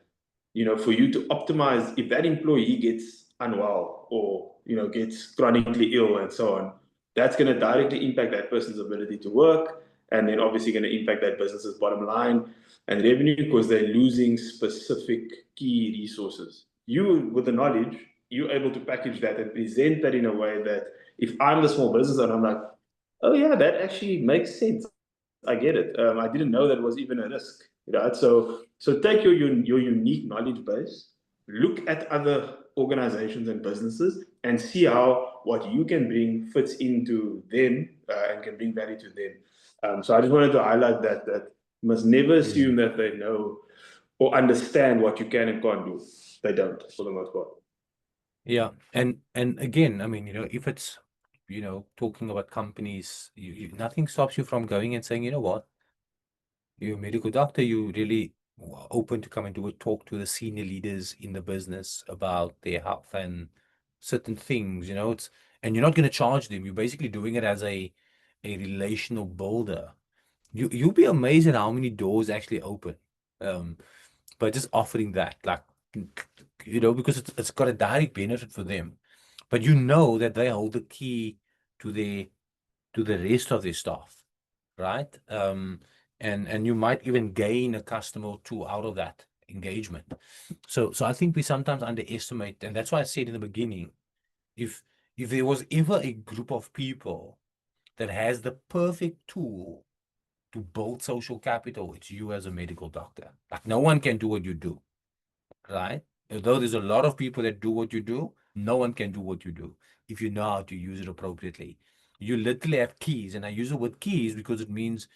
B: for you to optimize, if that employee gets unwell or, gets chronically ill and so on, that's going to directly impact that person's ability to work, and then obviously going to impact that business's bottom line and revenue, because they're losing specific key resources. You, with the knowledge, you're able to package that and present that in a way that if I'm the small business and I'm like, oh yeah, that actually makes sense. I get it. I didn't know that was even a risk, right? So take your unique knowledge base, look at other organizations and businesses, and see how what you can bring fits into them and can bring value to them. So I just wanted to highlight that you must never assume that they know or understand what you can and can't do. They don't, for the most part.
A: Yeah, and again, I mean, if it's, talking about companies, nothing stops you from going and saying, you know what, you're a medical doctor, you really open to come and do a talk to the senior leaders in the business about their health and certain things, and you're not going to charge them. You're basically doing it as a relational builder. You'll be amazed at how many doors actually open, by just offering that, like, because it's got a direct benefit for them, but that they hold the key to the rest of their staff, right? And you might even gain a customer or two out of that engagement. So I think we sometimes underestimate, and that's why I said in the beginning, if there was ever a group of people that has the perfect tool to build social capital, it's you as a medical doctor. Like, no one can do what you do, right? Although there's a lot of people that do what you do, no one can do what you do if you know how to use it appropriately. You literally have keys, and I use the word keys because it means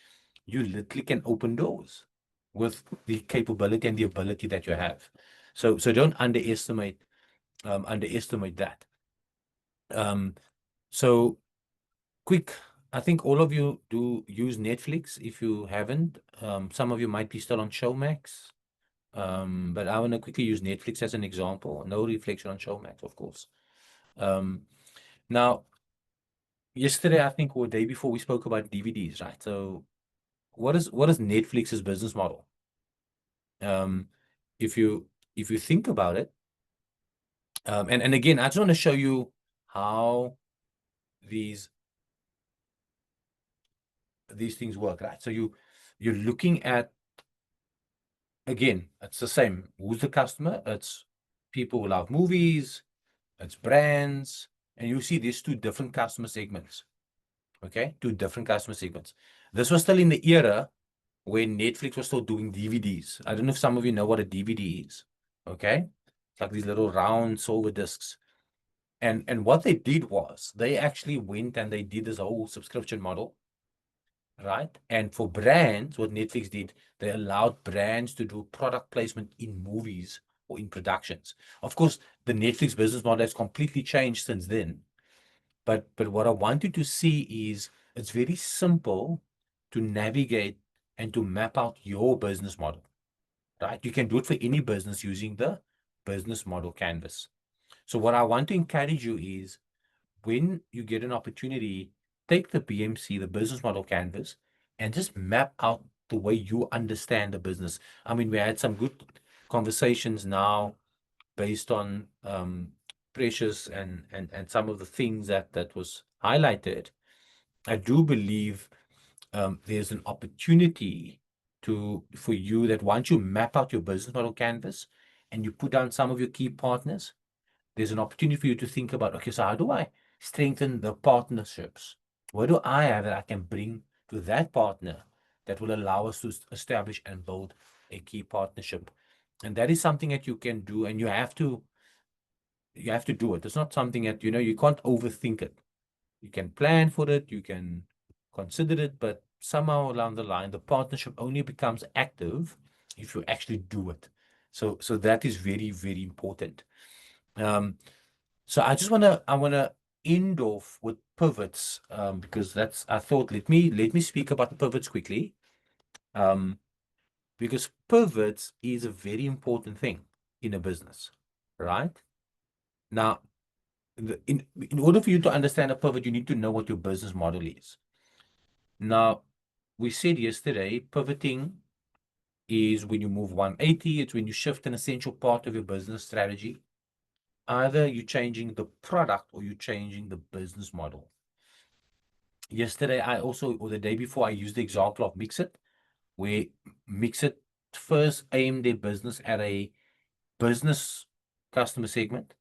A: you literally can open doors with the capability and the ability that you have. So don't underestimate that. So quick, I think all of you do use Netflix. If you haven't, some of you might be still on Showmax. But I want to quickly use Netflix as an example. No reflection on Showmax, of course. Now, yesterday, I think, or the day before, we spoke about DVDs, right? So what is Netflix's business model? If you think about it, and again, I just want to show you how these things work, right? So you're looking at, again, it's the same. Who's the customer? It's people who love movies, it's brands, and you see these two different customer segments. Okay, two different customer segments. This was still in the era when Netflix was still doing DVDs. I don't know if some of you know what a DVD is. Okay, it's like these little round silver discs. And what they did was they actually went and they did this whole subscription model, right? And for brands, what Netflix did, they allowed brands to do product placement in movies or in productions. Of course, the Netflix business model has completely changed since then. But what I want you to see is it's very simple to navigate and to map out your business model, right? You can do it for any business using the business model canvas. So what I want to encourage you is, when you get an opportunity, take the BMC, the business model canvas, and just map out the way you understand the business. I mean, we had some good conversations now based on Precious and some of the things that was highlighted. I do believe there's an opportunity for you that once you map out your business model canvas and you put down some of your key partners, there's an opportunity for you to think about, okay, so how do I strengthen the partnerships? What do I have that I can bring to that partner that will allow us to establish and build a key partnership? And that is something that you can do, and you have to do it. It's not something that, you can't overthink it. You can plan for it, you can consider it, but somehow along the line, the partnership only becomes active if you actually do it. So that is very, very important. So I want to end off with pivots, because I thought, let me speak about pivots quickly. Because pivots is a very important thing in a business, right? Now, in order for you to understand a pivot, you need to know what your business model is. Now, we said yesterday, pivoting is when you move 180. It's when you shift an essential part of your business strategy. Either you're changing the product or you're changing the business model. Yesterday, or the day before, I used the example of Mixit, where Mixit first aimed their business at a business customer segment,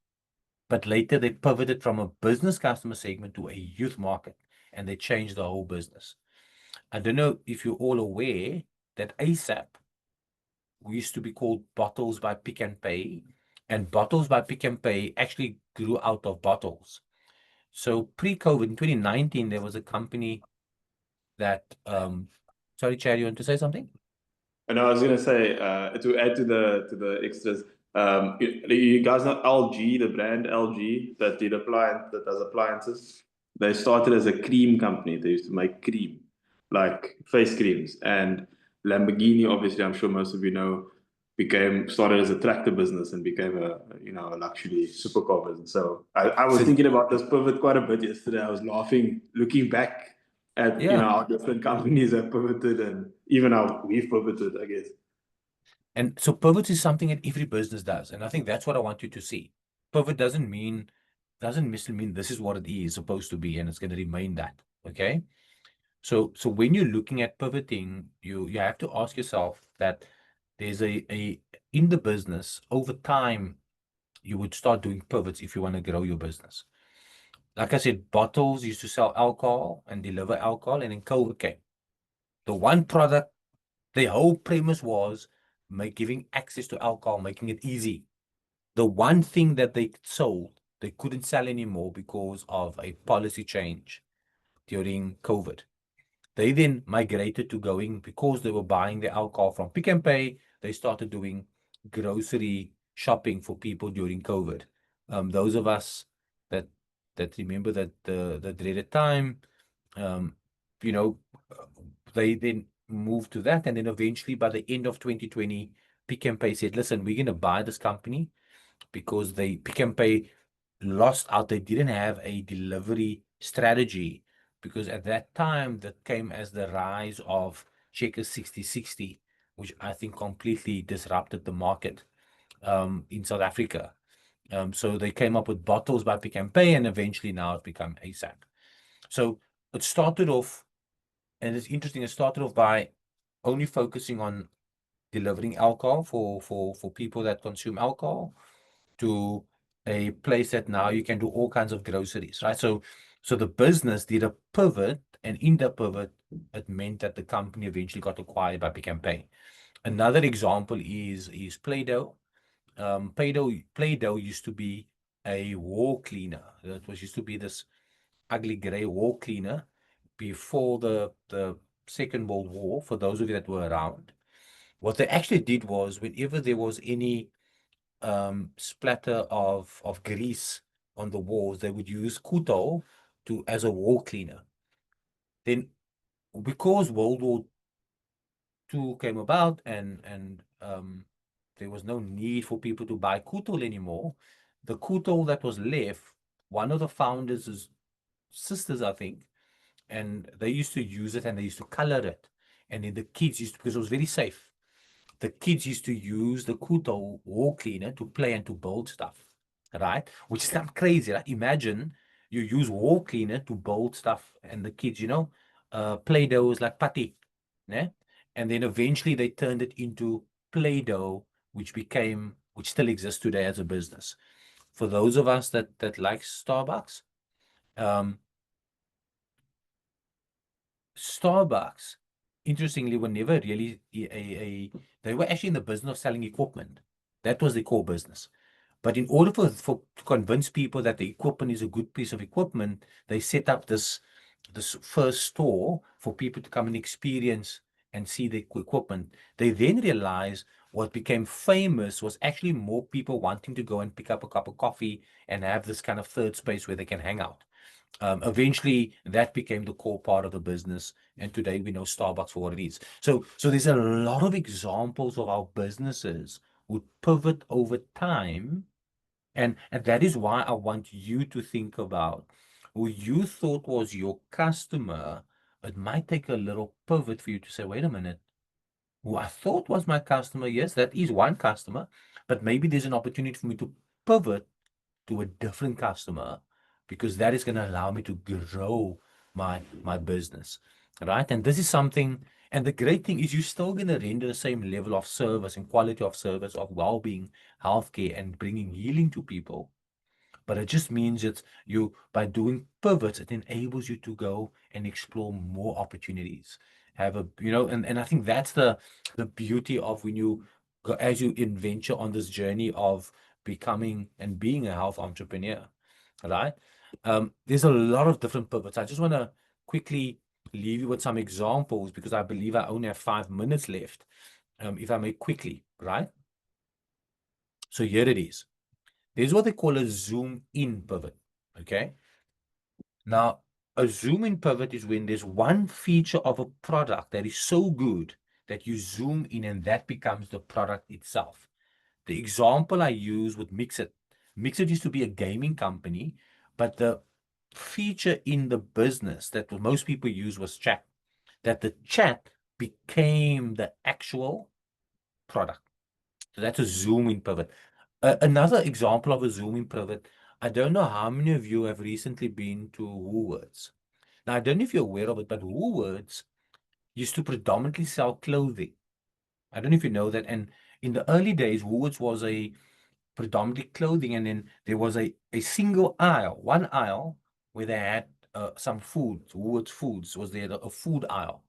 A: but later they pivoted from a business customer segment to a youth market, and they changed the whole business. I don't know if you're all aware that ASAP used to be called Bottles by Pick n Pay, and Bottles by Pick n Pay actually grew out of Bottles. So pre-COVID, in 2019, there was a company that, sorry, Chad, you want to say something?
B: And I was gonna say, to add to the extras, you guys know LG, the brand LG that does appliances. They started as a cream company. They used to make cream, like face creams. And Lamborghini, obviously, I'm sure most of you know, started as a tractor business and became a luxury supercar business. So I was thinking about this pivot quite a bit yesterday. I was laughing, looking back at
A: Yeah.
B: how different companies have pivoted and even how we've pivoted, I guess.
A: And so pivot is something that every business does. And I think that's what I want you to see. Pivot doesn't necessarily mean this is what it is supposed to be and it's going to remain that. Okay. So when you're looking at pivoting, you have to ask yourself that there's in the business over time, you would start doing pivots if you want to grow your business. Like I said, bottles used to sell alcohol and deliver alcohol, and then COVID came. The one product, the whole premise was giving access to alcohol, making it easy. The one thing that they sold, they couldn't sell anymore because of a policy change during COVID. They then migrated to going, because they were buying the alcohol from Pick n Pay, they started doing grocery shopping for people during COVID. Those of us that remember that the dreaded time, they then moved to that. And then eventually by the end of 2020, Pick n Pay said, listen, we're going to buy this company because Pick n Pay lost out. They didn't have a delivery strategy, because at that time that came as the rise of Checkers 6060, which I think completely disrupted the market in South Africa. So they came up with bottles by Pick n Pay, and eventually now it's become ASAP. So it started off, and it's interesting, it started off by only focusing on delivering alcohol for people that consume alcohol, to a place that now you can do all kinds of groceries, right? So the business did a pivot, and in the pivot, it meant that the company eventually got acquired by Pick n Pay. Another example is Play-Doh. Play-Doh used to be a wall cleaner. That used to be this ugly gray wall cleaner before the Second World War, for those of you that were around. What they actually did was, whenever there was any splatter of grease on the walls, they would use Kutol as a wall cleaner. Then, because World War II came about, and there was no need for people to buy Kutol anymore, the Kutol that was left, one of the founders' sisters, I think, and they used to use it and they used to color it. And then the kids used to, because it was very safe, the kids used to use the Kutol wall cleaner to play and to build stuff, right? Which is kind of crazy, right? Imagine you use wall cleaner to build stuff, and the kids, Play-Doh is like putty, né? And then eventually they turned it into Play-Doh, which still exists today as a business. For those of us that like Starbucks, Starbucks, interestingly, were never really they were actually in the business of selling equipment. That was the core business. But in order to convince people that the equipment is a good piece of equipment, they set up this first store for people to come and experience and see the equipment. They then realized what became famous was actually more people wanting to go and pick up a cup of coffee and have this kind of third space where they can hang out. Eventually, that became the core part of the business, and today we know Starbucks for what it is. So there's a lot of examples of how businesses would pivot over time, and that is why I want you to think about who you thought was your customer. It might take a little pivot for you to say, wait a minute, who I thought was my customer, yes, that is one customer, but maybe there's an opportunity for me to pivot to a different customer, because that is going to allow me to grow my business, right? And this is something, and the great thing is you're still going to render the same level of service and quality of service, of well-being, healthcare, and bringing healing to people. But it just means that by doing pivots, it enables you to go and explore more opportunities. And I think that's the beauty of when you go, as you venture on this journey of becoming and being a health entrepreneur, right? There's a lot of different pivots. I just want to quickly leave you with some examples, because I believe I only have 5 minutes left. if I may quickly, right? So here it is. There's what they call a zoom in pivot. Okay. Now, a zoom in pivot is when there's one feature of a product that is so good that you zoom in and that becomes the product itself. The example I use with Mixit. Mixit used to be a gaming company, but the feature in the business that most people use was chat. That the chat became the actual product. So that's a zoom in pivot. Another example of a zoom in pivot. I don't know how many of you have recently been to Woolworths. Now, I don't know if you're aware of it, but Woolworths used to predominantly sell clothing. I don't know if you know that. And in the early days, Woolworths was a predominantly clothing, and then there was a single aisle, one aisle where they had some foods. Woolworths Foods was there, a food aisle.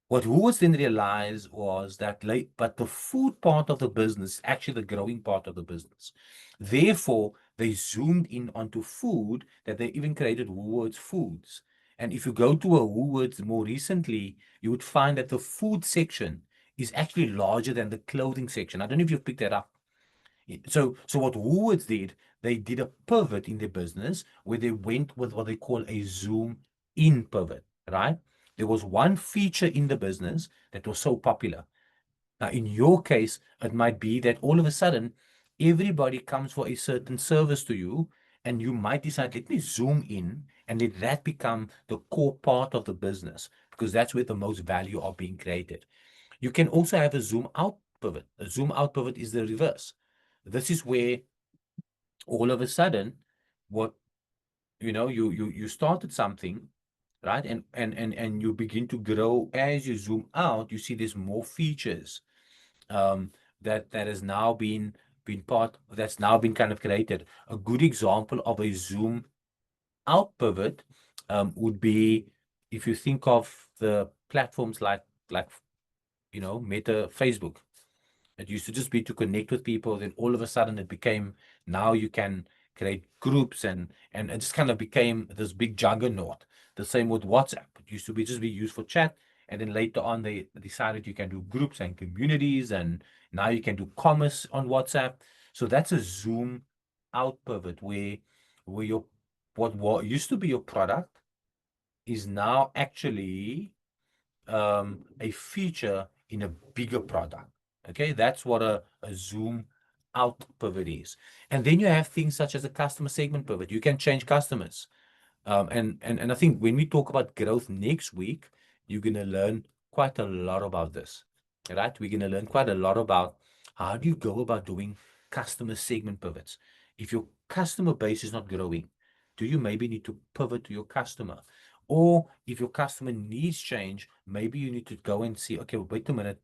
A: What Woolworths didn't realize was that but the food part of the business is actually the growing part of the business. Therefore, they zoomed in onto food, that they even created Woolworths Foods. And if you go to a Woolworths more recently, you would find that the food section is actually larger than the clothing section. I don't know if you've picked that up. So what Woolworths did, they did a pivot in their business where they went with what they call a zoom in pivot, right? There was one feature in the business that was so popular. Now, in your case, it might be that all of a sudden, everybody comes for a certain service to you, and you might decide, let me zoom in and let that become the core part of the business, because that's where the most value are being created. You can also have a zoom out pivot. A zoom out pivot is the reverse. This is where all of a sudden, what you started something, right? And you begin to grow. As you zoom out, you see there's more features that has now been that's now been kind of created. A good example of a zoom out pivot would be if you think of the platforms like Meta, Facebook. It used to just be to connect with people. Then all of a sudden it became, now you can create groups, and it just kind of became this big juggernaut. The same with WhatsApp. It used to be just be used for chat. And then later on, they decided you can do groups and communities, and now you can do commerce on WhatsApp. So that's a zoom out pivot where your what used to be your product is now actually a feature in a bigger product. Okay, that's what a zoom out pivot is. And then you have things such as a customer segment pivot. You can change customers. And I think when we talk about growth next week, you're going to learn quite a lot about this, right? We're going to learn quite a lot about how do you go about doing customer segment pivots. If your customer base is not growing, do you maybe need to pivot to your customer? Or if your customer needs change, maybe you need to go and see, okay, wait a minute,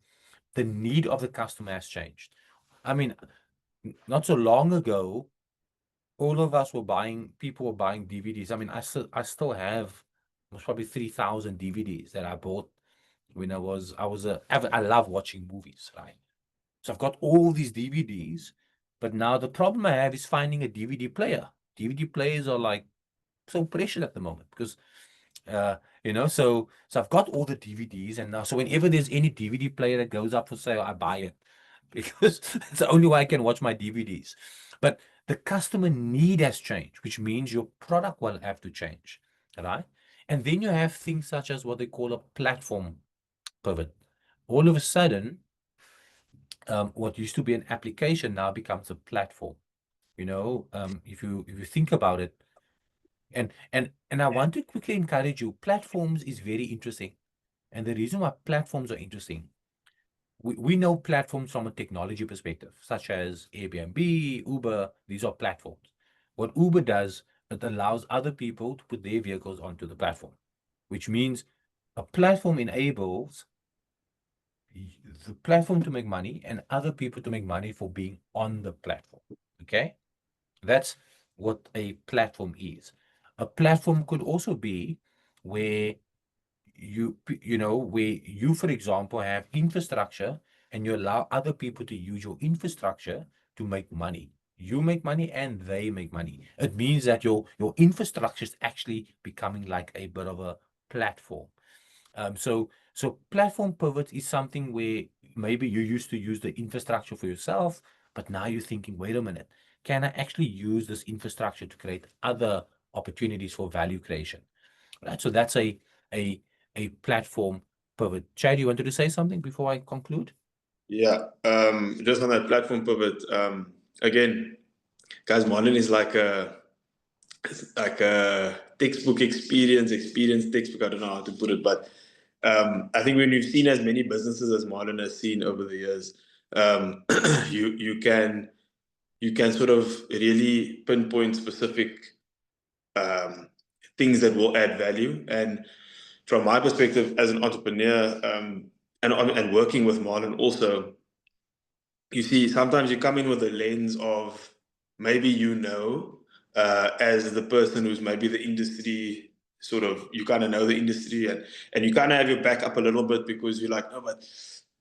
A: the need of the customer has changed. I mean, not so long ago, all of us were people were buying DVDs. I mean, I still have most probably 3,000 DVDs that I bought when I love watching movies, right? So I've got all these DVDs, but now the problem I have is finding a DVD player. DVD players are like so precious at the moment because so I've got all the DVDs, and now so whenever there's any DVD player that goes up for sale, I buy it because it's the only way I can watch my DVDs. But the customer need has changed, which means your product will have to change, right? And then you have things such as what they call a platform pivot. All of a sudden, what used to be an application now becomes a platform. If you think about it, and I want to quickly encourage you, platforms is very interesting. And the reason why platforms are interesting, we know platforms from a technology perspective, such as Airbnb, Uber, these are platforms. What Uber does, it allows other people to put their vehicles onto the platform, which means a platform enables the platform to make money and other people to make money for being on the platform. Okay? That's what a platform is. A platform could also be where you, for example, have infrastructure and you allow other people to use your infrastructure to make money. You make money and they make money. It means that your infrastructure is actually becoming like a bit of a platform. So platform pivot is something where maybe you used to use the infrastructure for yourself, but now you're thinking, wait a minute, can I actually use this infrastructure to create other opportunities for value creation? Right. So that's a platform pivot. Chad, you wanted to say something before I conclude?
B: Yeah, just on that platform pivot, again, guys, Marlon is like a textbook experience textbook. I don't know how to put it, but I think when we've seen as many businesses as Marlon has seen over the years, you can sort of really pinpoint specific things that will add value. And from my perspective as an entrepreneur, and working with Marlon also, you see, sometimes you come in with a lens of maybe as the person who's maybe the industry sort of, you kind of know the industry, and you kind of have your back up a little bit because you're like, no, but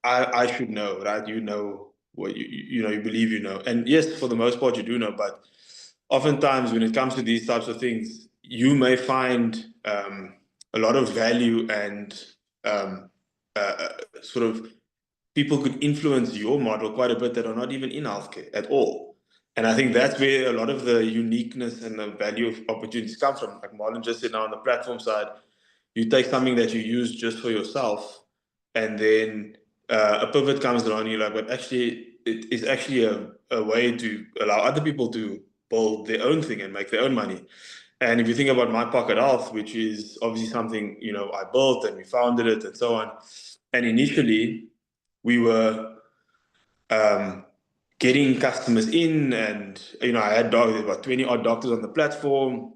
B: I should know, right? You know what you know, you believe you know. And yes, for the most part you do know, but oftentimes when it comes to these types of things, you may find a lot of value and sort of people could influence your model quite a bit that are not even in healthcare at all. And I think that's where a lot of the uniqueness and the value of opportunities come from. Like Marlon just said, now on the platform side, you take something that you use just for yourself, and then a pivot comes along, and you're like, but actually, it is actually a way to allow other people to build their own thing and make their own money. And if you think about My Pocket Health, which is obviously something, you know, I built and we founded it and so on. And initially, we were getting customers in, and you know, I had about 20 odd doctors on the platform,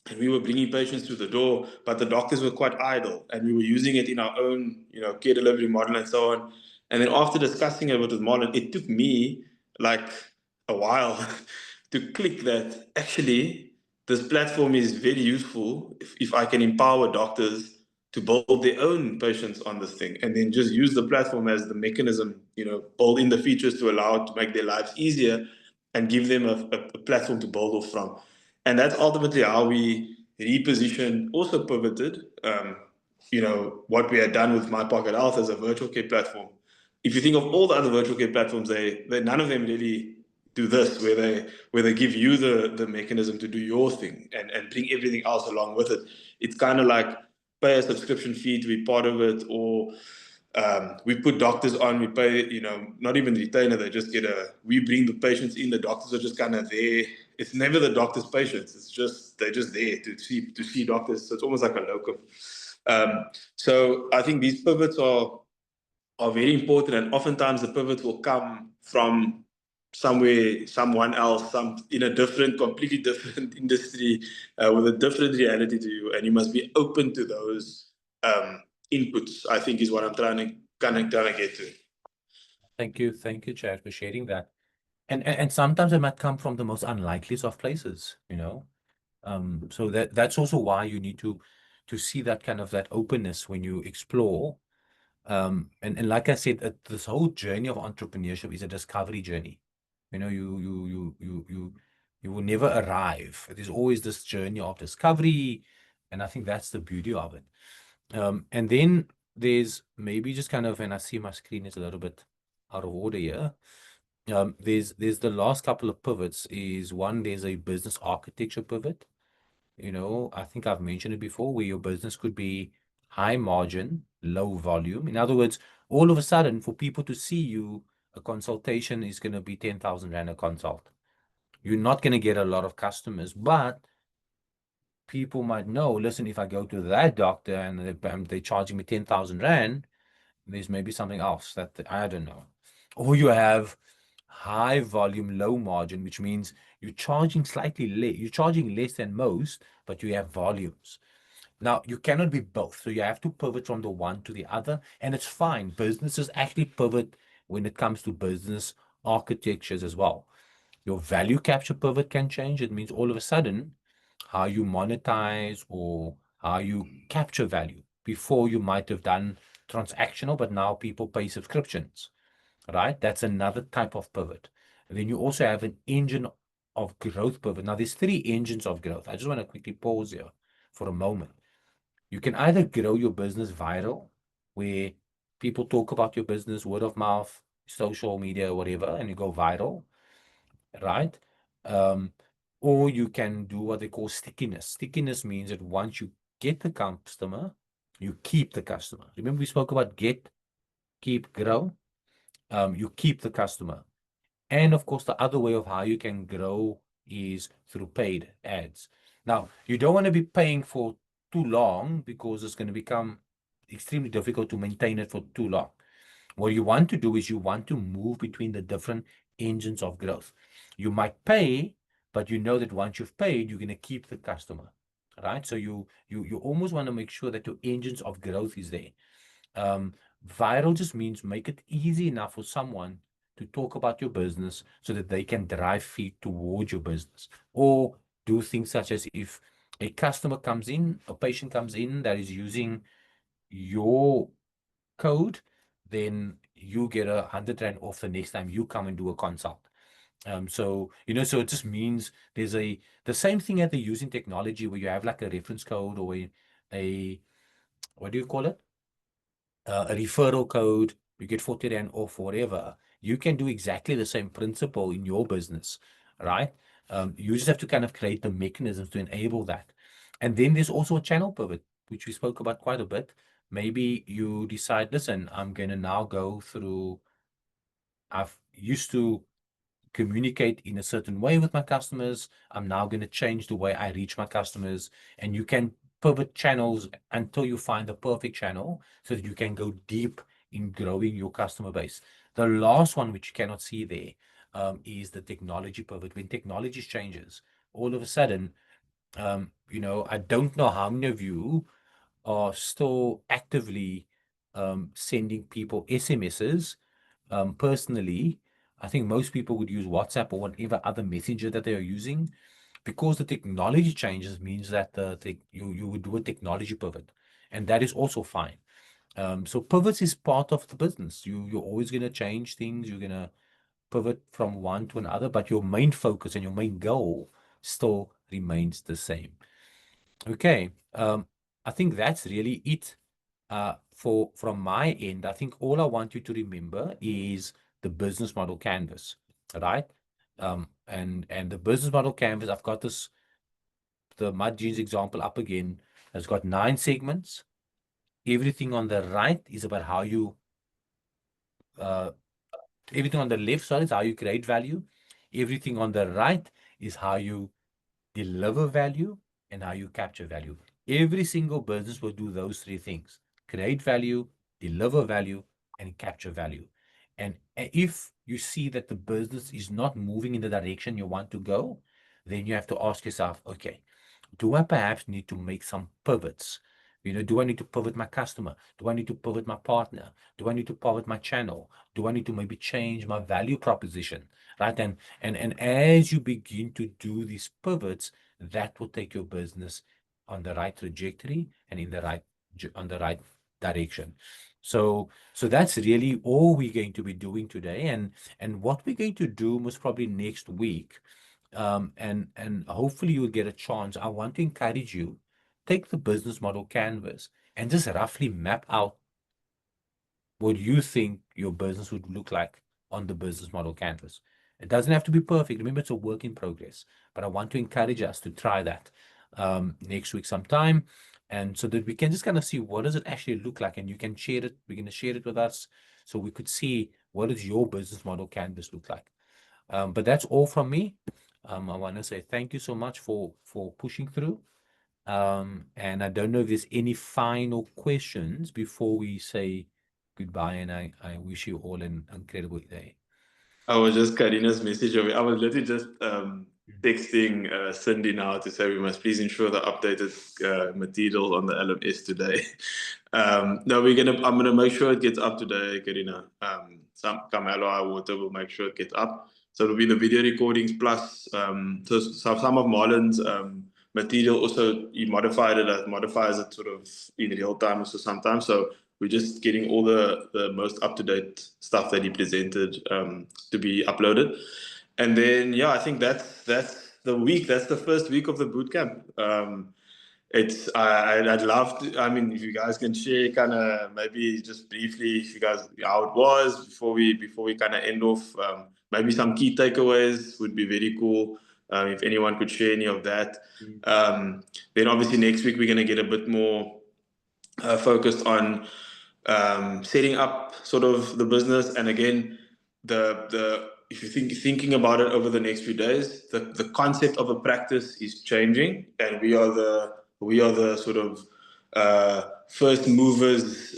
B: and we were bringing patients through the door, but the doctors were quite idle, and we were using it in our own, you know, care delivery model and so on. And then after discussing it with Marlon, it took me like a while to click that actually this platform is very useful if I can empower doctors to build their own patients on this thing, and then just use the platform as the mechanism, you know, build in the features to allow it to make their lives easier and give them a platform to build off from. And that's ultimately how we repositioned, also pivoted, you know, what we had done with My Pocket Health as a virtual care platform. If you think of all the other virtual care platforms, they none of them really do this, where they give you the mechanism to do your thing and bring everything else along with it. It's kind of like pay a subscription fee to be part of it, or we put doctors on, we pay, you know, not even retainer, they just we bring the patients in, the doctors are just kind of there. It's never the doctor's patients, it's just, they're just there to see doctors. So it's almost like a locum. So I think these pivots are very important, and oftentimes the pivot will come from someone else, in a completely different industry, with a different reality to you, and you must be open to those inputs, I think, is what I'm trying to get to.
A: Thank you, Chad, for sharing that. And sometimes it might come from the most unlikeliest of places, you know. So that's also why you need to see that kind of that openness when you explore. And like I said, this whole journey of entrepreneurship is a discovery journey. You know, you will never arrive. There's always this journey of discovery, and I think that's the beauty of it. And then there's maybe just kind of, and I see my screen is a little bit out of order here. There's the last couple of pivots is one, there's a business architecture pivot. You know, I think I've mentioned it before, where your business could be high margin, low volume. In other words, all of a sudden, for people to see you, a consultation is going to be 10,000 Rand a consult. You're not going to get a lot of customers, but people might know, listen, if I go to that doctor and they're charging me 10,000 Rand, there's maybe something else that I don't know. Or you have high volume, low margin, which means you're charging slightly less. You're charging less than most, but you have volumes. Now, you cannot be both. So you have to pivot from the one to the other, and it's fine. Businesses actually pivot when it comes to business architectures as well. Your value capture pivot can change. It means all of a sudden, how you monetize or how you capture value. Before you might have done transactional, but now people pay subscriptions, right? That's another type of pivot. And then you also have an engine of growth pivot. Now, there's 3 engines of growth. I just want to quickly pause here for a moment. You can either grow your business viral, where people talk about your business, word of mouth, social media, whatever, and you go viral, right? Or you can do what they call stickiness. Stickiness means that once you get the customer, you keep the customer. Remember we spoke about get, keep, grow. You keep the customer. And of course, the other way of how you can grow is through paid ads. Now, you don't want to be paying for too long because it's going to become extremely difficult to maintain it for too long. What you want to do is you want to move between the different engines of growth. You might pay, but you know that once you've paid, you're going to keep the customer, right? So you almost want to make sure that your engines of growth is there. Viral just means make it easy enough for someone to talk about your business so that they can drive feed towards your business, or do things such as if a customer comes in, a patient comes in that is using your code, then you get 100 Rand off the next time you come and do a consult. So so it just means there's the same thing that they use in technology where you have like a reference code or a what do you call it? A referral code, you get 40 Rand off, whatever. You can do exactly the same principle in your business, right? You just have to kind of create the mechanisms to enable that. And then there's also a channel pivot, which we spoke about quite a bit. Maybe you decide, listen, I'm going to now go through, I've used to communicate in a certain way with my customers. I'm now going to change the way I reach my customers. And you can pivot channels until you find the perfect channel so that you can go deep in growing your customer base. The last one, which you cannot see there, is the technology pivot. When technology changes, all of a sudden, I don't know how many of you are still actively sending people SMSs. Personally, I think most people would use WhatsApp or whatever other messenger that they are using, because the technology changes means that you would do a technology pivot, and that is also fine. So pivots is part of the business. You're always going to change things. You're going to pivot from one to another, but your main focus and your main goal still remains the same. Okay. I think that's really it. From my end, I think all I want you to remember is the business model canvas, right? And the business model canvas, I've got the Mud Jeans example up again, has got 9 segments. Everything on the right is about how you, everything on the left side is how you create value. Everything on the right is how you deliver value and how you capture value. Every single business will do those 3 things: create value, deliver value, and capture value. And if you see that the business is not moving in the direction you want to go, then you have to ask yourself, okay, do I perhaps need to make some pivots? Do I need to pivot my customer? Do I need to pivot my partner? Do I need to pivot my channel? Do I need to maybe change my value proposition? Right? And as you begin to do these pivots, that will take your business on the right trajectory and on the right direction. So that's really all we're going to be doing today. And what we're going to do most probably next week, and hopefully you'll get a chance. I want to encourage you, take the business model canvas and just roughly map out what you think your business would look like on the business model canvas. It doesn't have to be perfect. Remember, it's a work in progress, but I want to encourage us to try that next week sometime. And so that we can just kind of see what does it actually look like, and you can share it. We're going to share it with us so we could see what does your business model canvas look like. But that's all from me. I want to say thank you so much for pushing through. And I don't know if there's any final questions before we say goodbye, and I wish you all an incredible day.
B: I was just Karina's message of it. I was literally just texting Cindy now to say we must please ensure the updated material on the LMS today. No, I'm gonna make sure it gets up today, Karina. Some Camelo Water will make sure it gets up. So it'll be the video recordings plus so some of Marlon's material also he modifies it sort of in real time also sometimes. So we're just getting all the most up-to-date stuff that he presented to be uploaded. And then, yeah, I think that's the week. That's the first week of the bootcamp. I'd love to. I mean, if you guys can share, kind of maybe just briefly, if you guys how it was before we kind of end off. Maybe some key takeaways would be very cool. If anyone could share any of that. Then obviously next week we're gonna get a bit more focused on setting up sort of the business, and again the if you thinking about it over the next few days, the concept of a practice is changing, and we are the sort of first movers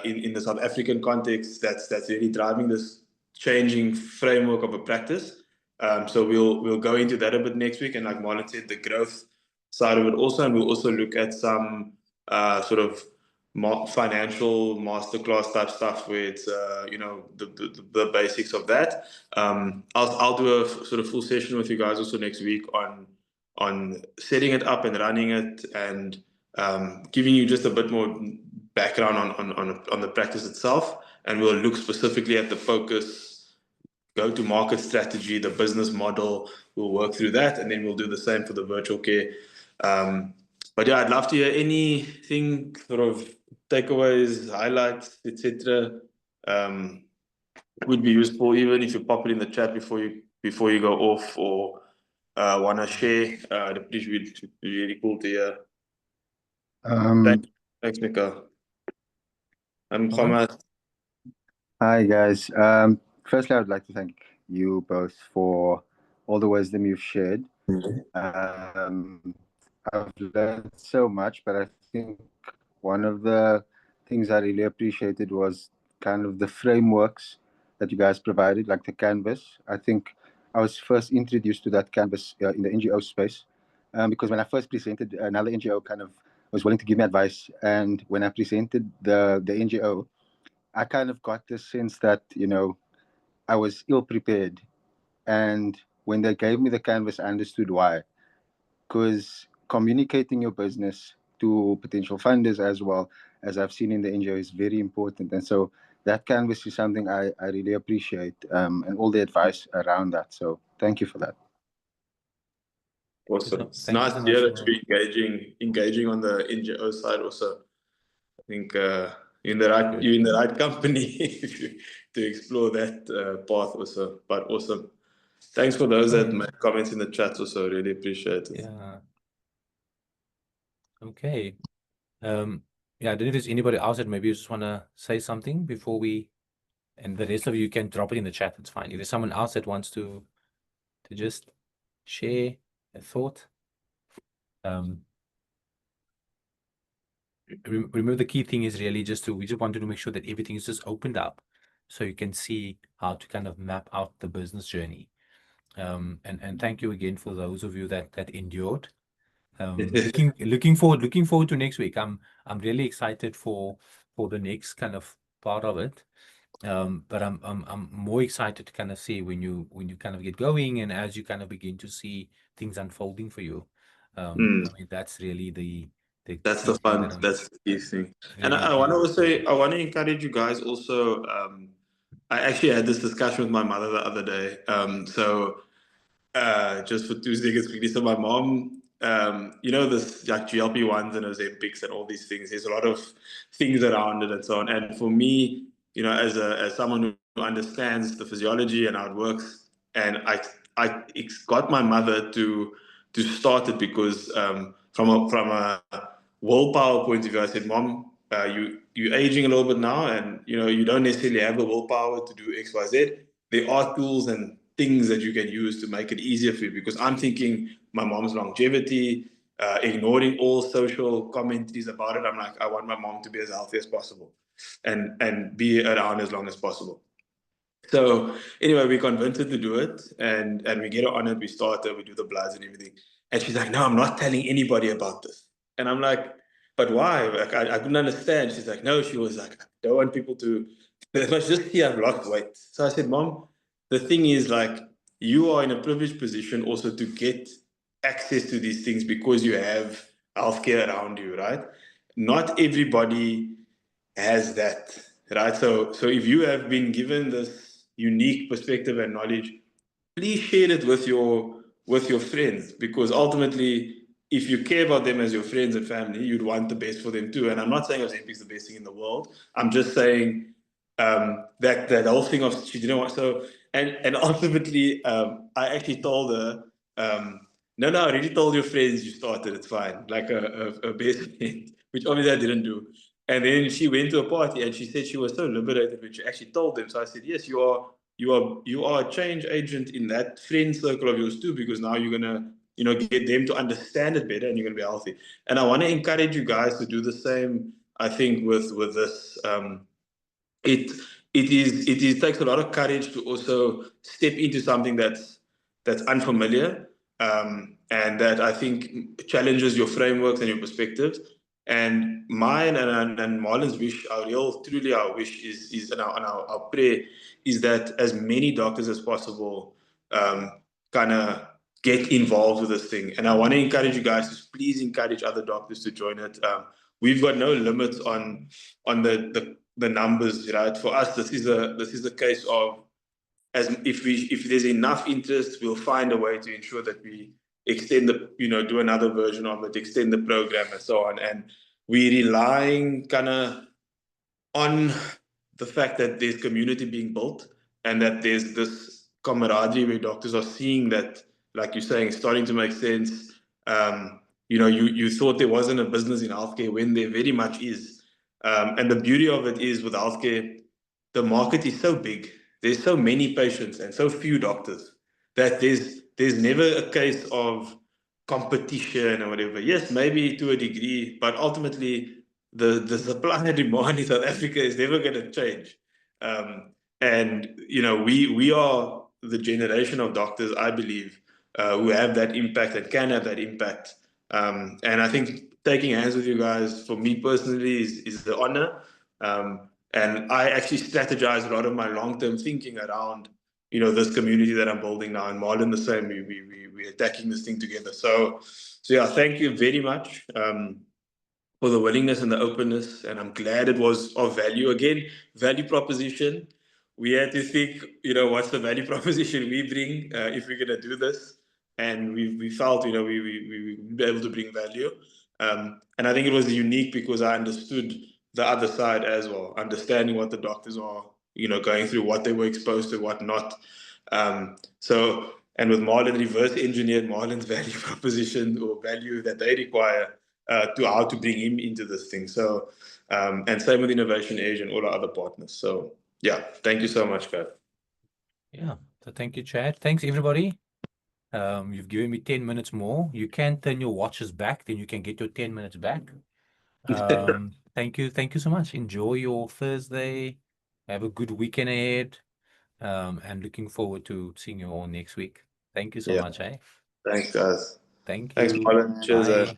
B: in the South African context that's really driving this changing framework of a practice. So we'll go into that a bit next week, and like Marlon said, the growth side of it also, and we'll also look at some sort of financial masterclass type stuff where it's you know the basics of that. I'll do a sort of full session with you guys also next week on setting it up and running it, and giving you just a bit more background on the practice itself, and we'll look specifically at the focus, go-to-market strategy, the business model. We'll work through that, and then we'll do the same for the virtual care. But yeah, I'd love to hear anything, sort of takeaways, highlights, etc. Would be useful, even if you pop it in the chat before you go off, or want to share. Please, would be really cool to hear. Thanks, Mika. And Mohammed.
G: Hi guys. Firstly, I would like to thank you both for all the wisdom you've shared. I've learned so much, but I think one of the things I really appreciated was kind of the frameworks that you guys provided, like the canvas. I think I was first introduced to that canvas in the NGO space, because when I first presented, another NGO kind of was willing to give me advice, and when I presented the NGO, I kind of got the sense that, you know, I was ill prepared, and when they gave me the canvas, I understood why. Because communicating your business to potential funders, as well as I've seen in the NGO, is very important. And so that canvas is something I really appreciate, and all the advice around that. So thank you for that.
B: Awesome. It's
A: Thank you
B: nice
A: so
B: to
A: much
B: hear that
A: for-
B: you're engaging on the NGO side also. I think you're in the right company to explore that path also. But awesome. Thanks for those that made comments in the chat also. Really appreciate it.
A: Yeah. Okay. Yeah, I don't know if there's anybody else that maybe you just want to say something before we, and the rest of you can drop it in the chat. It's fine. If there's someone else that wants to just share a thought. Remember, the key thing is really just we just wanted to make sure that everything is just opened up, so you can see how to kind of map out the business journey. And thank you again for those of you that endured. Looking forward to next week. I'm really excited for the next kind of part of it. But I'm more excited to kind of see when you kind of get going, and as you kind of begin to see things unfolding for you. I mean, that's really
B: That's
A: key
B: the
A: thing
B: fun.
A: that I'm
B: That's the key thing. And
A: really,
B: I want to
A: really
B: also,
A: appreciate.
B: I want to encourage you guys also. I actually had this discussion with my mother the other day. So just for 2 seconds quickly. So my mom, you know, this like GLP-1s and Ozempics and all these things. There's a lot of things around it and so on. And for me, you know, as someone who understands the physiology and how it works, and I got my mother to start it because from a willpower point of view, I said, Mom, you're aging a little bit now, and you know you don't necessarily have the willpower to do X, Y, Z. There are tools and things that you can use to make it easier for you, because I'm thinking my mom's longevity, ignoring all social commentaries about it. I'm like, I want my mom to be as healthy as possible and be around as long as possible. So anyway, we convinced her to do it, and we get her on it. We start her, we do the bloods and everything. And she's like, no, I'm not telling anybody about this. And I'm like, but why? Like, I couldn't understand. She's like, no, she was like, I don't want people to, let's just see I've lost weight. So I said, Mom, the thing is, like, you are in a privileged position also to get access to these things because you have healthcare around you, right? Not everybody has that, right? So if you have been given this unique perspective and knowledge, please share it with your friends, because ultimately if you care about them as your friends and family, you'd want the best for them too. And I'm not saying Ozempic is the best thing in the world. I'm just saying that whole thing of she didn't want and ultimately I actually told her no, I already told your friends you started, it's fine, like a best friend, which obviously I didn't do. And then she went to a party and she said she was so liberated when she actually told them. So I said, yes, you are a change agent in that friend circle of yours too, because now you're gonna get them to understand it better and you're gonna be healthy. And I want to encourage you guys to do the same. I think with this it takes a lot of courage to also step into something that's unfamiliar, and that I think challenges your frameworks and your perspectives. And mine and Marlon's wish, our wish is and our prayer is that as many doctors as possible kind of get involved with this thing. And I want to encourage you guys to please encourage other doctors to join it. We've got no limits on the numbers, right? For us, this is a case of if there's enough interest, we'll find a way to ensure that we extend do another version of it, extend the program and so on. And we're relying kind of on the fact that there's community being built and that there's this camaraderie where doctors are seeing that, like you're saying, it's starting to make sense. You thought there wasn't a business in healthcare when there very much is. And the beauty of it is with healthcare, the market is so big. There's so many patients and so few doctors that there's never a case of competition or whatever. Yes, maybe to a degree, but ultimately the supply and demand in South Africa is never going to change. And we are the generation of doctors, I believe, who have that impact and can have that impact. And I think taking hands with you guys, for me personally, is the honor. And I actually strategize a lot of my long-term thinking around, this community that I'm building now. And Marlon the same, we're attacking this thing together. So yeah, thank you very much for the willingness and the openness. And I'm glad it was of value. Again, value proposition. We had to think, what's the value proposition we bring if we're going to do this? And we felt, we would be able to bring value. And I think it was unique because I understood the other side as well, understanding what the doctors are, going through, what they were exposed to, what not. And with Marlon, reverse engineered Marlon's value proposition or value that they require to how to bring him into this thing. So, and same with Innovation Edge and all our other partners. So yeah, thank you so much, guys.
A: Yeah, so thank you, Chad. Thanks, everybody. You've given me 10 minutes more. You can turn your watches back, then you can get your 10 minutes back. Thank you so much. Enjoy your Thursday. Have a good weekend ahead. And looking forward to seeing you all next week. Thank you so much, eh?
B: Thanks, guys.
A: Thank
B: Thanks,
A: you.
B: Marlon. Cheers.
A: Bye.